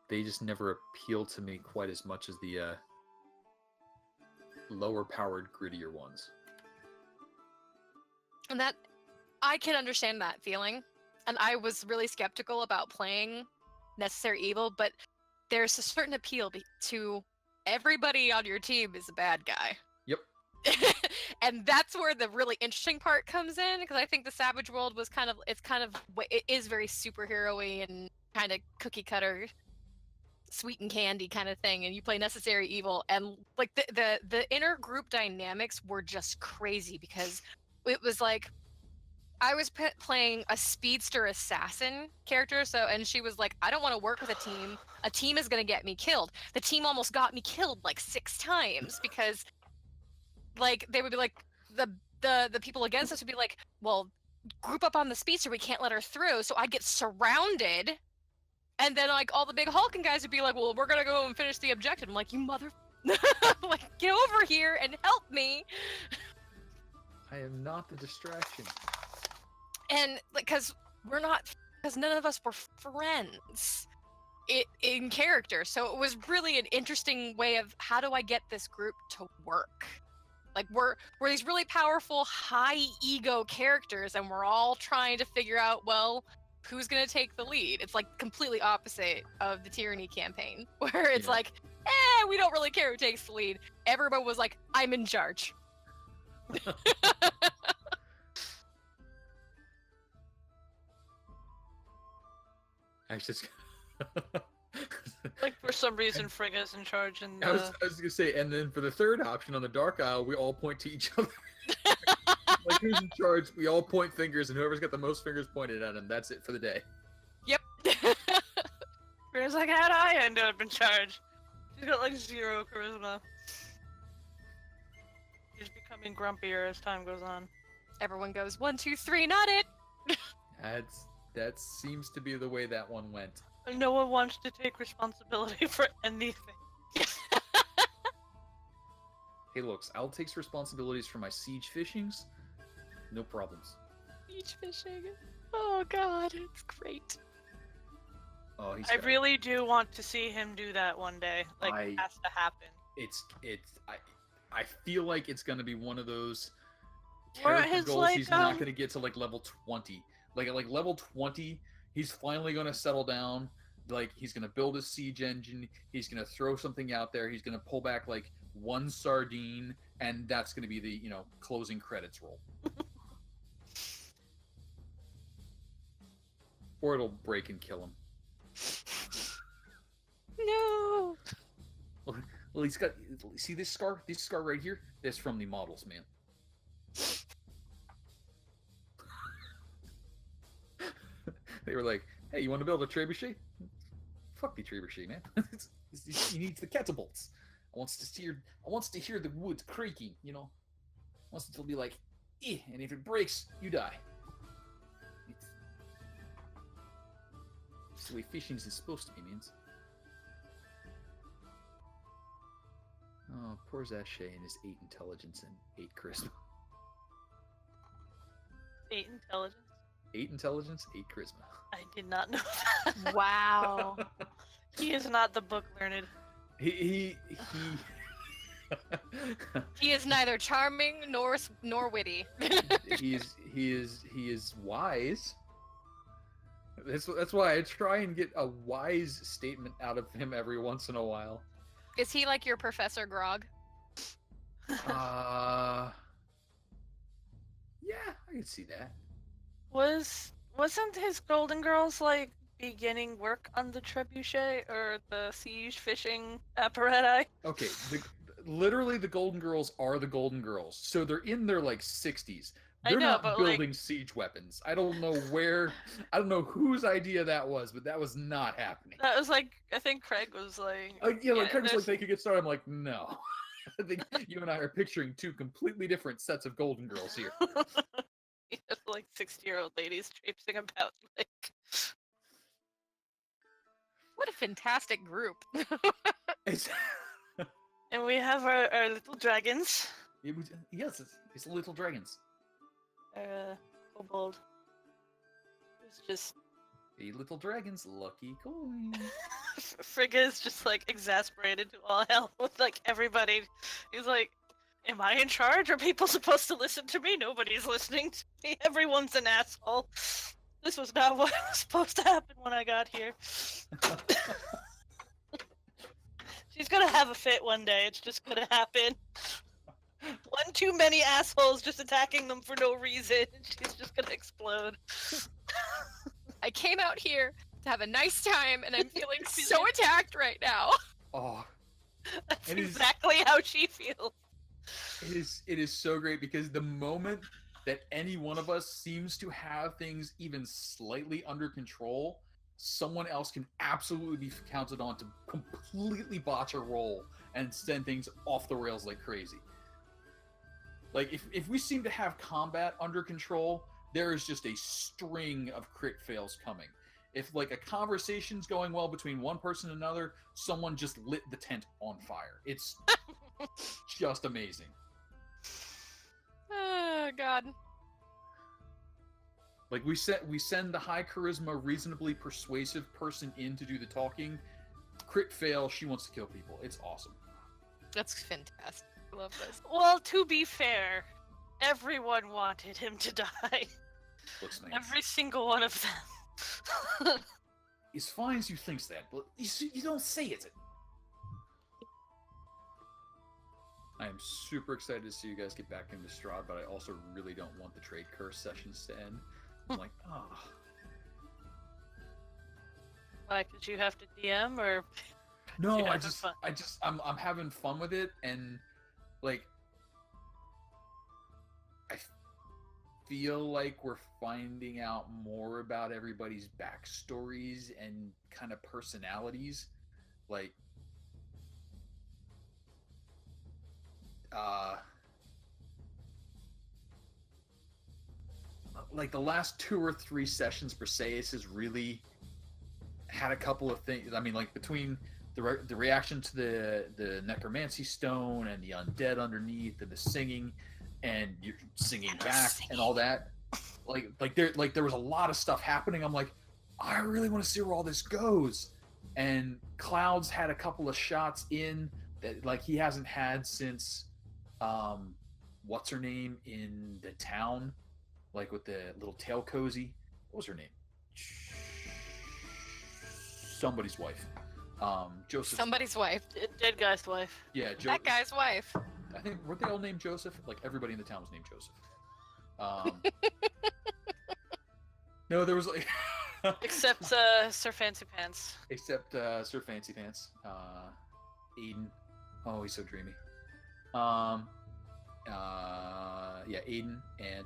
Speaker 1: They just never appeal to me quite as much as the lower powered, grittier ones.
Speaker 2: And that I can understand that feeling. And I was really skeptical about playing Necessary Evil, but there's a certain appeal to everybody on your team is a bad guy.
Speaker 1: Yep.
Speaker 2: And that's where the really interesting part comes in, because I think the Savage World was it is very superhero-y and kind of cookie cutter, sweet and candy kind of thing, and you play Necessary Evil, and like the inner group dynamics were just crazy, because it was like I was playing a speedster assassin character, and she was like, I don't want to work with a team. A team is going to get me killed. The team almost got me killed like 6 times, because like they would be like, the people against us would be like, well, group up on the speedster, we can't let her through. So I'd get surrounded, and then like all the big hulking guys would be like, well, we're gonna go and finish the objective. I'm like, you mother like, get over here and help me.
Speaker 1: I am not the distraction.
Speaker 2: And because none of us were friends in character, so it was really an interesting way of, how do I get this group to work? Like, we're these really powerful, high ego characters, and we're all trying to figure out, well, who's gonna take the lead? It's like completely opposite of the Tyranny campaign, where it's like, we don't really care who takes the lead. Everyone was like, I'm in charge.
Speaker 1: I just
Speaker 5: Like, for some reason, Frigga's in charge, and
Speaker 1: I was gonna say, and then for the third option on the Dark Isle, we all point to each other. Like, who's in charge? We all point fingers, and whoever's got the most fingers pointed at him, that's it for the day.
Speaker 2: Yep.
Speaker 5: Frigga's like, how'd I end up in charge? She's got like 0 charisma. She's becoming grumpier as time goes on.
Speaker 2: Everyone goes, 1, 2, 3, not it.
Speaker 1: That seems to be the way that one went.
Speaker 5: No one wants to take responsibility for anything.
Speaker 1: Hey, looks, Al takes responsibilities for my siege fishings. No problems.
Speaker 2: Siege fishing. Oh god, it's great.
Speaker 1: Oh, he's
Speaker 5: I
Speaker 1: got-
Speaker 5: really do want to see him do that one day. Like, it has to happen.
Speaker 1: I feel like it's gonna be one of those
Speaker 5: Or
Speaker 1: character
Speaker 5: his,
Speaker 1: goals
Speaker 5: like,
Speaker 1: he's not gonna get to like level 20. Like at like level 20, he's finally gonna settle down. Like, he's gonna build a siege engine, he's gonna throw something out there, he's gonna pull back like 1 sardine, and that's gonna be the, closing credits roll. Or it'll break and kill him.
Speaker 2: No.
Speaker 1: Well, he's got, see this scar? This scar right here? That's from the models, man. They were like, hey, you want to build a trebuchet? Fuck the trebuchet, man. He needs the catapults. I wants to hear the wood creaking, Wants it to be like, and if it breaks, you die. It's the way fishing is supposed to be, means. Oh, poor Zashay and his 8 intelligence and 8 charisma.
Speaker 5: 8 intelligence?
Speaker 1: 8 intelligence, 8 charisma.
Speaker 5: I did not know that.
Speaker 2: Wow.
Speaker 5: He is not the book learned.
Speaker 1: He
Speaker 2: He is neither charming nor witty.
Speaker 1: he is wise. That's why I try and get a wise statement out of him every once in a while.
Speaker 2: Is he like your Professor Grog?
Speaker 1: Yeah, I can see that.
Speaker 5: Wasn't his Golden Girls like beginning work on the trebuchet or the siege fishing apparatus?
Speaker 1: Okay, literally the Golden Girls are the Golden Girls, so they're in their like 60s.
Speaker 5: I
Speaker 1: They're
Speaker 5: know,
Speaker 1: not
Speaker 5: but,
Speaker 1: building siege weapons. I don't know whose idea that was, but that was not happening.
Speaker 5: That was like, I think Craig was like,
Speaker 1: Craig was like, they could get started. I'm like, no. I think you and I are picturing 2 completely different sets of Golden Girls here.
Speaker 5: he has like 60-year-old ladies traipsing about like.
Speaker 2: What a fantastic group.
Speaker 1: It's
Speaker 5: And we have our little dragons.
Speaker 1: Yes, it's little dragons.
Speaker 5: Our kobold. It's just
Speaker 1: Hey, little dragons, lucky coin.
Speaker 5: Frigga is just like exasperated to all hell with like everybody. He's like, am I in charge? Are people supposed to listen to me? Nobody's listening to me. Everyone's an asshole. This was not what was supposed to happen when I got here. She's gonna have a fit one day. It's just gonna happen. One too many assholes just attacking them for no reason. She's just gonna explode.
Speaker 2: I came out here to have a nice time, and I'm feeling so attacked right now.
Speaker 1: Oh,
Speaker 5: That's
Speaker 1: It is-
Speaker 5: exactly how she feels.
Speaker 1: it is so great because the moment that any one of us seems to have things even slightly under control, someone else can absolutely be counted on to completely botch a roll and send things off the rails like crazy. Like if we seem to have combat under control, there is just a string of crit fails coming. If like a conversation's going well between one person and another, someone just lit the tent on fire. It's just amazing.
Speaker 2: Oh God.
Speaker 1: Like we send the high charisma, reasonably persuasive person in to do the talking. Crit fail, she wants to kill people. It's awesome.
Speaker 2: That's fantastic. I love this.
Speaker 5: Well, to be fair, everyone wanted him to die.
Speaker 1: Looks nice.
Speaker 5: Every single one of them.
Speaker 1: As fine as you thinks that, but you don't say it. I am super excited to see you guys get back into Strahd, but I also really don't want the trade curse sessions to end. I'm like, oh.
Speaker 5: Why? Because you have to DM, or
Speaker 1: No,
Speaker 5: You're
Speaker 1: I
Speaker 5: having fun.
Speaker 1: I'm having fun with it, and like, I feel like we're finding out more about everybody's backstories and kind of personalities, like, like the last 2 or 3 sessions, Briseis has really had a couple of things. I mean, like between the reaction to the necromancy stone and the undead underneath and the singing and you're singing back and all that, like there was a lot of stuff happening. I'm like, I really want to see where all this goes. And Cloud's had a couple of shots in that like he hasn't had since what's her name in the town, like with the little tail cozy. What was her name? Somebody's wife. Joseph.
Speaker 2: Somebody's wife.
Speaker 5: dead guy's wife.
Speaker 1: Yeah,
Speaker 2: That guy's wife.
Speaker 1: I think weren't they all named Joseph? Like everybody in the town was named Joseph. No, there was like
Speaker 5: Except Sir Fancy Pants.
Speaker 1: except Sir Fancy Pants, Aiden. Oh, he's so dreamy. Yeah, Aiden and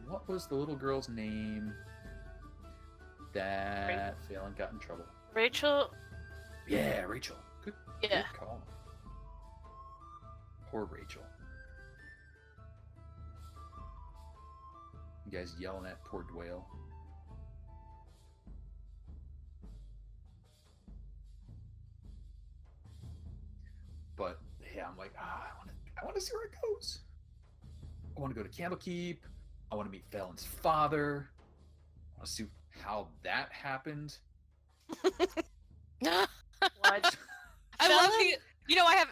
Speaker 1: what was the little girl's name that Phelan got in trouble?
Speaker 5: Rachel.
Speaker 1: Yeah, Rachel. Good,
Speaker 5: Yeah.
Speaker 1: good call. Poor Rachel. You guys yelling at poor Dwayne. But yeah, I'm like, I want to see where it goes. I want to go to Candlekeep. I want to meet Phelan's father. I want to see how that happened.
Speaker 5: Why?
Speaker 2: I love the. You know, I have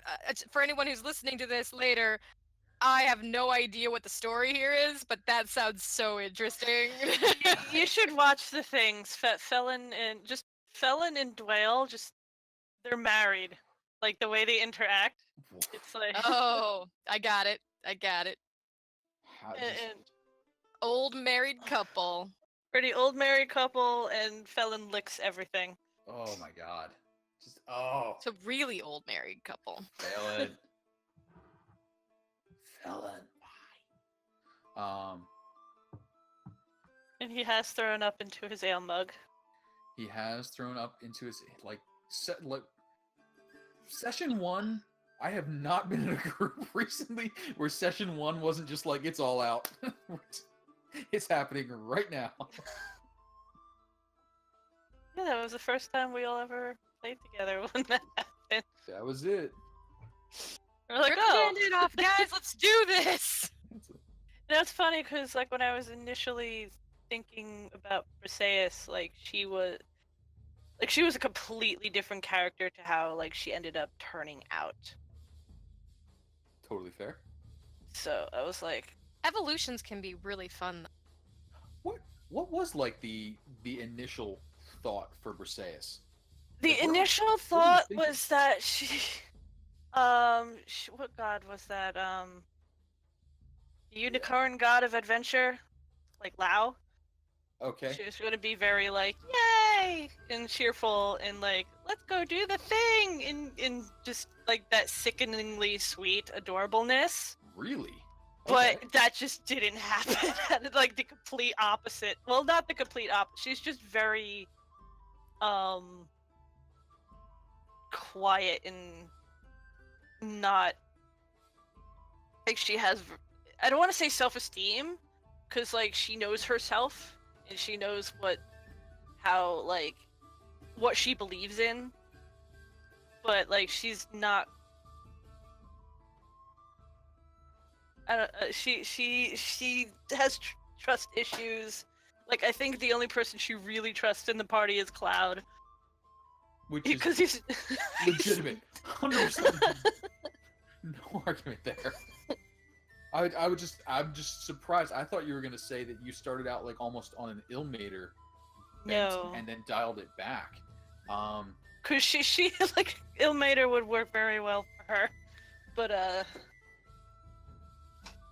Speaker 2: for anyone who's listening to this later, I have no idea what the story here is, but that sounds so interesting.
Speaker 5: You should watch the things. Felon and Dwayne, just they're married. Like the way they interact. It's like
Speaker 2: Oh, I got it. I got it.
Speaker 1: How just-
Speaker 5: and
Speaker 2: Old married couple.
Speaker 5: pretty old married couple, and Felon licks everything.
Speaker 1: oh my god. Just
Speaker 2: It's a really old married couple.
Speaker 1: Phelan. Phelan. Why?
Speaker 5: And he has thrown up into his ale mug.
Speaker 1: He has thrown up into his like session 1. I have not been in a group recently where session 1 wasn't just like it's all out. It's happening right now.
Speaker 5: Yeah, that was the first time we all ever played together when that happened.
Speaker 1: That was it.
Speaker 5: We're like,
Speaker 2: Rip the
Speaker 5: oh.
Speaker 2: Band-Aid off, guys. Let's do this.
Speaker 5: That's funny because, like, when I was initially thinking about Briseis, like, she was a completely different character to how, like, she ended up turning out.
Speaker 1: Totally fair.
Speaker 5: So I was like,
Speaker 2: Evolutions can be really fun.
Speaker 1: What was like the initial thought for Briseis?
Speaker 5: the
Speaker 1: Like, what-
Speaker 5: initial
Speaker 1: what were you
Speaker 5: thought
Speaker 1: thinking?
Speaker 5: was that what god was that? The unicorn god of adventure, like Lao.
Speaker 1: Okay.
Speaker 5: She was going to be very like, yay, and cheerful, and like, let's go do the thing, in just like that sickeningly sweet adorableness.
Speaker 1: Really?
Speaker 5: But
Speaker 1: Okay.
Speaker 5: that just didn't happen. Like the complete opposite. Well, not the complete opposite. She's just very, quiet and not like she has. I don't want to say self-esteem, because like she knows herself and she knows what she believes in. But like she's not. I don't. She has trust issues. Like I think the only person she really trusts in the party is Cloud,
Speaker 1: Which
Speaker 5: because
Speaker 1: is
Speaker 5: he's
Speaker 1: legitimate. 100%. No argument there. I'm just surprised. I thought you were gonna say that you started out like almost on an Ilmater bent
Speaker 5: No.
Speaker 1: and then dialed it back.
Speaker 5: Cause she like Ilmater would work very well for her, but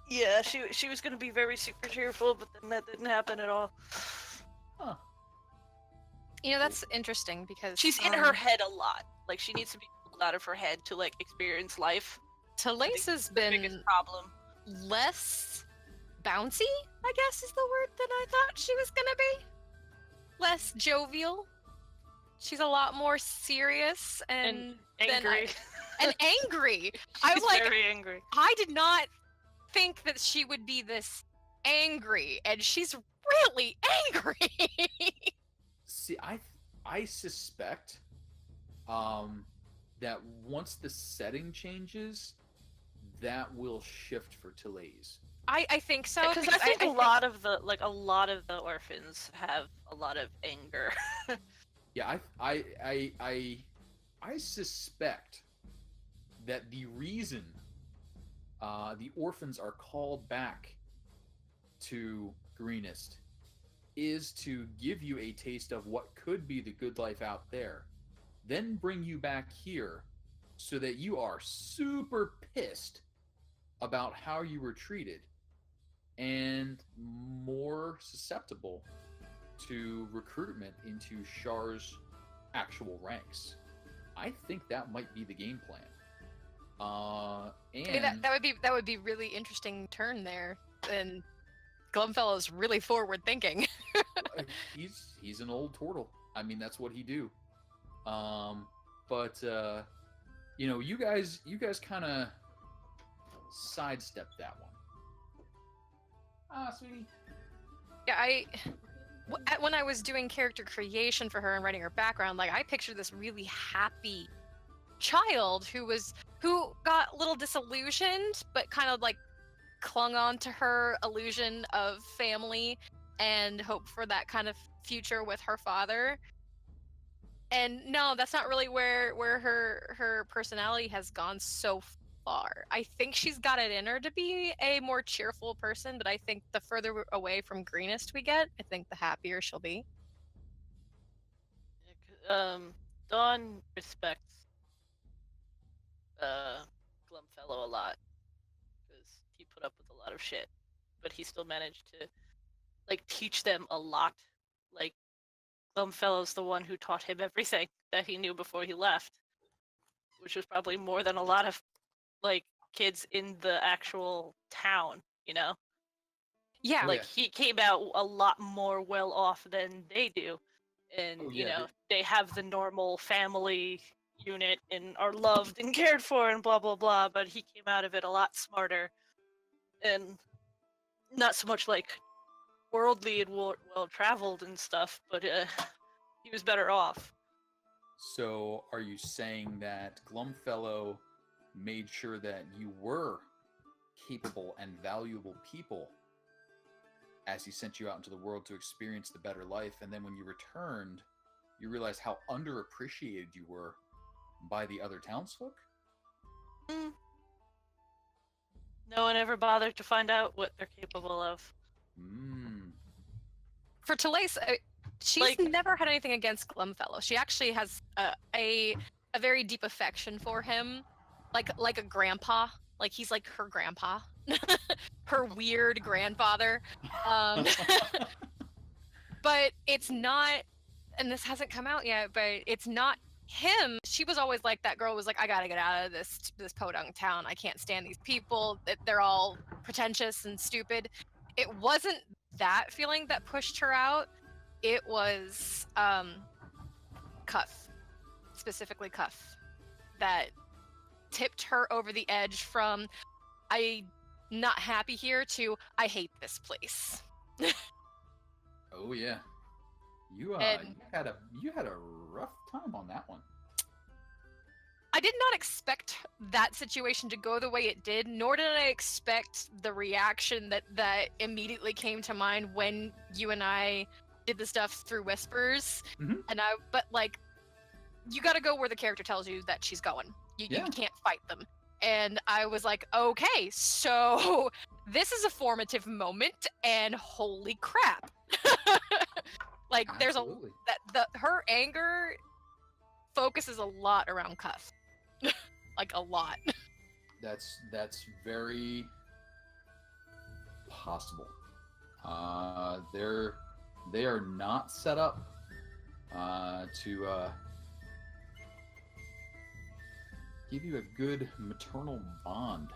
Speaker 5: yeah, she was gonna be very super cheerful, but then that didn't happen at all.
Speaker 1: Huh.
Speaker 2: You know, that's interesting because
Speaker 5: She's in her head a lot. Like she needs to be pulled out of her head to like experience life.
Speaker 2: Talace has
Speaker 5: The biggest
Speaker 2: been
Speaker 5: problem.
Speaker 2: less bouncy, I guess is the word that I thought she was gonna be. Less jovial. She's a lot more serious and
Speaker 5: Angry.
Speaker 2: and angry. I was
Speaker 5: She's
Speaker 2: like,
Speaker 5: very angry.
Speaker 2: I did not think that she would be this angry, and she's really angry.
Speaker 1: See, I suspect that once the setting changes, that will shift for Talaise.
Speaker 2: I think so
Speaker 5: Because I think a lot of the orphans have a lot of anger.
Speaker 1: Yeah, I suspect that the reason the orphans are called back to Greenest is to give you a taste of what could be the good life out there, then bring you back here so that you are super pissed about how you were treated and more susceptible to recruitment into Shar's actual ranks. I think that might be the game plan. And
Speaker 2: I mean, that would be really interesting turn there, and Glumfellow's really forward thinking.
Speaker 1: he's an old turtle. I mean, that's what he do. But you know, you guys kind of sidestepped that one. Sweetie.
Speaker 2: Yeah, when I was doing character creation for her and writing her background, like I pictured this really happy child who got a little disillusioned, but kind of like clung on to her illusion of family and hope for that kind of future with her father. And no, that's not really where her personality has gone so far. I think she's got it in her to be a more cheerful person, but I think the further away from Greenest we get, I think the happier she'll be.
Speaker 5: Dawn respects Glumfellow a lot because he put up with a lot of shit, but he still managed to like teach them a lot. Like Glumfellow's the one who taught him everything that he knew before he left, which was probably more than a lot of like kids in the actual town, you know?
Speaker 2: Yeah.
Speaker 5: Like he came out a lot more well off than they do. And you know, they have the normal family unit and are loved and cared for and blah blah blah, but he came out of it a lot smarter and not so much like worldly and well traveled and stuff, but he was better off.
Speaker 1: So, are you saying that Glumfellow made sure that you were capable and valuable people as he sent you out into the world to experience the better life, and then when you returned, you realized how underappreciated you were by the other townsfolk?
Speaker 5: Mm. No one ever bothered to find out what they're capable of.
Speaker 2: For Talais, she's
Speaker 5: Like-
Speaker 2: never had anything against Glumfellow. She actually has a very deep affection for him, like a grandpa. Like he's like her grandpa, her weird grandfather. But it's not, and this hasn't come out yet, but it's not him. She was always like, that girl was like, I gotta get out of this podunk town. I can't stand these people. They're all pretentious and stupid. It wasn't that feeling that pushed her out. It was Cuff, specifically Cuff, that tipped her over the edge from I not happy here to I hate this place.
Speaker 1: Oh yeah, you
Speaker 2: And-
Speaker 1: you had a rough time on that one.
Speaker 2: I did not expect that situation to go the way it did, nor did I expect the reaction that immediately came to mind when you and I did the stuff through whispers.
Speaker 1: Mhm.
Speaker 2: But like, you got to go where the character tells you that she's going. You
Speaker 1: Yeah.
Speaker 2: can't fight them. And I was like, okay, so this is a formative moment, and holy crap! Like, there's
Speaker 1: Absolutely.
Speaker 2: her anger focuses a lot around Cuff. Like a lot.
Speaker 1: That's very possible. They are not set up to give you a good maternal bond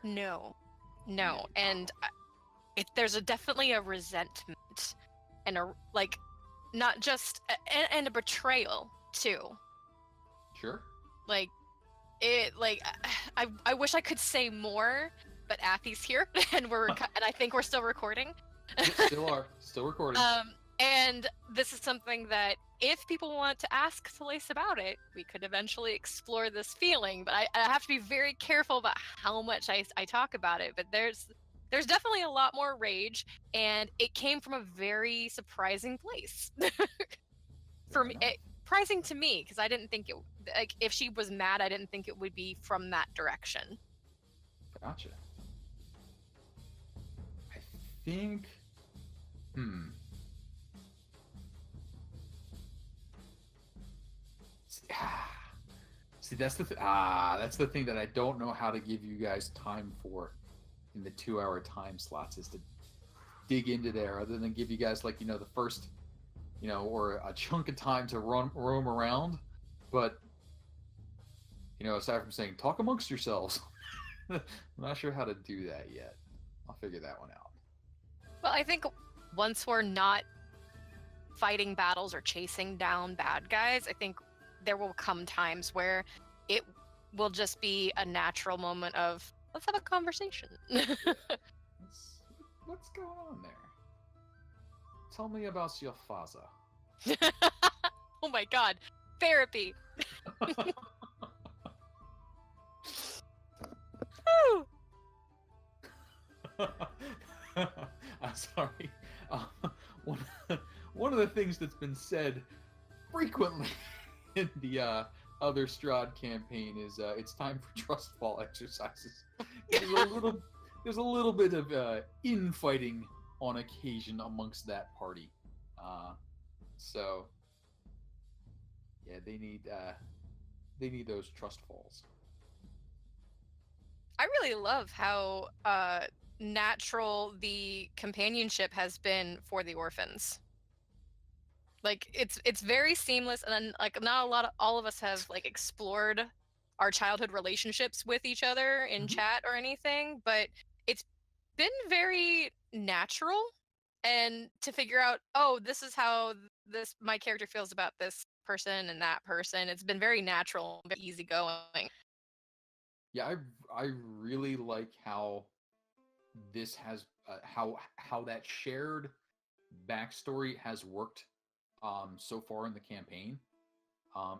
Speaker 1: there.
Speaker 2: No,
Speaker 1: Yeah.
Speaker 2: and there's definitely a resentment and a like, not just and a betrayal too.
Speaker 1: Sure.
Speaker 2: Like I wish I could say more, but Athy's here and and I think we're still recording.
Speaker 1: Still recording.
Speaker 2: And this is something that if people want to ask Talais about it, we could eventually explore this feeling. But I have to be very careful about how much I talk about it. But there's definitely a lot more rage, and it came from a very surprising place. For me, surprising to me, because I didn't think it, like, if she was mad, I didn't think it would be from that direction.
Speaker 1: Gotcha. I think. See, that's the thing that I don't know how to give you guys time for in the 2-hour time slots, is to dig into there, other than give you guys, like, the first, or a chunk of time to roam around. But aside from saying talk amongst yourselves, I'm not sure how to do that yet. I'll figure that one out.
Speaker 2: Well, I think once we're not fighting battles or chasing down bad guys, I think there will come times where it will just be a natural moment of, let's have a conversation.
Speaker 1: What's going on there? Tell me about your father.
Speaker 2: Oh my god, therapy. Woo!
Speaker 1: I'm sorry. One of the things that's been said frequently in the other Strahd campaign is it's time for trust fall exercises. There's a little bit of infighting on occasion amongst that party. So yeah, they need those trust falls.
Speaker 2: I really love how natural the companionship has been for the orphans. Like, it's very seamless, and then, like, not all of us have, like, explored our childhood relationships with each other in chat or anything, but it's been very natural, and to figure out, oh, this is how my character feels about this person and that person. It's been very natural, very easygoing.
Speaker 1: Yeah, I really like how this has how that shared backstory has worked so far in the campaign.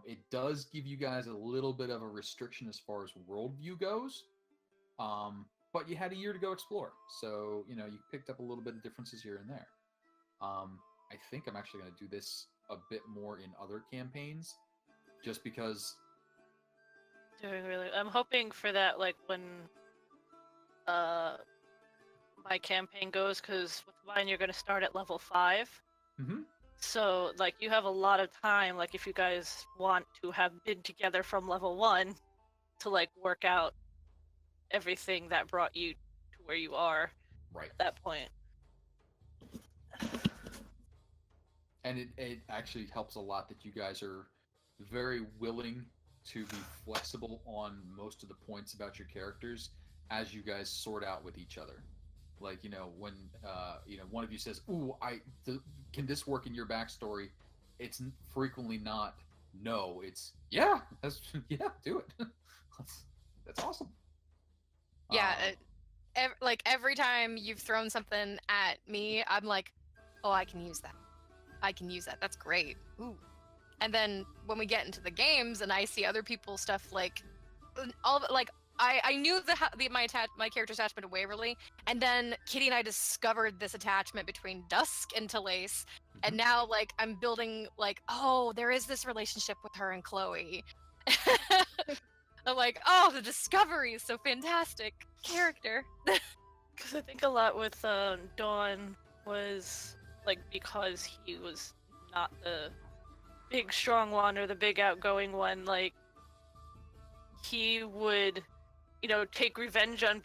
Speaker 1: It does give you guys a little bit of a restriction as far as worldview goes, but you had a year to go explore, so you picked up a little bit of differences here and there. I think I'm actually going to do this a bit more in other campaigns, just because.
Speaker 5: Doing really. I'm hoping for that, like when my campaign goes, because with mine you're going to start at level 5.
Speaker 1: Mm-hmm.
Speaker 5: So like you have a lot of time. Like if you guys want to have been together from level 1 to like work out everything that brought you to where you are
Speaker 1: Right.
Speaker 5: at that point.
Speaker 1: And it actually helps a lot that you guys are very willing to be flexible on most of the points about your characters as you guys sort out with each other. Like, when one of you says, "Ooh, can this work in your backstory?" It's frequently not no. It's yeah, do it. That's awesome.
Speaker 2: Yeah, every time you've thrown something at me, I'm like, oh, I can use that. I can use that. That's great. Ooh. And then when we get into the games and I see other people's stuff, like all like I knew my character's attachment to Waverly, and then Kitty and I discovered this attachment between Dusk and Talace, and now like I'm building like, oh, there is this relationship with her and Chloe. I'm like, oh, the discovery is so fantastic. Character.
Speaker 5: Because I think a lot with Dawn was like, because he was not the big strong one or the big outgoing one, like he would take revenge on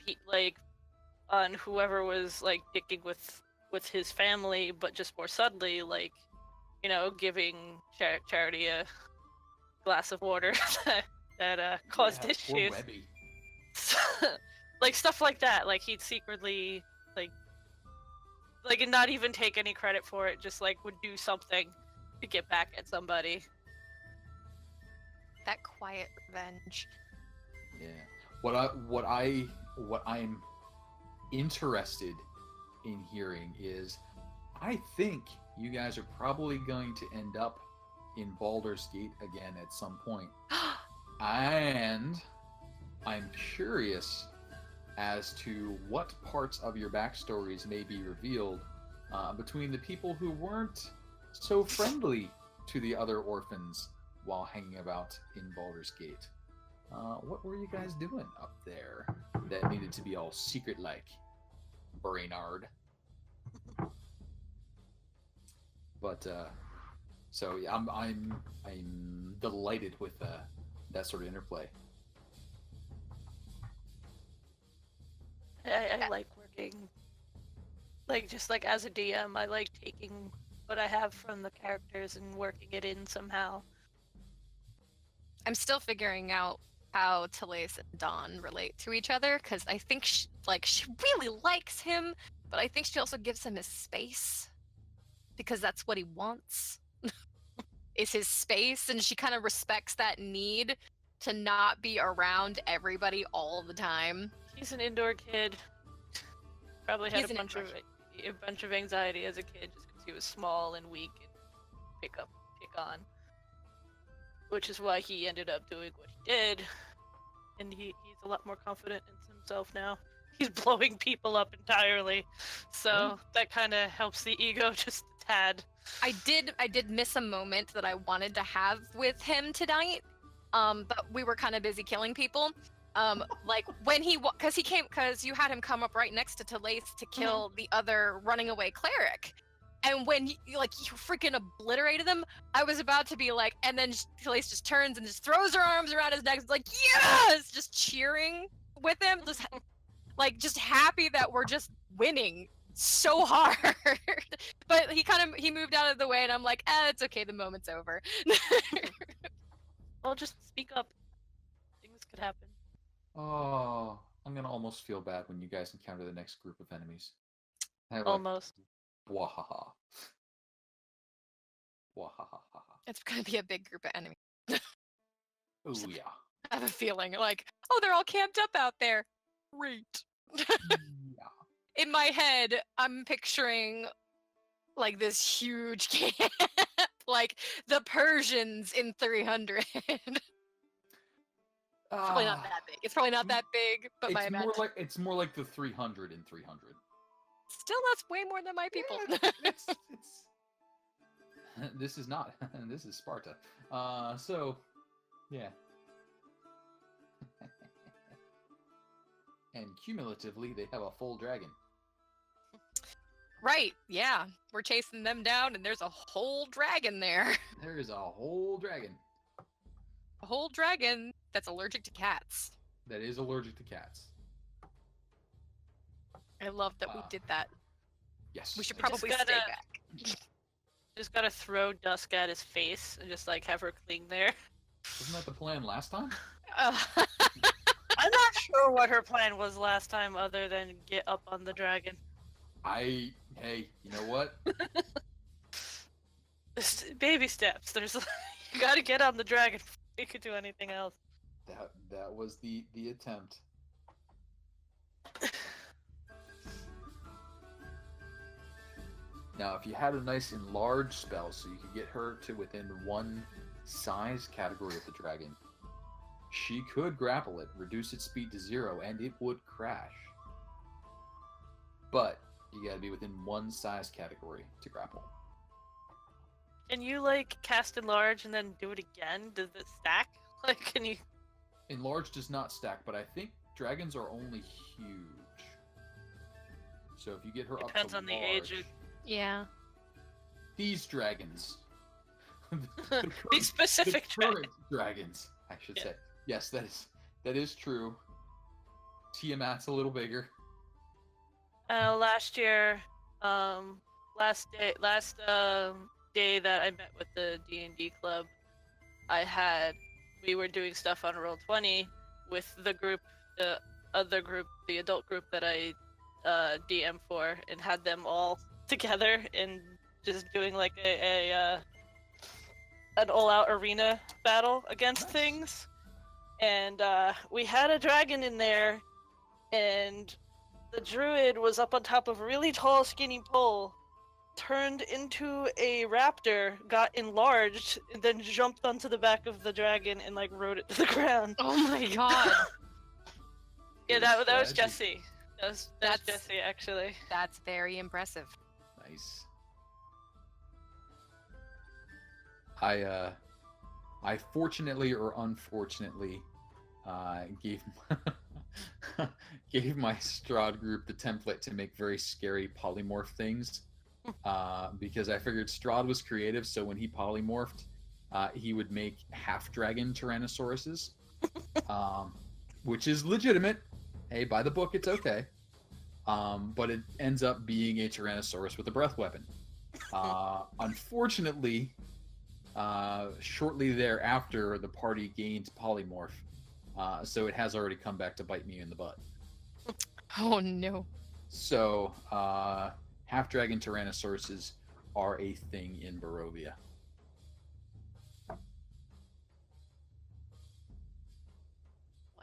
Speaker 5: on whoever was like dicking with his family, but just more subtly, like giving Charity a glass of water that caused issues. Like stuff like that. Like he'd secretly like and not even take any credit for it, just like would do something to get back at somebody.
Speaker 2: That quiet revenge.
Speaker 1: Yeah. What I'm interested in hearing is, I think you guys are probably going to end up in Baldur's Gate again at some point. And I'm curious as to what parts of your backstories may be revealed between the people who weren't so friendly to the other orphans while hanging about in Baldur's Gate. What were you guys doing up there that needed to be all secret-like, Brainard? But so yeah, I'm delighted with that sort of interplay.
Speaker 5: I like working, like just like as a DM, I like taking what I have from the characters and working it in somehow.
Speaker 2: I'm still figuring out how Talace and Dawn relate to each other, because I think she really likes him, but I think she also gives him his space, because that's what he wants. Is his space, and she kind of respects that need to not be around everybody all the time.
Speaker 5: He's an indoor kid. Probably had a bunch of anxiety as a kid just because he was small and weak and pick on. Which is why he ended up doing what he did. And he's a lot more confident in himself now. He's blowing people up entirely. So that kind of helps the ego just a tad.
Speaker 2: I did miss a moment that I wanted to have with him tonight. But we were kind of busy killing people. Like when because you had him come up right next to Talace to kill the other running away cleric. And when you freaking obliterated them, I was about to be like, and then Talace just turns and just throws her arms around his neck, like, yes, just cheering with him, just happy that we're just winning so hard. But he moved out of the way, and I'm like, it's okay, the moment's over.
Speaker 5: Well, just speak up. Things could happen.
Speaker 1: Oh, I'm gonna almost feel bad when you guys encounter the next group of enemies.
Speaker 5: Almost.
Speaker 1: Wahaha. Wahaha.
Speaker 2: It's gonna be a big group of enemies.
Speaker 1: Oh yeah.
Speaker 2: I have a feeling they're all camped up out there. Great.
Speaker 1: Yeah.
Speaker 2: In my head, I'm picturing like this huge camp like the Persians in 300. Probably not that big. It's probably not that big, but my imagination.
Speaker 1: It's more like the 300 in 300.
Speaker 2: Still, that's way more than my people.
Speaker 1: Yeah, it's this is not. This is Sparta. So, yeah. And cumulatively, they have a full dragon.
Speaker 2: Right, yeah. We're chasing them down, and there's a whole dragon there.
Speaker 1: There is a whole dragon
Speaker 2: A whole dragon that's allergic to cats.
Speaker 1: that is allergic to cats.
Speaker 2: I love that we did that.
Speaker 1: Yes.
Speaker 2: We should
Speaker 5: We just
Speaker 2: probably stay
Speaker 5: gotta-
Speaker 2: back.
Speaker 5: Just gotta throw Dusk at his face and just like have her cling there.
Speaker 1: Wasn't that the plan last time?
Speaker 5: I'm not sure what her plan was last time other than get up on the dragon.
Speaker 1: Hey, you know what?
Speaker 5: Baby steps. There's you gotta get on the dragon before you could do anything else.
Speaker 1: That was the attempt. Now, if you had a nice enlarged spell so you could get her to within one size category of the dragon, she could grapple it, reduce its speed to 0, and it would crash. But you gotta be within one size category to grapple.
Speaker 5: Can you like cast enlarge and then do it again? Does it stack? Like, can you?
Speaker 1: Enlarged does not stack, but I think dragons are only huge. So if you get her
Speaker 5: Depends
Speaker 1: up to
Speaker 5: on the age
Speaker 1: large-
Speaker 5: of-
Speaker 2: Yeah.
Speaker 1: These dragons.
Speaker 5: These specific
Speaker 1: current dragons, I should
Speaker 5: Yeah.
Speaker 1: say. Yes, that is true. Tiamat's a little bigger.
Speaker 5: Last year, last day that I met with the D&D club, we were doing stuff on Roll20 with the group, the other group, the adult group that I DM for, and had them all together and just doing like an all-out arena battle against things. And we had a dragon in there, and the druid was up on top of a really tall, skinny pole, turned into a raptor, got enlarged, and then jumped onto the back of the dragon and like rode it to the ground.
Speaker 2: Oh my god.
Speaker 5: Yeah, that was
Speaker 1: Strategy.
Speaker 5: Jesse. That was
Speaker 2: That's-
Speaker 5: Jesse, actually.
Speaker 2: That's very impressive.
Speaker 1: Nice. I fortunately or unfortunately gave gave my Strahd group the template to make very scary polymorph things because I figured Strahd was creative, so when he polymorphed, he would make half dragon Tyrannosauruses, which is legitimate. Hey, by the book, it's okay. But it ends up being a Tyrannosaurus with a breath weapon. Unfortunately, shortly thereafter, the party gained polymorph, so it has already come back to bite me in the butt.
Speaker 2: Oh no.
Speaker 1: So, half-dragon Tyrannosauruses are a thing in Barovia.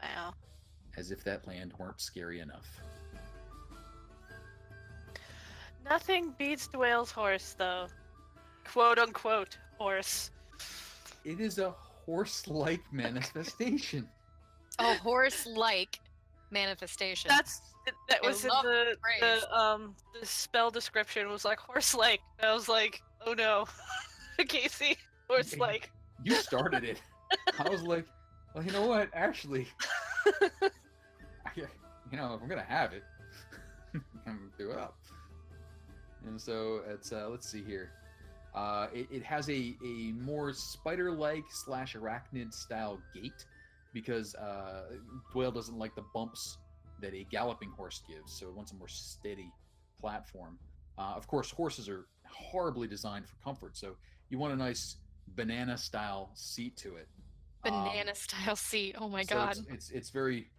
Speaker 5: Wow.
Speaker 1: As if that land weren't scary enough.
Speaker 5: Nothing beats Dwayle's horse, though. Quote unquote horse.
Speaker 1: It is a horse-like manifestation.
Speaker 2: A horse-like manifestation.
Speaker 5: That
Speaker 2: I
Speaker 5: was in
Speaker 2: love
Speaker 5: the
Speaker 2: phrase.
Speaker 5: the spell description was like horse-like. I was like, oh no, Casey, horse-like.
Speaker 1: You started it. I was like, well, you know what? Actually, if I'm gonna have it, I'm gonna do it up. And so it's let's see here. It has a more spider-like / arachnid style gait because Dwayle doesn't like the bumps that a galloping horse gives, so it wants a more steady platform. Of course, horses are horribly designed for comfort, so you want a nice banana-style seat to it.
Speaker 2: Banana-style seat. Oh my
Speaker 1: So
Speaker 2: god.
Speaker 1: it's very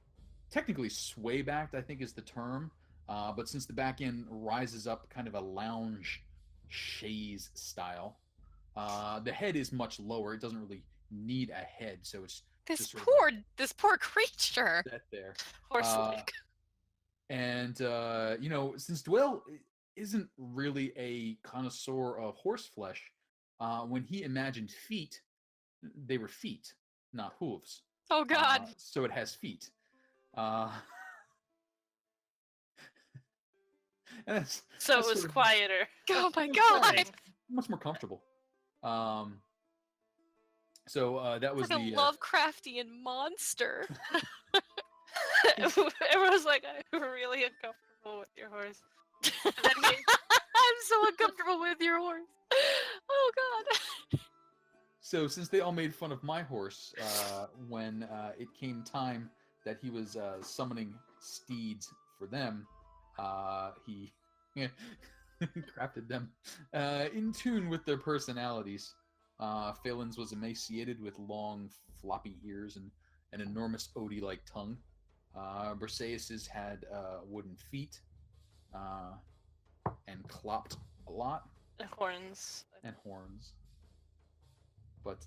Speaker 1: technically sway-backed, I think is the term. But since the back end rises up kind of a lounge chaise style, the head is much lower. It doesn't really need a head, so it's
Speaker 2: This
Speaker 1: just sort of
Speaker 2: this poor creature.
Speaker 1: set there.
Speaker 5: Horse-like.
Speaker 1: And since Dwayle isn't really a connoisseur of horse flesh, When he imagined feet, they were feet, not hooves.
Speaker 2: Oh God.
Speaker 1: So it has feet. And
Speaker 5: So
Speaker 1: that's
Speaker 5: it was
Speaker 1: sort of-
Speaker 5: quieter.
Speaker 2: Oh my
Speaker 1: it's
Speaker 2: God.
Speaker 1: fine. Much more comfortable. So that was
Speaker 2: It's like
Speaker 1: the
Speaker 2: a Lovecraftian monster.
Speaker 5: Everyone's like, I'm really uncomfortable with your horse. And then he,
Speaker 2: I'm so uncomfortable with your horse. Oh God.
Speaker 1: So since they all made fun of my horse when it came time that he was summoning steeds for them, he crafted them in tune with their personalities. Phelan's was emaciated with long, floppy ears and an enormous Odie-like tongue. Briseis's had wooden feet and clopped a lot.
Speaker 5: the horns.
Speaker 1: And horns. But,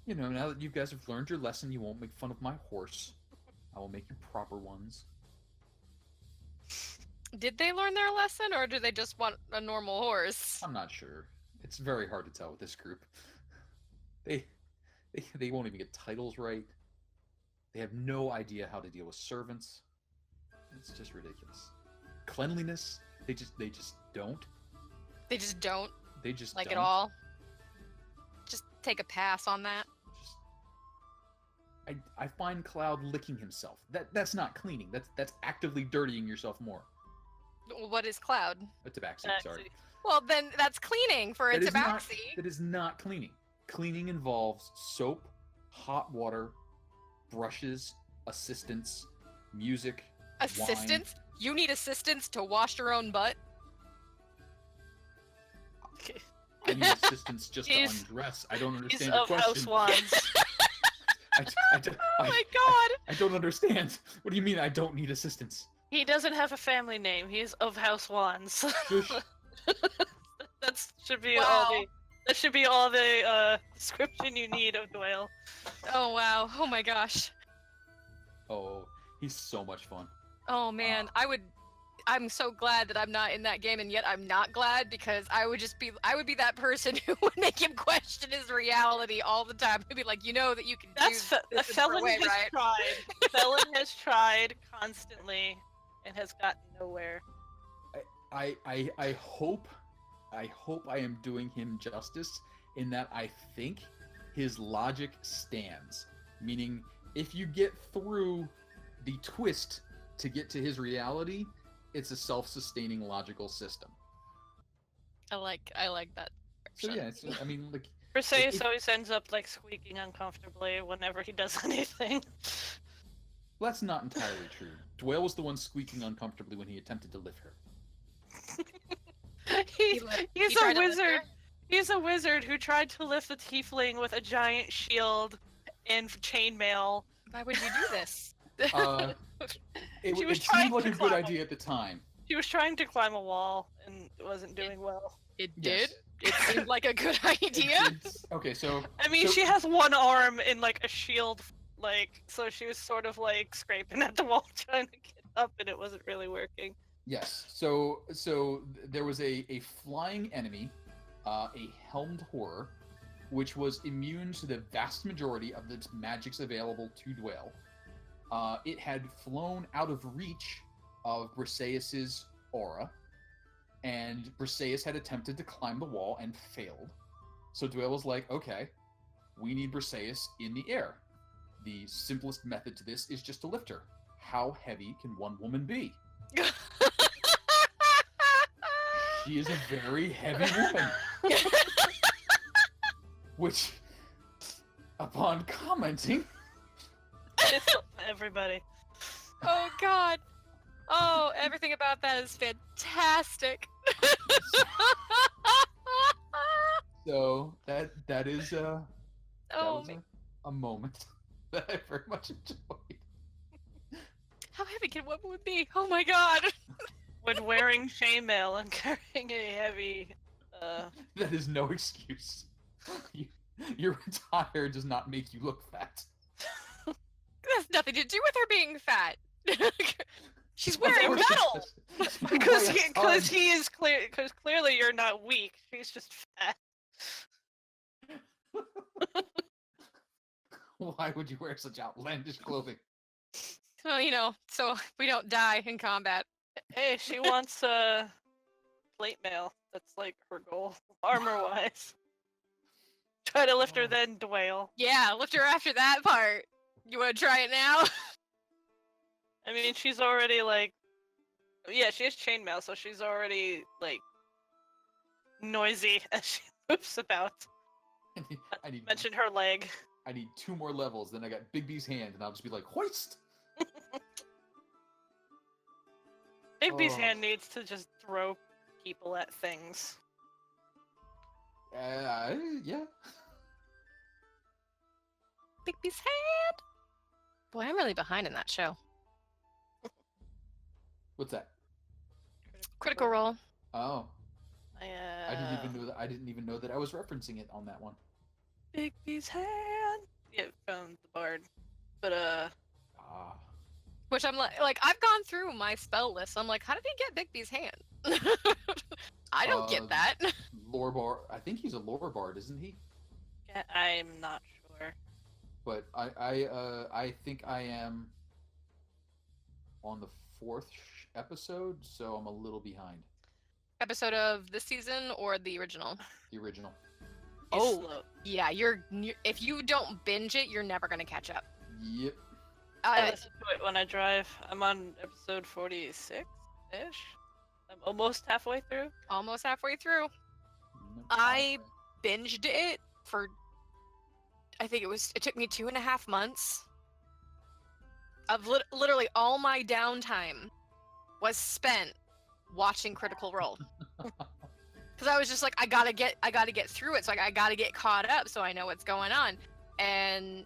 Speaker 1: now that you guys have learned your lesson, you won't make fun of my horse. I will make you proper ones.
Speaker 2: Did they learn their lesson, or do they just want a normal horse?
Speaker 1: I'm not sure. It's very hard to tell with this group. They won't even get titles right. They have no idea how to deal with servants. It's just ridiculous. Cleanliness, they just don't.
Speaker 2: They just don't
Speaker 1: They just
Speaker 2: like
Speaker 1: don't.
Speaker 2: it all. Just take a pass on that.
Speaker 1: I find Cloud licking himself. That's not cleaning. That's actively dirtying yourself more.
Speaker 2: What is Cloud?
Speaker 1: A tabaxi, sorry.
Speaker 5: Tabaxi.
Speaker 2: Well, then that's cleaning for a
Speaker 1: That is not-
Speaker 2: tabaxi.
Speaker 1: That is not cleaning. Cleaning involves soap, hot water, brushes, assistance, music,
Speaker 2: Assistance? You need assistance to wash your own butt?
Speaker 5: Okay.
Speaker 1: I need assistance just to
Speaker 5: He's-
Speaker 1: undress. I don't
Speaker 5: He's
Speaker 1: understand the
Speaker 5: of
Speaker 1: question.
Speaker 5: House Wands.
Speaker 2: Oh my God!
Speaker 1: I don't understand. What do you mean I don't need assistance?
Speaker 5: He doesn't have a family name. He's of House Wands.
Speaker 1: Shush.
Speaker 5: That should be
Speaker 2: Wow.
Speaker 5: all the. That should be all the description you need of Dwayne.
Speaker 2: Oh wow! Oh my gosh!
Speaker 1: Oh, he's so much fun.
Speaker 2: Oh man, I'm so glad that I'm not in that game, and yet I'm not glad because I would be that person who would make him question his reality all the time. He'd be like, you know that you can
Speaker 5: That's
Speaker 2: do
Speaker 5: a
Speaker 2: this a different
Speaker 5: felon
Speaker 2: way,
Speaker 5: has
Speaker 2: right?
Speaker 5: tried. Felon has tried constantly and has gotten nowhere.
Speaker 1: I hope I am doing him justice in that I think his logic stands. Meaning, if you get through the twist to get to his reality, it's a self-sustaining logical system.
Speaker 2: I like that.
Speaker 1: So
Speaker 2: description.
Speaker 1: yeah, I mean, like,
Speaker 5: Briseis
Speaker 1: If-
Speaker 5: always ends up like squeaking uncomfortably whenever he does anything.
Speaker 1: well, that's not entirely true. Dwayne was the one squeaking uncomfortably when he attempted to lift her.
Speaker 5: he's
Speaker 2: He
Speaker 5: a
Speaker 2: tried to lift
Speaker 5: wizard.
Speaker 2: her?
Speaker 5: He's a wizard who tried to lift a tiefling with a giant shield and chainmail.
Speaker 2: Why would you do this?
Speaker 1: Uh, it
Speaker 5: She was
Speaker 1: it
Speaker 5: trying
Speaker 1: seemed like
Speaker 5: to
Speaker 1: a good
Speaker 5: climb
Speaker 1: idea at the time.
Speaker 5: She was trying to climb a wall and wasn't doing well.
Speaker 2: It
Speaker 1: Yes.
Speaker 2: did. It seemed like a good idea.
Speaker 1: Okay, so
Speaker 5: I mean,
Speaker 1: So-
Speaker 5: she has one arm in like a shield, like, so she was sort of like scraping at the wall trying to get up, and it wasn't really working.
Speaker 1: yes, so there was a flying enemy, a helmed horror, which was immune to the vast majority of the magics available to Dwayne. It had flown out of reach of Briseis's aura, and Briseis had attempted to climb the wall and failed. So Dwayne was like, okay, we need Briseis in the air. The simplest method to this is just to lift her. How heavy can one woman be? She is a very heavy woman. Which, upon commenting,
Speaker 5: It's everybody.
Speaker 2: Oh God. Oh, everything about that is fantastic.
Speaker 1: so that is that
Speaker 2: Oh,
Speaker 1: was a moment that I very much enjoyed.
Speaker 2: how heavy can one woman be? Oh my God.
Speaker 5: When wearing chainmail and carrying a heavy,
Speaker 1: That is no excuse. Your attire does not make you look fat.
Speaker 2: That has nothing to do with her being fat. She's
Speaker 1: Of
Speaker 2: wearing
Speaker 1: course
Speaker 2: metal.
Speaker 1: it's-
Speaker 5: Because
Speaker 1: Why a ton?
Speaker 5: he is clear. Because clearly you're not weak. She's just fat.
Speaker 1: Why would you wear such outlandish clothing?
Speaker 2: Well, you know, so we don't die in combat.
Speaker 5: Hey, she wants plate mail. That's like her goal, armor wise. Try to lift her,
Speaker 1: Oh.
Speaker 5: then dwail.
Speaker 2: Yeah, lift her after that part. You want to try it now?
Speaker 5: I mean, she's already like, yeah, she has chainmail, so she's already like noisy as she moves about. Mentioned her leg.
Speaker 1: I need 2 more levels, then I got Big B's hand, and I'll just be like, hoist!
Speaker 5: Bigby's
Speaker 1: Oh.
Speaker 5: hand needs to just throw people at things.
Speaker 1: Yeah.
Speaker 2: Bigby's hand. Boy, I'm really behind in that show.
Speaker 1: What's that?
Speaker 2: Critical Role.
Speaker 1: Oh,
Speaker 5: I
Speaker 1: I didn't even know that I was referencing it on that one.
Speaker 5: Bigby's hand. Yeah, from the bard. But
Speaker 1: Ah.
Speaker 2: Which I'm like I've gone through my spell list. I'm like, how did he get Bigby's hand? I don't get that.
Speaker 1: Lore bard. I think he's a lore bard, isn't he?
Speaker 5: yeah, I'm not sure.
Speaker 1: But I think I am on the 4th episode, so I'm a little behind.
Speaker 2: Episode of this season or the original?
Speaker 1: The original.
Speaker 5: He's
Speaker 2: Oh.
Speaker 5: slow.
Speaker 2: Yeah, if you don't binge it, you're never gonna catch up.
Speaker 1: Yep.
Speaker 5: I listen to it when I drive. I'm on episode 46-ish. I'm almost halfway through.
Speaker 2: Almost halfway through.
Speaker 1: No,
Speaker 2: I binged it for, I think it took me 2.5 months of literally all my downtime was spent watching Critical Role. Because I was just like, I gotta get through it, so I gotta get caught up so I know what's going on. And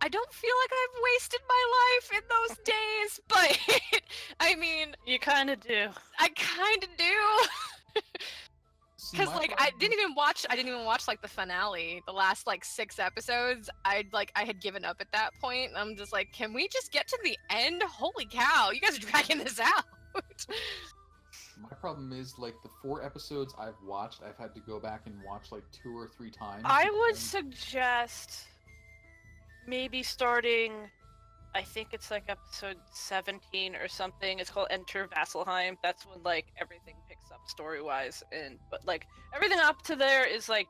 Speaker 2: I don't feel like I've wasted my life in those days, but I mean,
Speaker 5: You kind of do.
Speaker 2: I kind of do.
Speaker 1: See,
Speaker 2: Because
Speaker 1: my
Speaker 2: like I
Speaker 1: problem-
Speaker 2: didn't even watch like the finale, the last like 6 episodes. I had given up at that point. I'm just like, can we just get to the end? Holy cow, you guys are dragging this out.
Speaker 1: My problem is, like, the 4 episodes I've watched, I've had to go back and watch like 2 or 3 times.
Speaker 5: I would
Speaker 1: because-
Speaker 5: suggest maybe starting, I think it's like episode 17 or something. It's called Enter Vasselheim. That's when like everything picks up story-wise, but like everything up to there is like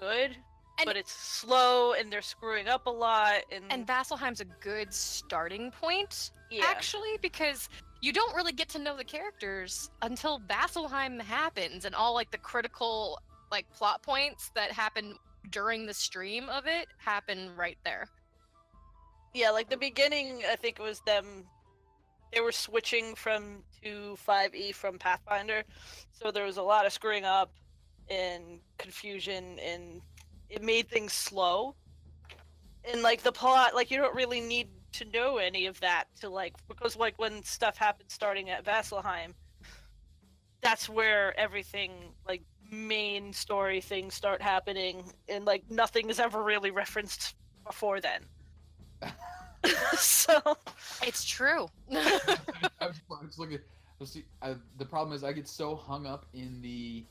Speaker 5: good,
Speaker 2: And-
Speaker 5: but it's slow and they're screwing up a lot.
Speaker 2: And Vasselheim's a good starting point,
Speaker 5: yeah,
Speaker 2: actually, because you don't really get to know the characters until Vasselheim happens, and all like the critical like plot points that happen during the stream of it happen right there.
Speaker 5: yeah, like the beginning, I think it was them. They were switching to 5e from Pathfinder, so there was a lot of screwing up and confusion, and it made things slow. And like the plot, like you don't really need to know any of that to like, because like when stuff happens starting at Vasselheim, that's where everything like main story things start happening, and like nothing is ever really referenced before then. So
Speaker 2: It's true.
Speaker 1: I'm just looking. See, the problem is I get so hung up in the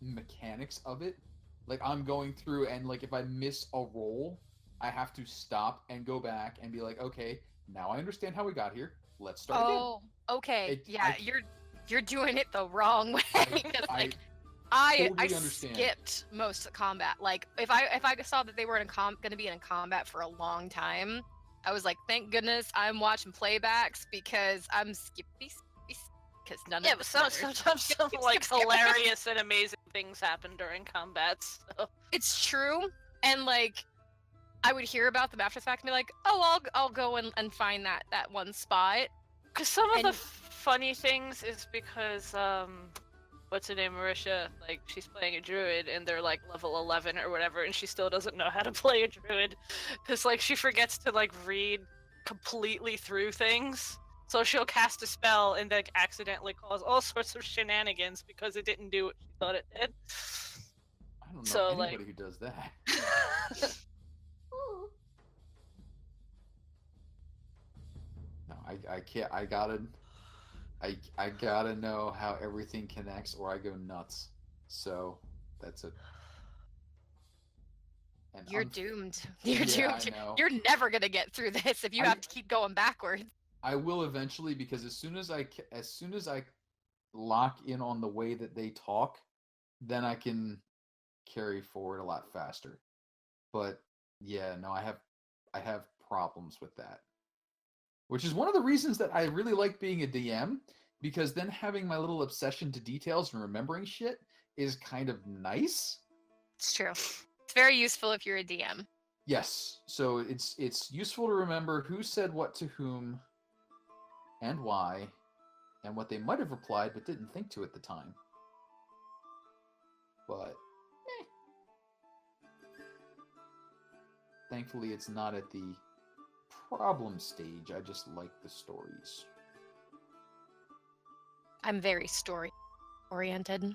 Speaker 1: mechanics of it. Like I'm going through, and like if I miss a roll, I have to stop and go back and be like, okay, now I understand how we got here. Let's start again.
Speaker 2: Oh, okay.
Speaker 1: It-
Speaker 2: Yeah,
Speaker 1: I-
Speaker 2: you're doing it the wrong way. 'Cause,
Speaker 1: I
Speaker 2: like I
Speaker 1: totally understand.
Speaker 2: skipped most of combat. Like if I saw that they were gonna be in combat for a long time, I was like, thank goodness I'm watching playbacks because I'm skippy because none
Speaker 5: yeah,
Speaker 2: of
Speaker 5: but
Speaker 2: the
Speaker 5: sometimes some like hilarious and amazing things happen during combat. So
Speaker 2: It's true, and like I would hear about them after the fact and be like, oh, I'll go and find that one spot.
Speaker 5: because some of the
Speaker 2: And-
Speaker 5: funny things is because what's her name, Marisha, like she's playing a druid and they're like level 11 or whatever, and she still doesn't know how to play a druid because like she forgets to like read completely through things, so she'll cast a spell and then accidentally cause all sorts of shenanigans because it didn't do what she thought it did.
Speaker 1: I don't know
Speaker 5: So,
Speaker 1: anybody
Speaker 5: like-
Speaker 1: who does that. No, I can't. I gotta know how everything connects, or I go nuts. So that's it. And
Speaker 2: You're doomed. You're
Speaker 1: yeah,
Speaker 2: doomed.
Speaker 1: I know.
Speaker 2: You're never gonna get through this if you have to keep going backwards.
Speaker 1: I will eventually, because as soon as I lock in on the way that they talk, then I can carry forward a lot faster. But yeah, no, I have problems with that. Which is one of the reasons that I really like being a DM, because then having my little obsession to details and remembering shit is kind of nice.
Speaker 2: It's true. It's very useful if you're a DM.
Speaker 1: Yes, so it's useful to remember who said what to whom and why, and what they might have replied but didn't think to at the time. But thankfully it's not at the problem stage. I just like the stories.
Speaker 2: I'm very story oriented.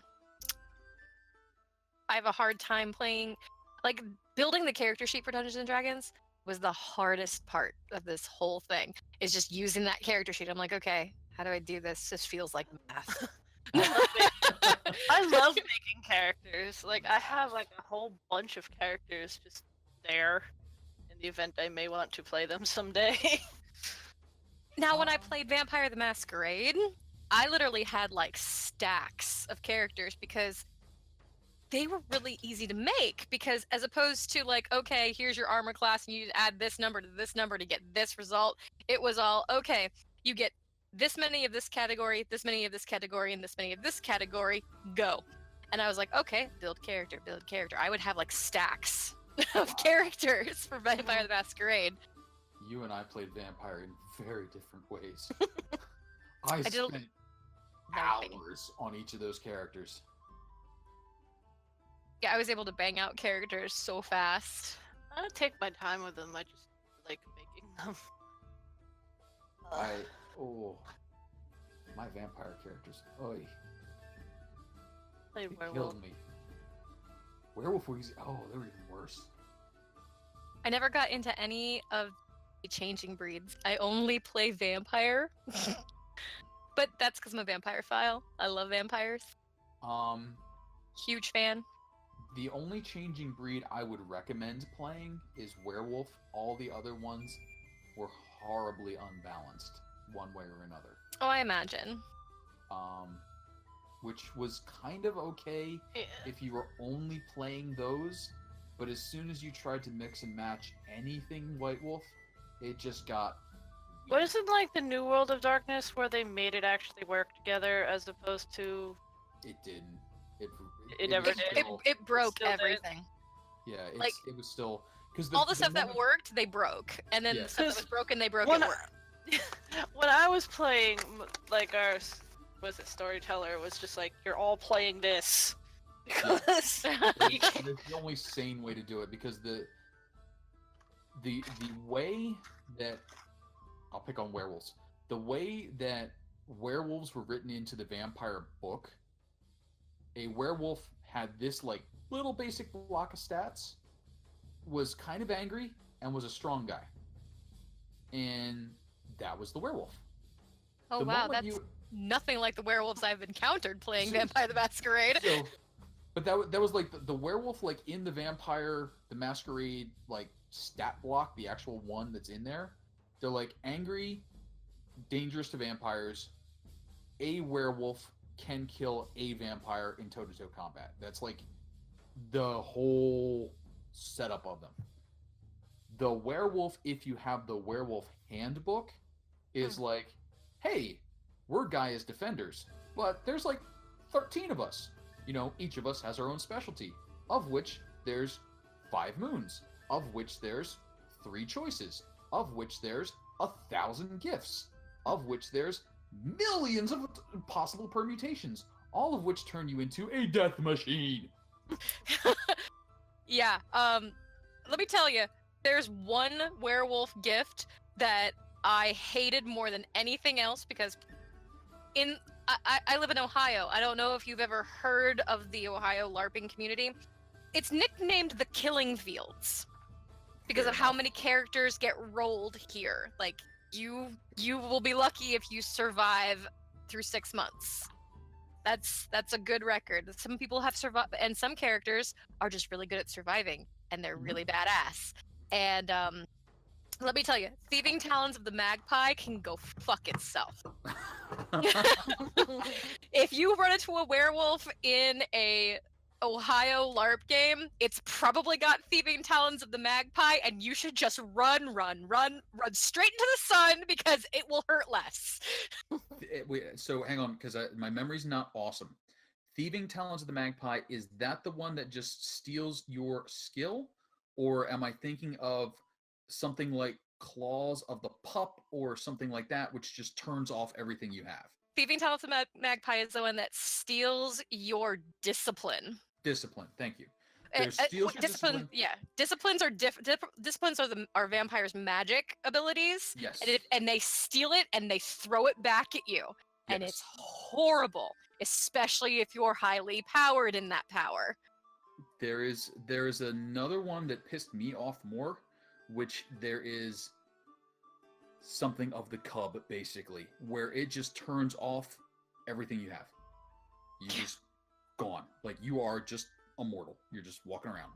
Speaker 2: I have a hard time playing, like, building the character sheet for Dungeons and Dragons was the hardest part of this whole thing. Is just using that character sheet. I'm like, okay, how do I do this? This feels like math.
Speaker 5: I love making characters. Like, I have like a whole bunch of characters just there in the event I may want to play them someday.
Speaker 2: Now, when I played Vampire the Masquerade, I literally had like stacks of characters because they were really easy to make, because as opposed to like, okay, here's your armor class and you add this number to get this result, it was all, okay, you get this many of this category, this many of this category, and this many of this category, go. And I was like, okay, build character. I would have like stacks of characters for Vampire the Masquerade.
Speaker 1: You and I played Vampire in very different ways. I
Speaker 2: did
Speaker 1: spent
Speaker 2: everything.
Speaker 1: hours on each of those characters.
Speaker 2: Yeah, I was able to bang out characters so fast.
Speaker 5: I don't take my time with them. I just like making them.
Speaker 1: My vampire characters. Oy.
Speaker 5: Played
Speaker 1: It
Speaker 5: werewolf.
Speaker 1: killed me. Werewolf were easy. Oh, they were even worse.
Speaker 2: I never got into any of the changing breeds. I only play vampire. But that's because I'm a vampire file. I love vampires. Huge fan.
Speaker 1: The only changing breed I would recommend playing is werewolf. All the other ones were horribly unbalanced, one way or another.
Speaker 2: Oh, I imagine.
Speaker 1: Which was kind of okay if you were only playing those, but as soon as you tried to mix and match anything White Wolf, it just got...
Speaker 5: Wasn't like the New World of Darkness where they made it actually work together as opposed to...
Speaker 1: It didn't.
Speaker 5: It never
Speaker 1: was
Speaker 5: did.
Speaker 1: still-
Speaker 2: It broke
Speaker 5: still did.
Speaker 2: everything.
Speaker 1: Yeah,
Speaker 2: like,
Speaker 1: it was still... Cause
Speaker 2: All the stuff that
Speaker 1: moment-
Speaker 2: worked, they broke. And then
Speaker 1: Yeah.
Speaker 2: the stuff that was broken, they broke
Speaker 5: When
Speaker 2: it
Speaker 5: I-
Speaker 2: worked.
Speaker 5: when I was playing, like our storyteller was just like, you're all playing this because you can't.
Speaker 1: It's the only sane way to do it, because the way that I'll pick on werewolves. The way that werewolves were written into the vampire book, a werewolf had this like little basic block of stats, was kind of angry, and was a strong guy. And that was the werewolf.
Speaker 2: Oh
Speaker 1: The
Speaker 2: wow,
Speaker 1: moment
Speaker 2: that's nothing like the werewolves I've encountered playing
Speaker 1: So-
Speaker 2: Vampire the Masquerade.
Speaker 1: So, but that was like the werewolf, like in the Vampire the Masquerade like stat block, the actual one that's in there. They're like angry, dangerous to vampires. A werewolf can kill a vampire in toe-to-toe combat. That's like the whole setup of them. The werewolf, if you have the werewolf handbook, is like, hey, we're Gaia's defenders, but there's like 13 of us. You know, each of us has our own specialty, of which there's 5 moons, of which there's 3 choices, of which there's 1,000 gifts, of which there's millions of possible permutations, all of which turn you into a death machine.
Speaker 2: Yeah, let me tell you, there's one werewolf gift that I hated more than anything else, because I live in Ohio. I don't know if you've ever heard of the Ohio LARPing community. It's nicknamed the Killing Fields because
Speaker 1: Fair
Speaker 2: of how
Speaker 1: enough.
Speaker 2: many characters get rolled here. Like, you will be lucky if you survive through 6 months. That's a good record. Some people have survived, and some characters are just really good at surviving, and they're really badass. And let me tell you, Thieving Talons of the Magpie can go fuck itself. If you run into a werewolf in a Ohio LARP game, it's probably got Thieving Talons of the Magpie, and you should just run straight into the sun because it will hurt less.
Speaker 1: So hang on, because my memory's not awesome. Thieving Talons of the Magpie, is that the one that just steals your skill? Or am I thinking of something like Claws of the Pup or something like that, which just turns off everything you have?
Speaker 2: Thieving Talons of the Magpie is the one that steals your discipline.
Speaker 1: Discipline, thank you. There's steals your discipline.
Speaker 2: Yeah, disciplines are vampires' magic abilities.
Speaker 1: Yes.
Speaker 2: And they steal it and they throw it back at you, and
Speaker 1: Yes.
Speaker 2: it's horrible, especially if you're highly powered in that power.
Speaker 1: There is another one that pissed me off more, which there is something of the cub, basically, where it just turns off everything you have. You just gone. Like, you are just immortal. You're just walking around.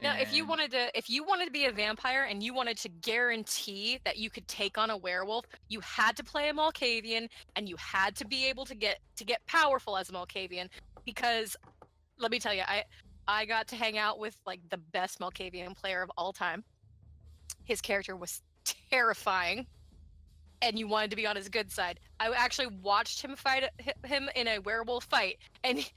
Speaker 2: Now, if you wanted to be a vampire and you wanted to guarantee that you could take on a werewolf, you had to play a Malkavian, and you had to be able to get powerful as a Malkavian. Because let me tell you, I got to hang out with like the best Malkavian player of all time. His character was terrifying, and you wanted to be on his good side. I actually watched him fight him in a werewolf fight, and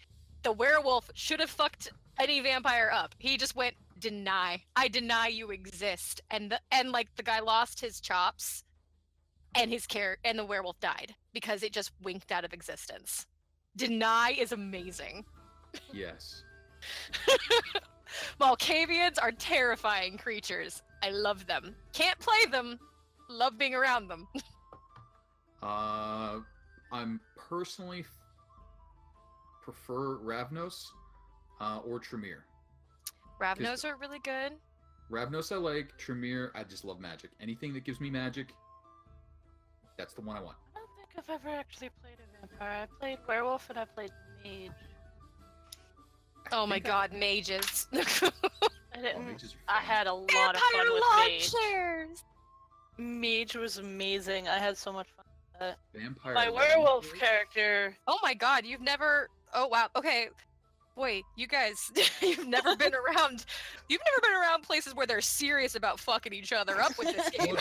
Speaker 2: the werewolf should have fucked any vampire up. He just went, deny. I deny you exist. And like the guy lost his chops, and and the werewolf died because it just winked out of existence. Deny is amazing.
Speaker 1: Yes.
Speaker 2: Malkavians are terrifying creatures. I love them. Can't play them. Love being around them.
Speaker 1: I'm personally prefer Ravnos or Tremere.
Speaker 2: Ravnos are really good.
Speaker 1: Ravnos I like. Tremere, I just love magic. Anything that gives me magic, that's the one I want.
Speaker 5: I don't think I've ever actually played a vampire. I played werewolf and I played mage.
Speaker 2: Oh my god, mages.
Speaker 5: I didn't.
Speaker 1: mages
Speaker 5: I
Speaker 1: are fun.
Speaker 5: had a lot
Speaker 2: Vampire
Speaker 5: of fun with
Speaker 2: lawn
Speaker 5: mage.
Speaker 2: chairs!
Speaker 5: Mage was amazing. I had so much fun with that.
Speaker 1: Vampire
Speaker 5: My
Speaker 1: lawn
Speaker 5: werewolf
Speaker 1: chairs?
Speaker 5: character.
Speaker 2: Oh my god, you've never... Oh wow, okay. Wait, you guys, you've never been around... You've never been around places where they're serious about fucking each other up with this game.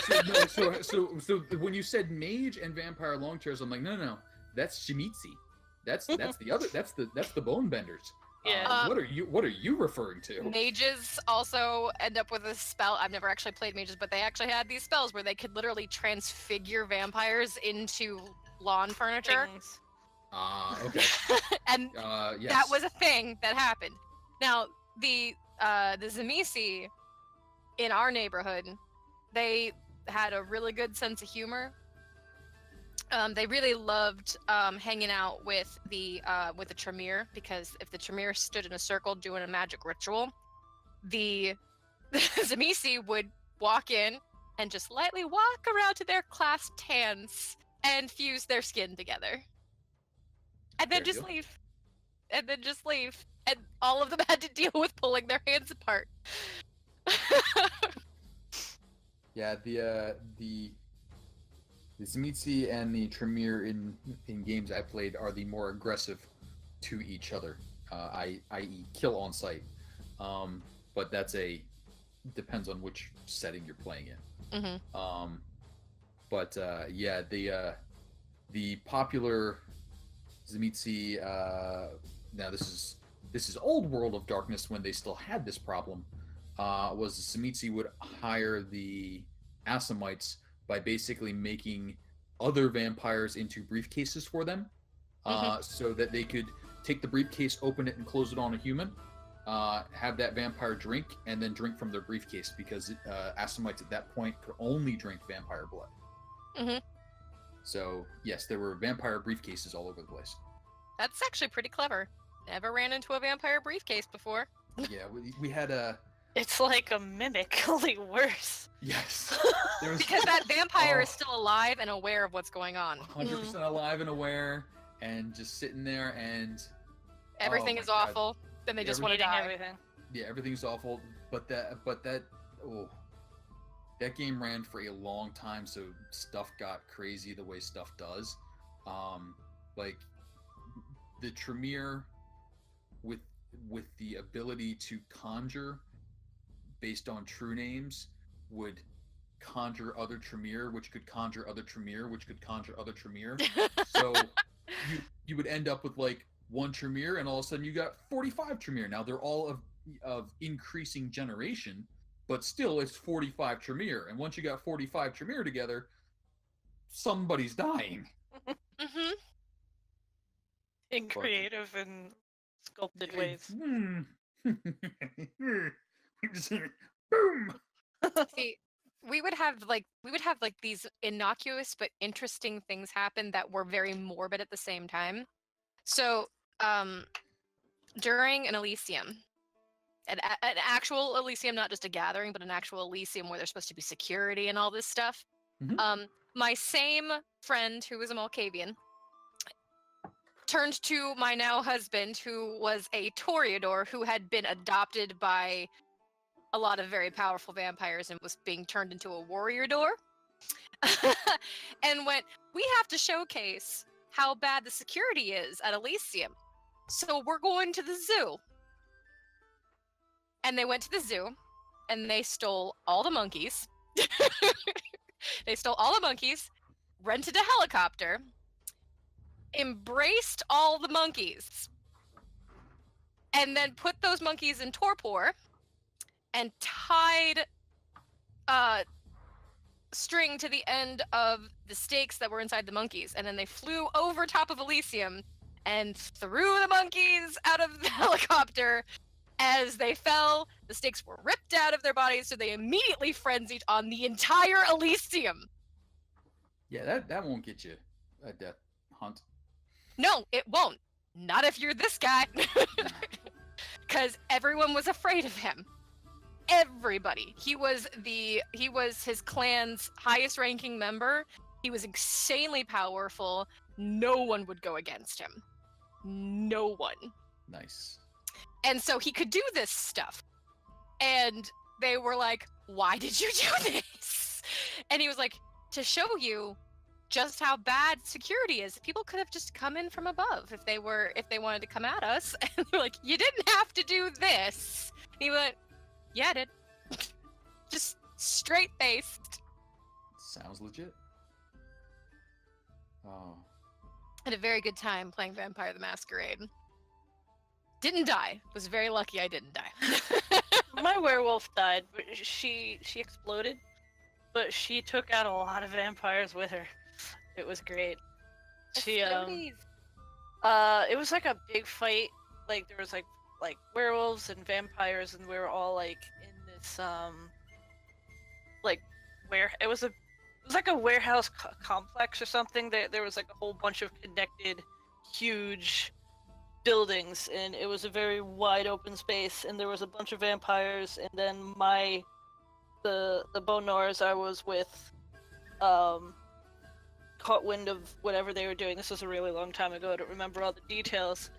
Speaker 1: Well, so when you said mage and vampire long chairs, I'm like, no, that's Shimizi. That's the other. That's the bone benders.
Speaker 5: Yeah.
Speaker 1: What are you referring to?
Speaker 2: Mages also end up with a spell. I've never actually played mages, but they actually had these spells where they could literally transfigure vampires into lawn furniture.
Speaker 5: Things.
Speaker 1: Okay.
Speaker 2: And
Speaker 1: Yes.
Speaker 2: that was a thing that happened. Now, the Zamisi in our neighborhood, they had a really good sense of humor. They really loved hanging out with the Tremere, because if the Tremere stood in a circle doing a magic ritual, the Zamisi would walk in and just lightly walk around to their clasped hands and fuse their skin together. And then
Speaker 1: Fair
Speaker 2: just
Speaker 1: deal.
Speaker 2: leave. And then just leave. And all of them had to deal with pulling their hands apart.
Speaker 1: Yeah, the Zimitsi and the Tremere in games I played are the more aggressive to each other, i.e. kill on sight. But that's depends on which setting you're playing in.
Speaker 2: Mm-hmm.
Speaker 1: Yeah, the popular Zimitsi, now this is old World of Darkness when they still had this problem, was the Zimitsi would hire the Assamites by basically making other vampires into briefcases for them, so that they could take the briefcase, open it, and close it on a human, have that vampire drink, and then drink from their briefcase, because Assamites at that point could only drink vampire blood.
Speaker 2: Mm-hmm.
Speaker 1: So, yes, there were vampire briefcases all over the place.
Speaker 2: That's actually pretty clever. Never ran into a vampire briefcase before.
Speaker 1: Yeah, we had a...
Speaker 5: It's like a mimic, only worse.
Speaker 1: Yes. There's
Speaker 2: Because that vampire is
Speaker 1: Oh.
Speaker 2: still alive and aware of what's going on.
Speaker 1: 100% alive and aware, and just sitting there, and
Speaker 2: Everything
Speaker 1: my
Speaker 2: is
Speaker 1: God.
Speaker 2: awful. Then they just want to
Speaker 5: Eating
Speaker 2: die.
Speaker 5: everything.
Speaker 1: yeah, everything's awful. But that game ran for a long time, so stuff got crazy the way stuff does. Like the Tremere with the ability to conjure based on true names would conjure other Tremere, which could conjure other Tremere, which could conjure other Tremere. So you would end up with like one Tremere, and all of a sudden you got 45 Tremere. Now they're all of increasing generation, but still it's 45 Tremere. And once you got 45 Tremere together, somebody's dying.
Speaker 2: Mm-hmm.
Speaker 5: In creative and sculpted ways.
Speaker 1: Boom.
Speaker 2: See, we would have like these innocuous but interesting things happen that were very morbid at the same time. So, during an Elysium, an actual Elysium, not just a gathering, but an actual Elysium where there's supposed to be security and all this stuff.
Speaker 1: Mhm.
Speaker 2: My same friend who was a Malkavian turned to my now husband, who was a Toreador who had been adopted by a lot of very powerful vampires and was being turned into a warrior door. And went, we have to showcase how bad the security is at Elysium. So we're going to the zoo. And they went to the zoo and they stole all the monkeys. They stole all the monkeys, rented a helicopter, embraced all the monkeys, and then put those monkeys in torpor and tied string to the end of the stakes that were inside the monkeys. And then they flew over top of Elysium and threw the monkeys out of the helicopter. As they fell, the stakes were ripped out of their bodies, so they immediately frenzied on the entire Elysium.
Speaker 1: Yeah, that won't get you a death hunt.
Speaker 2: No, it won't. Not if you're this guy. Because everyone was afraid of him. Everybody. He was his clan's highest ranking member. He was insanely powerful. No one would go against him. No one.
Speaker 1: Nice.
Speaker 2: And so he could do this stuff. And they were like, why did you do this? And he was like, to show you just how bad security is. People could have just come in from above if they wanted to come at us. And they're like, you didn't have to do this. And he went, yeah, I did. Just straight faced.
Speaker 1: Sounds legit. Oh.
Speaker 2: Had a very good time playing Vampire the Masquerade. Didn't die. Was very lucky I didn't die.
Speaker 5: My werewolf died, but she exploded. But she took out a lot of vampires with her. It was great. She it was like a big fight. Like there was like werewolves and vampires, and we were all like in this like it was like a warehouse complex or something. There was like a whole bunch of connected huge buildings, and it was a very wide open space, and there was a bunch of vampires, and then the Bonars I was with caught wind of whatever they were doing. This was a really long time ago. I don't remember all the details,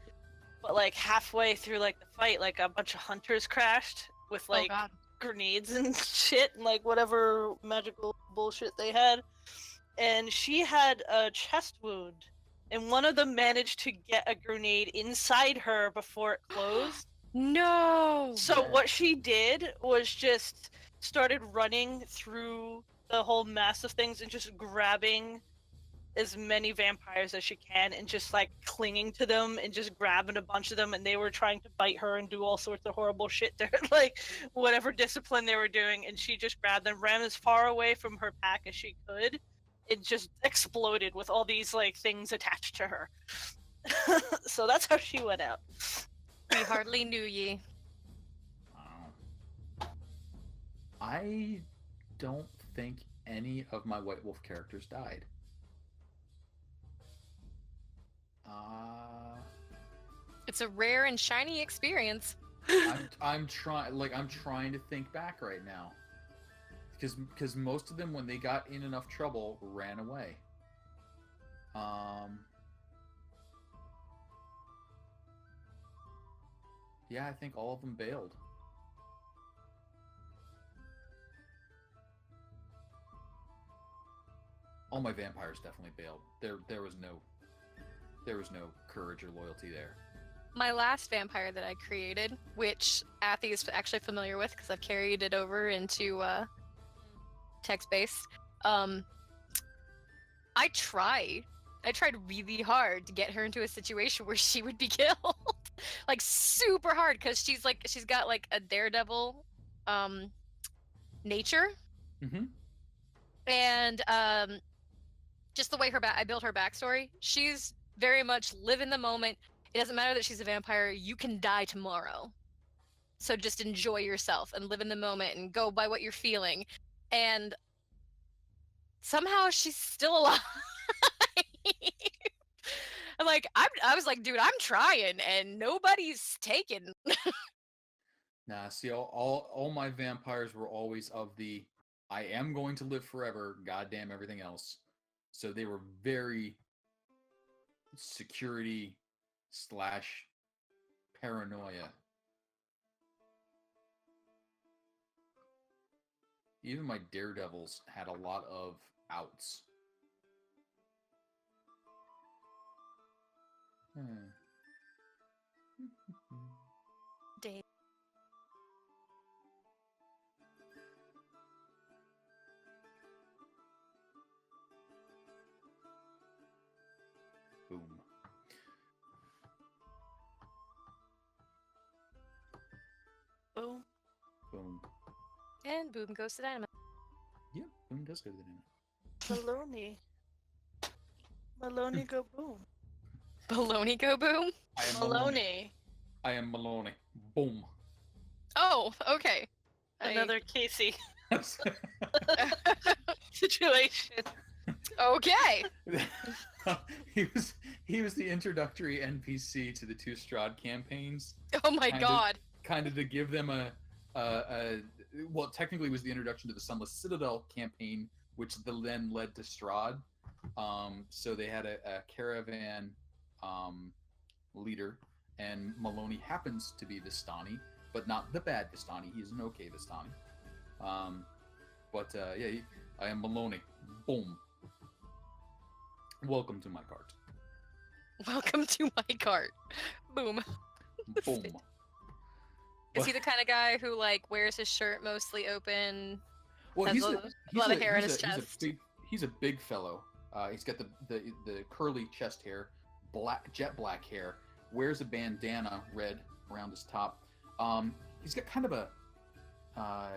Speaker 5: but like halfway through like the fight, like a bunch of hunters crashed with like grenades and shit, and like whatever magical bullshit they had, and she had a chest wound, and one of them managed to get a grenade inside her before it closed.
Speaker 2: No!
Speaker 5: So what she did was just started running through the whole mass of things and just grabbing as many vampires as she can and just like clinging to them and just grabbing a bunch of them, and they were trying to bite her and do all sorts of horrible shit to her, like whatever discipline they were doing, and she just grabbed them, ran as far away from her pack as she could. It just exploded with all these like things attached to her. So that's how she went out.
Speaker 2: We hardly knew ye.
Speaker 1: Wow. I don't think any of my White Wolf characters died.
Speaker 2: It's a rare and shiny experience.
Speaker 1: I'm trying to think back right now, because most of them, when they got in enough trouble, ran away. Yeah, I think all of them bailed. All my vampires definitely bailed. There was no courage or loyalty there.
Speaker 2: My last vampire that I created, which Athy is actually familiar with because I've carried it over into text-based. I tried really hard to get her into a situation where she would be killed. Like super hard, because she's got like a daredevil nature.
Speaker 1: Mm-hmm.
Speaker 2: And just the way I built her backstory, she's very much live in the moment. It doesn't matter that she's a vampire, you can die tomorrow. So just enjoy yourself and live in the moment and go by what you're feeling. And somehow she's still alive. I was like, dude, I'm trying and nobody's taken.
Speaker 1: Nah, see, all my vampires were always of the I am going to live forever, goddamn everything else. So they were very security / paranoia. Even my daredevils had a lot of outs.
Speaker 2: Dave.
Speaker 1: Boom.
Speaker 5: Boom.
Speaker 1: Boom.
Speaker 2: And boom goes to Dynamite.
Speaker 1: Yeah, boom does go to the dynamite.
Speaker 5: Maloney. Maloney go boom.
Speaker 2: Baloney go boom?
Speaker 1: I am Maloney.
Speaker 5: Maloney.
Speaker 1: I am Maloney. Boom.
Speaker 2: Oh, okay.
Speaker 5: Another Casey situation.
Speaker 2: Okay.
Speaker 1: he was the introductory NPC to the two Strahd campaigns.
Speaker 2: Oh my god.
Speaker 1: Kind of to give them well, technically it was the introduction to the Sunless Citadel campaign, which then led to Strahd. So they had a caravan leader, and Maloney happens to be Vistani, but not the bad Vistani. He is an okay Vistani. Yeah, I am Maloney. Boom. Welcome to my cart.
Speaker 2: Welcome to my cart. Boom.
Speaker 1: Boom.
Speaker 2: Is he the kind of guy who like wears his shirt mostly open?
Speaker 1: Well,
Speaker 2: has
Speaker 1: he's
Speaker 2: a lot of hair in his chest.
Speaker 1: He's a big fellow. He's got the curly chest hair, jet black hair. Wears a bandana red around his top. He's got kind of a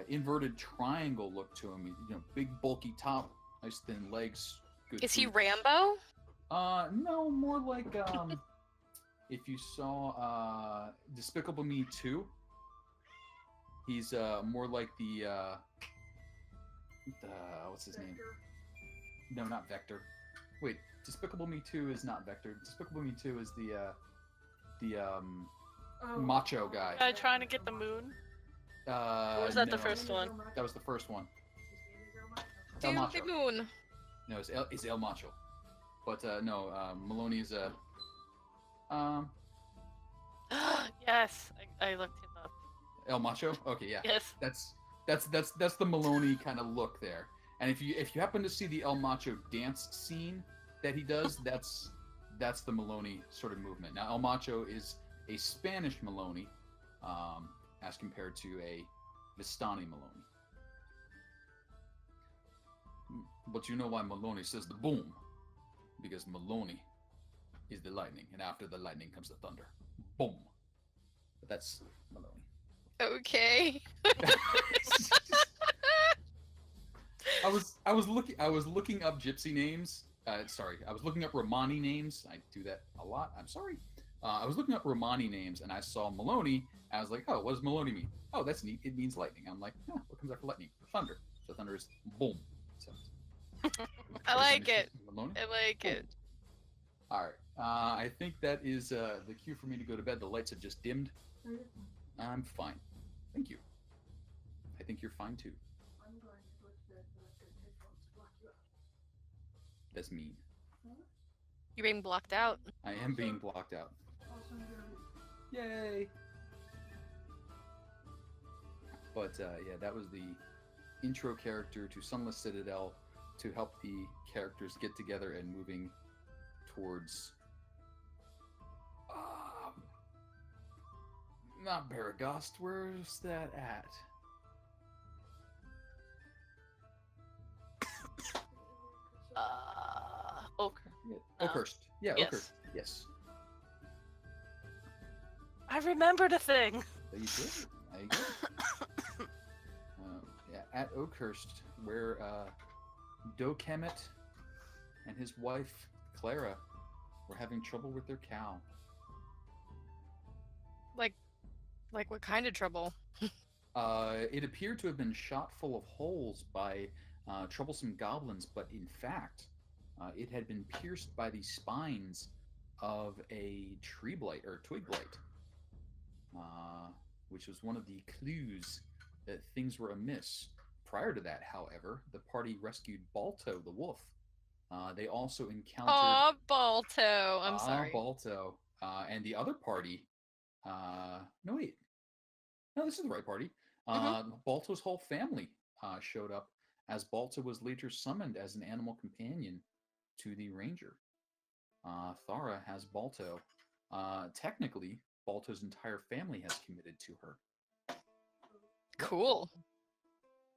Speaker 1: inverted triangle look to him. Big bulky top, nice thin legs. Good
Speaker 2: Is he
Speaker 1: boot.
Speaker 2: Rambo?
Speaker 1: No, more like if you saw Despicable Me 2. He's more like the what's his name? No, not Vector. Wait, Despicable Me 2 is not Vector. Despicable Me 2 is the macho guy.
Speaker 5: Guy trying to get the moon? Or was that the first one?
Speaker 1: That was the first one.
Speaker 2: Dude, the moon.
Speaker 1: No, it's El Macho. But no, Maloney is a
Speaker 5: Yes, I looked him up.
Speaker 1: El Macho? Okay, yeah.
Speaker 5: Yes.
Speaker 1: That's the Maloney kind of look there. And if you happen to see the El Macho dance scene that he does, that's the Maloney sort of movement. Now El Macho is a Spanish Maloney, as compared to a Vistani Maloney. But you know why Maloney says the boom? Because Maloney is the lightning, and after the lightning comes the thunder. Boom. But that's Maloney.
Speaker 2: Okay.
Speaker 1: I was looking up gypsy names. I was looking up Romani names. I do that a lot. I'm sorry. I was looking up Romani names, and I saw Maloney. And I was like, oh, what does Maloney mean? Oh, that's neat. It means lightning. I'm like, oh, what comes after lightning? Thunder. So thunder is boom. So,
Speaker 2: I like it.
Speaker 1: Maloney?
Speaker 2: I like it.
Speaker 1: All right. I think that is the cue for me to go to bed. The lights have just dimmed. I'm fine. Thank you. I think you're fine too. That's mean.
Speaker 2: You're being blocked out.
Speaker 1: I am being blocked out. Yay! But yeah, that was the intro character to Sunless Citadel to help the characters get together and moving towards not Baragost. Where's that at?
Speaker 5: Oak.
Speaker 1: Oakhurst. Yeah,
Speaker 5: Yes.
Speaker 1: Oakhurst. Yes.
Speaker 5: I remembered a thing.
Speaker 1: There you go. There you go. Yeah, at Oakhurst, where Tiamat and his wife Clara were having trouble with their cow.
Speaker 2: Like what kind of trouble?
Speaker 1: It appeared to have been shot full of holes by troublesome goblins, but in fact, it had been pierced by the spines of a tree blight or twig blight, which was one of the clues that things were amiss. Prior to that, however, the party rescued Balto the wolf. They also encountered
Speaker 2: Aw, Balto. I'm sorry.
Speaker 1: Balto, and the other party. No, wait. No, this is the right party. Balto's whole family showed up as Balto was later summoned as an animal companion to the ranger. Thara has Balto. Technically, Balto's entire family has committed to her.
Speaker 2: Cool.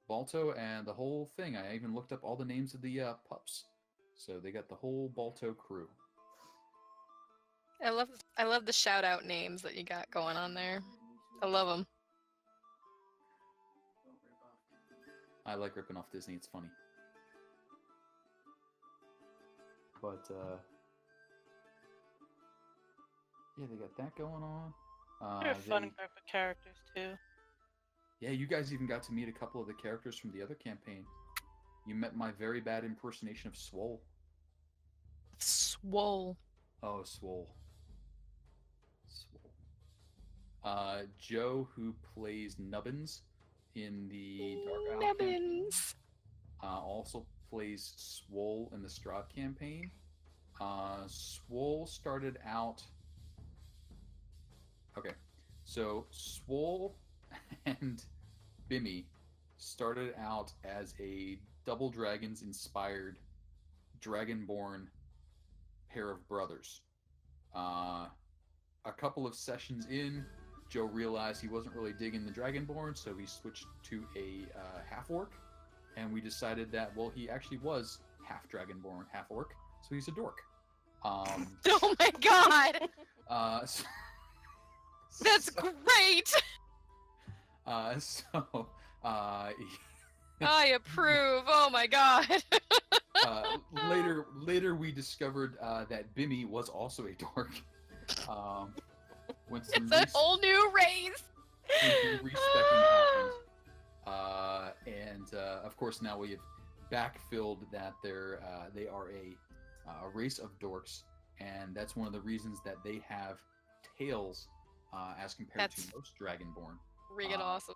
Speaker 1: Balto and the whole thing. I even looked up all the names of the pups. So they got the whole Balto crew.
Speaker 2: I love the shout out names that you got going on there. I love them.
Speaker 1: I like ripping off Disney. It's funny. But yeah, they got that going on.
Speaker 5: They're a fun group of characters too.
Speaker 1: Yeah, you guys even got to meet a couple of the characters from the other campaign. You met my very bad impersonation of Swole.
Speaker 2: Swole.
Speaker 1: Oh, Swole. Joe, who plays Nubbins in the Dark Isle campaign,
Speaker 2: Nubbins.
Speaker 1: also plays Swole in the Strahd campaign. Swole started out... Okay, so Swole and Bimmy started out as a Double Dragons inspired Dragonborn pair of brothers. A couple of sessions in, Joe realized he wasn't really digging the Dragonborn, so he switched to a half-orc, and we decided that, well, he actually was half Dragonborn, half-orc, so he's a dork.
Speaker 2: Oh my god! That's great! I approve. Oh my god.
Speaker 1: Later we discovered that Bimmy was also a dork. When some
Speaker 2: It's a whole new race.
Speaker 1: respecking happened, and of course now we have backfilled that they are a race of dorks, and that's one of the reasons that they have tails as compared to most Dragonborn.
Speaker 2: Freaking awesome.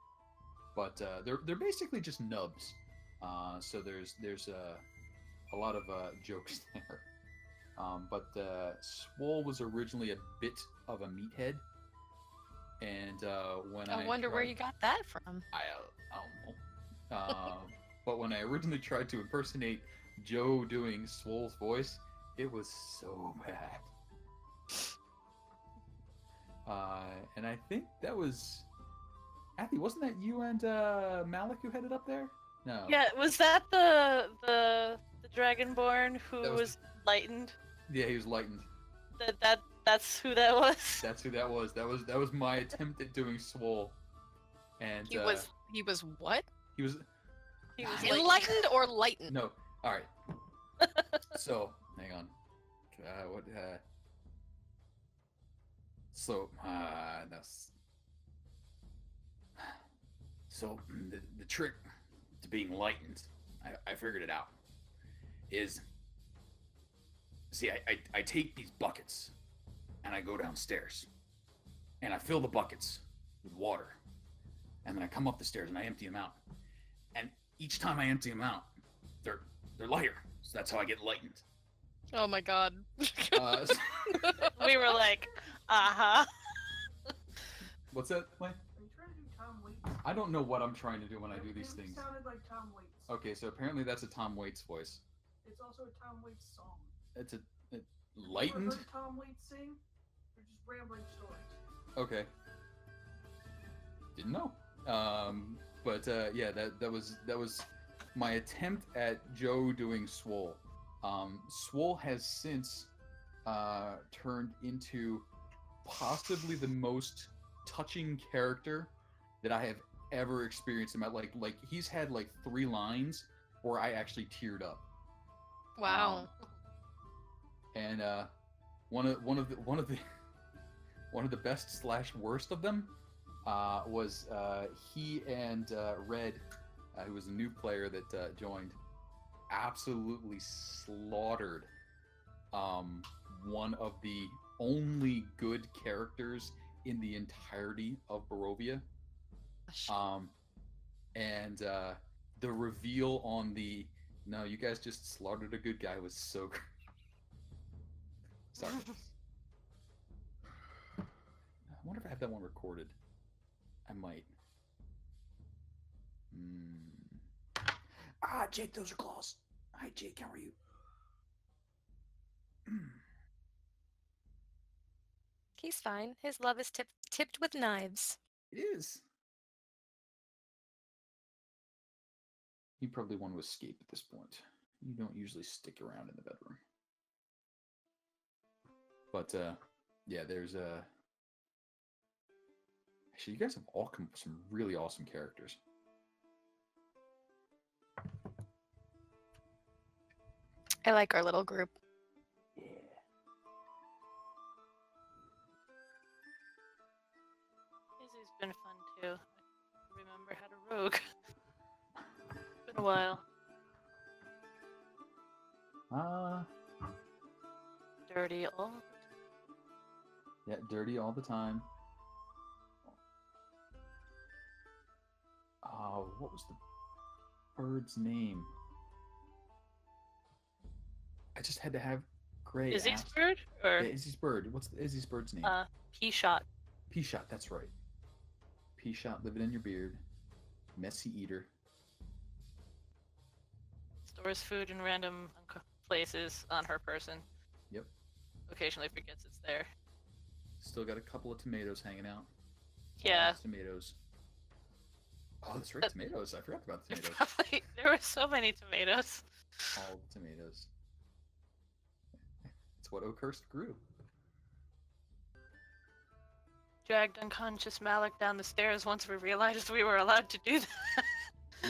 Speaker 1: But they're basically just nubs. So there's a lot of jokes there. But Swole was originally a bit of a meathead, and when I
Speaker 2: wonder where you got that from.
Speaker 1: I don't know. But when I originally tried to impersonate Joe doing Swole's voice, it was so bad. And I think that was... Athy, wasn't that you and Malik who headed up there? No.
Speaker 5: Yeah, was that the Dragonborn who
Speaker 1: That
Speaker 5: was lightened?
Speaker 1: Yeah, he was lightened.
Speaker 5: That's who that was.
Speaker 1: That's who that was. That was my attempt at doing Swole. And
Speaker 2: He was what?
Speaker 1: He was
Speaker 2: Enlightened or lightened?
Speaker 1: No. All right. So, hang on. That's... So, the trick to being lightened, I figured it out, is... See, I take these buckets, and I go downstairs, and I fill the buckets with water. And then I come up the stairs and I empty them out. And each time I empty them out, they're lighter. So that's how I get lightened.
Speaker 2: Oh my god.
Speaker 1: Uh,
Speaker 5: We were like, uh-huh.
Speaker 1: what's that, Mike?
Speaker 8: Are you trying to do Tom Waits?
Speaker 1: I don't know what I'm trying to do when I do these
Speaker 8: It
Speaker 1: things.
Speaker 8: sounded like Tom Waits.
Speaker 1: Okay, so apparently that's a Tom Waits voice.
Speaker 8: It's also a Tom Waits song.
Speaker 1: It's a
Speaker 8: You
Speaker 1: lightened.
Speaker 8: ever heard Tom Waits sing? They're just rambling stories.
Speaker 1: Okay. Didn't know. Yeah, that was my attempt at Joe doing Swole. Swole has since turned into possibly the most touching character that I have ever experienced in my like he's had like 3 lines where I actually teared up.
Speaker 2: Wow.
Speaker 1: And one of the best / worst of them was he and Red, who was a new player that joined, absolutely slaughtered one of the only good characters in the entirety of Barovia. And the reveal on the "no, you guys just slaughtered a good guy" was so great. Sorry. I wonder if I have that one recorded. I might. Jake, those are claws. Hi, Jake, how are you?
Speaker 2: He's fine. His love is tipped with knives.
Speaker 1: It is. You probably want to escape at this point. You don't usually stick around in the bedroom. But, yeah, there's actually, you guys have all come up with some really awesome characters.
Speaker 2: I like our little group.
Speaker 1: Yeah.
Speaker 5: Izzy's been fun too. I remember how to rogue. It's been a while. Dirty all.
Speaker 1: Yeah, dirty all the time. What was the bird's name? I just had to have Gray
Speaker 5: Izzy's
Speaker 1: ask.
Speaker 5: bird? Or
Speaker 1: Yeah, Izzy's bird. What's Izzy's bird's name?
Speaker 5: P-Shot.
Speaker 1: P-Shot, that's right. P-Shot living in your beard. Messy eater.
Speaker 5: Stores food in random places on her person.
Speaker 1: Yep.
Speaker 5: Occasionally forgets it's there.
Speaker 1: Still got a couple of tomatoes hanging out.
Speaker 5: Yeah.
Speaker 1: Tomatoes. Oh, that's right, tomatoes. I forgot about the tomatoes.
Speaker 5: Probably, there were so many tomatoes.
Speaker 1: All the tomatoes. It's what Oakhurst grew.
Speaker 5: Dragged unconscious Malik down the stairs once we realized we were allowed to do that.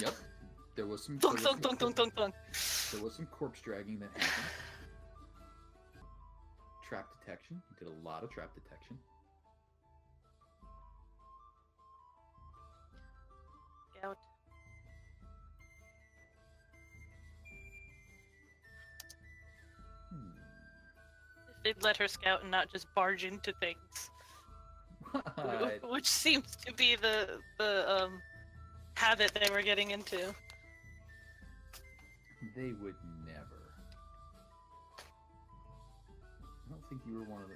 Speaker 1: Yep. There was some
Speaker 5: Thunk, thunk, thunk, thunk, thunk, thunk.
Speaker 1: There was some corpse dragging that happened. Trap detection. You did a lot of trap detection.
Speaker 5: Scout. If they'd let her scout and not just barge into things.
Speaker 1: What?
Speaker 5: Which seems to be the habit they were getting into.
Speaker 1: They would never. I don't think you were one of the.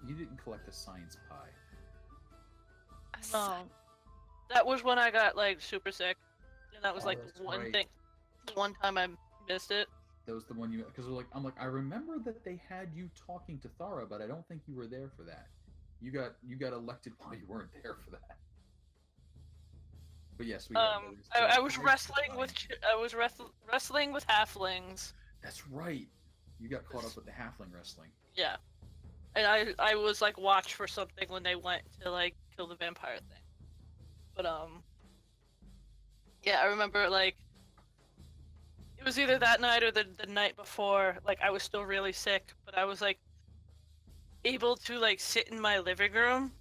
Speaker 1: You didn't collect a science pie.
Speaker 5: No. That was when I got like super sick. And that was
Speaker 1: Oh,
Speaker 5: like
Speaker 1: that's
Speaker 5: one
Speaker 1: right.
Speaker 5: thing. The one time I missed it.
Speaker 1: That was the one you because I'm like I remember that they had you talking to Thara, but I don't think you were there for that. You got elected while you weren't there for that. But yes, we.
Speaker 5: I was wrestling with wrestling with halflings.
Speaker 1: That's right. You got caught up with the halfling wrestling.
Speaker 5: Yeah, and I was like watch for something when they went to like kill the vampire thing. But yeah, I remember like it was either that night or the night before. Like I was still really sick, but I was like able to like sit in my living room.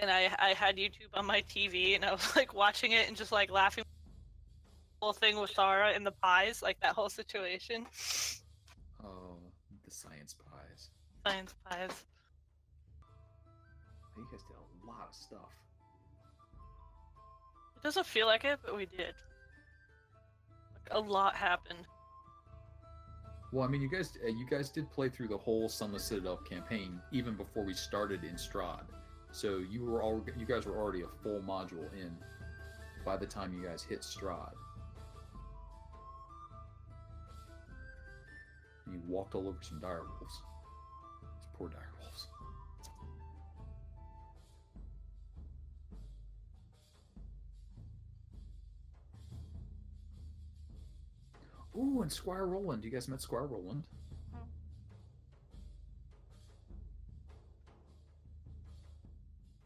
Speaker 5: And I had YouTube on my TV, and I was like watching it and just like laughing. The whole thing with Sarah and the pies, like that whole situation.
Speaker 1: Oh, the science pies.
Speaker 5: Science pies.
Speaker 1: You guys did a lot of stuff.
Speaker 5: It doesn't feel like it, but we did. Like, a lot happened.
Speaker 1: Well, I mean, you guys did play through the whole Sunless Citadel campaign even before we started in Strahd. So you guys were already a full module in by the time you guys hit Strahd. And you walked all over some direwolves. These poor direwolves. Ooh, and Squire Roland. You guys met Squire Roland?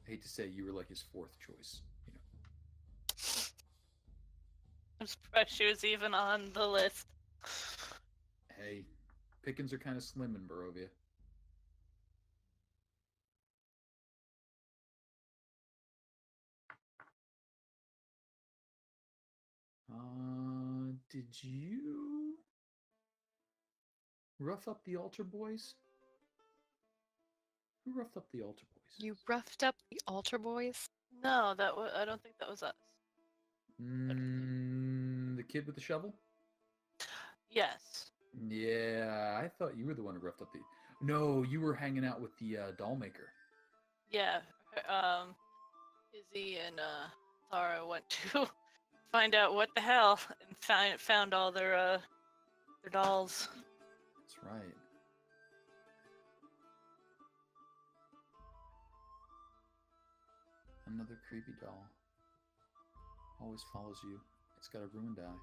Speaker 1: I hate to say you were like his fourth choice. You know.
Speaker 5: I'm surprised she was even on the list.
Speaker 1: Hey, pickings are kind of slim in Barovia. Did you rough up the altar boys? Who roughed up the altar boys?
Speaker 2: You roughed up the altar boys?
Speaker 5: No, I don't think that was us.
Speaker 1: The kid with the shovel?
Speaker 5: Yes.
Speaker 1: Yeah, I thought you were the one who roughed up the... No, you were hanging out with the doll maker.
Speaker 5: Yeah. Izzy and Tara went to find out what the hell and found all their dolls.
Speaker 1: That's right. Another creepy doll. Always follows you. It's got a ruined eye.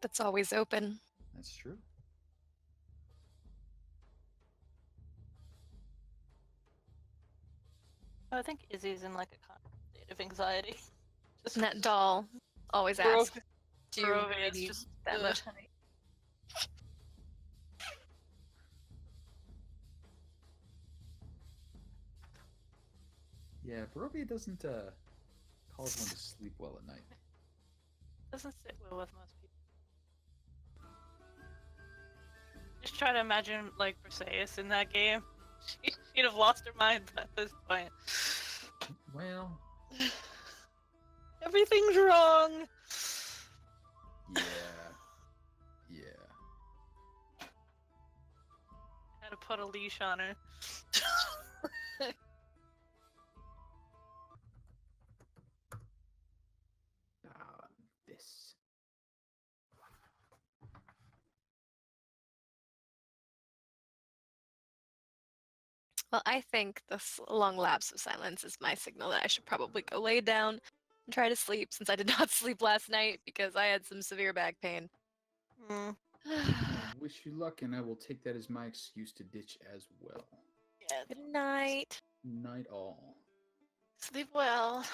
Speaker 2: That's always open.
Speaker 1: That's true.
Speaker 5: I think Izzy's in like a constant state of anxiety. Just
Speaker 2: And that doll always
Speaker 5: Barov-
Speaker 2: asks, do you
Speaker 5: Barovia,
Speaker 2: really
Speaker 5: it's
Speaker 2: need
Speaker 5: just,
Speaker 2: that
Speaker 5: ugh.
Speaker 2: much honey?
Speaker 1: Yeah, Barovia doesn't cause one to sleep well at night.
Speaker 5: doesn't sit well with most people. Just try to imagine like Briseis in that game. She'd have lost her mind at this point.
Speaker 1: Well,
Speaker 5: Everything's wrong.
Speaker 1: yeah. Yeah.
Speaker 5: Had to put a leash on her.
Speaker 1: This.
Speaker 2: Well, I think this long lapse of silence is my signal that I should probably go lay down and try to sleep, since I did not sleep last night because I had some severe back pain.
Speaker 5: Mm.
Speaker 1: Wish you luck, and I will take that as my excuse to ditch as well.
Speaker 5: Yeah.
Speaker 2: Good night.
Speaker 1: Night all.
Speaker 5: Sleep well.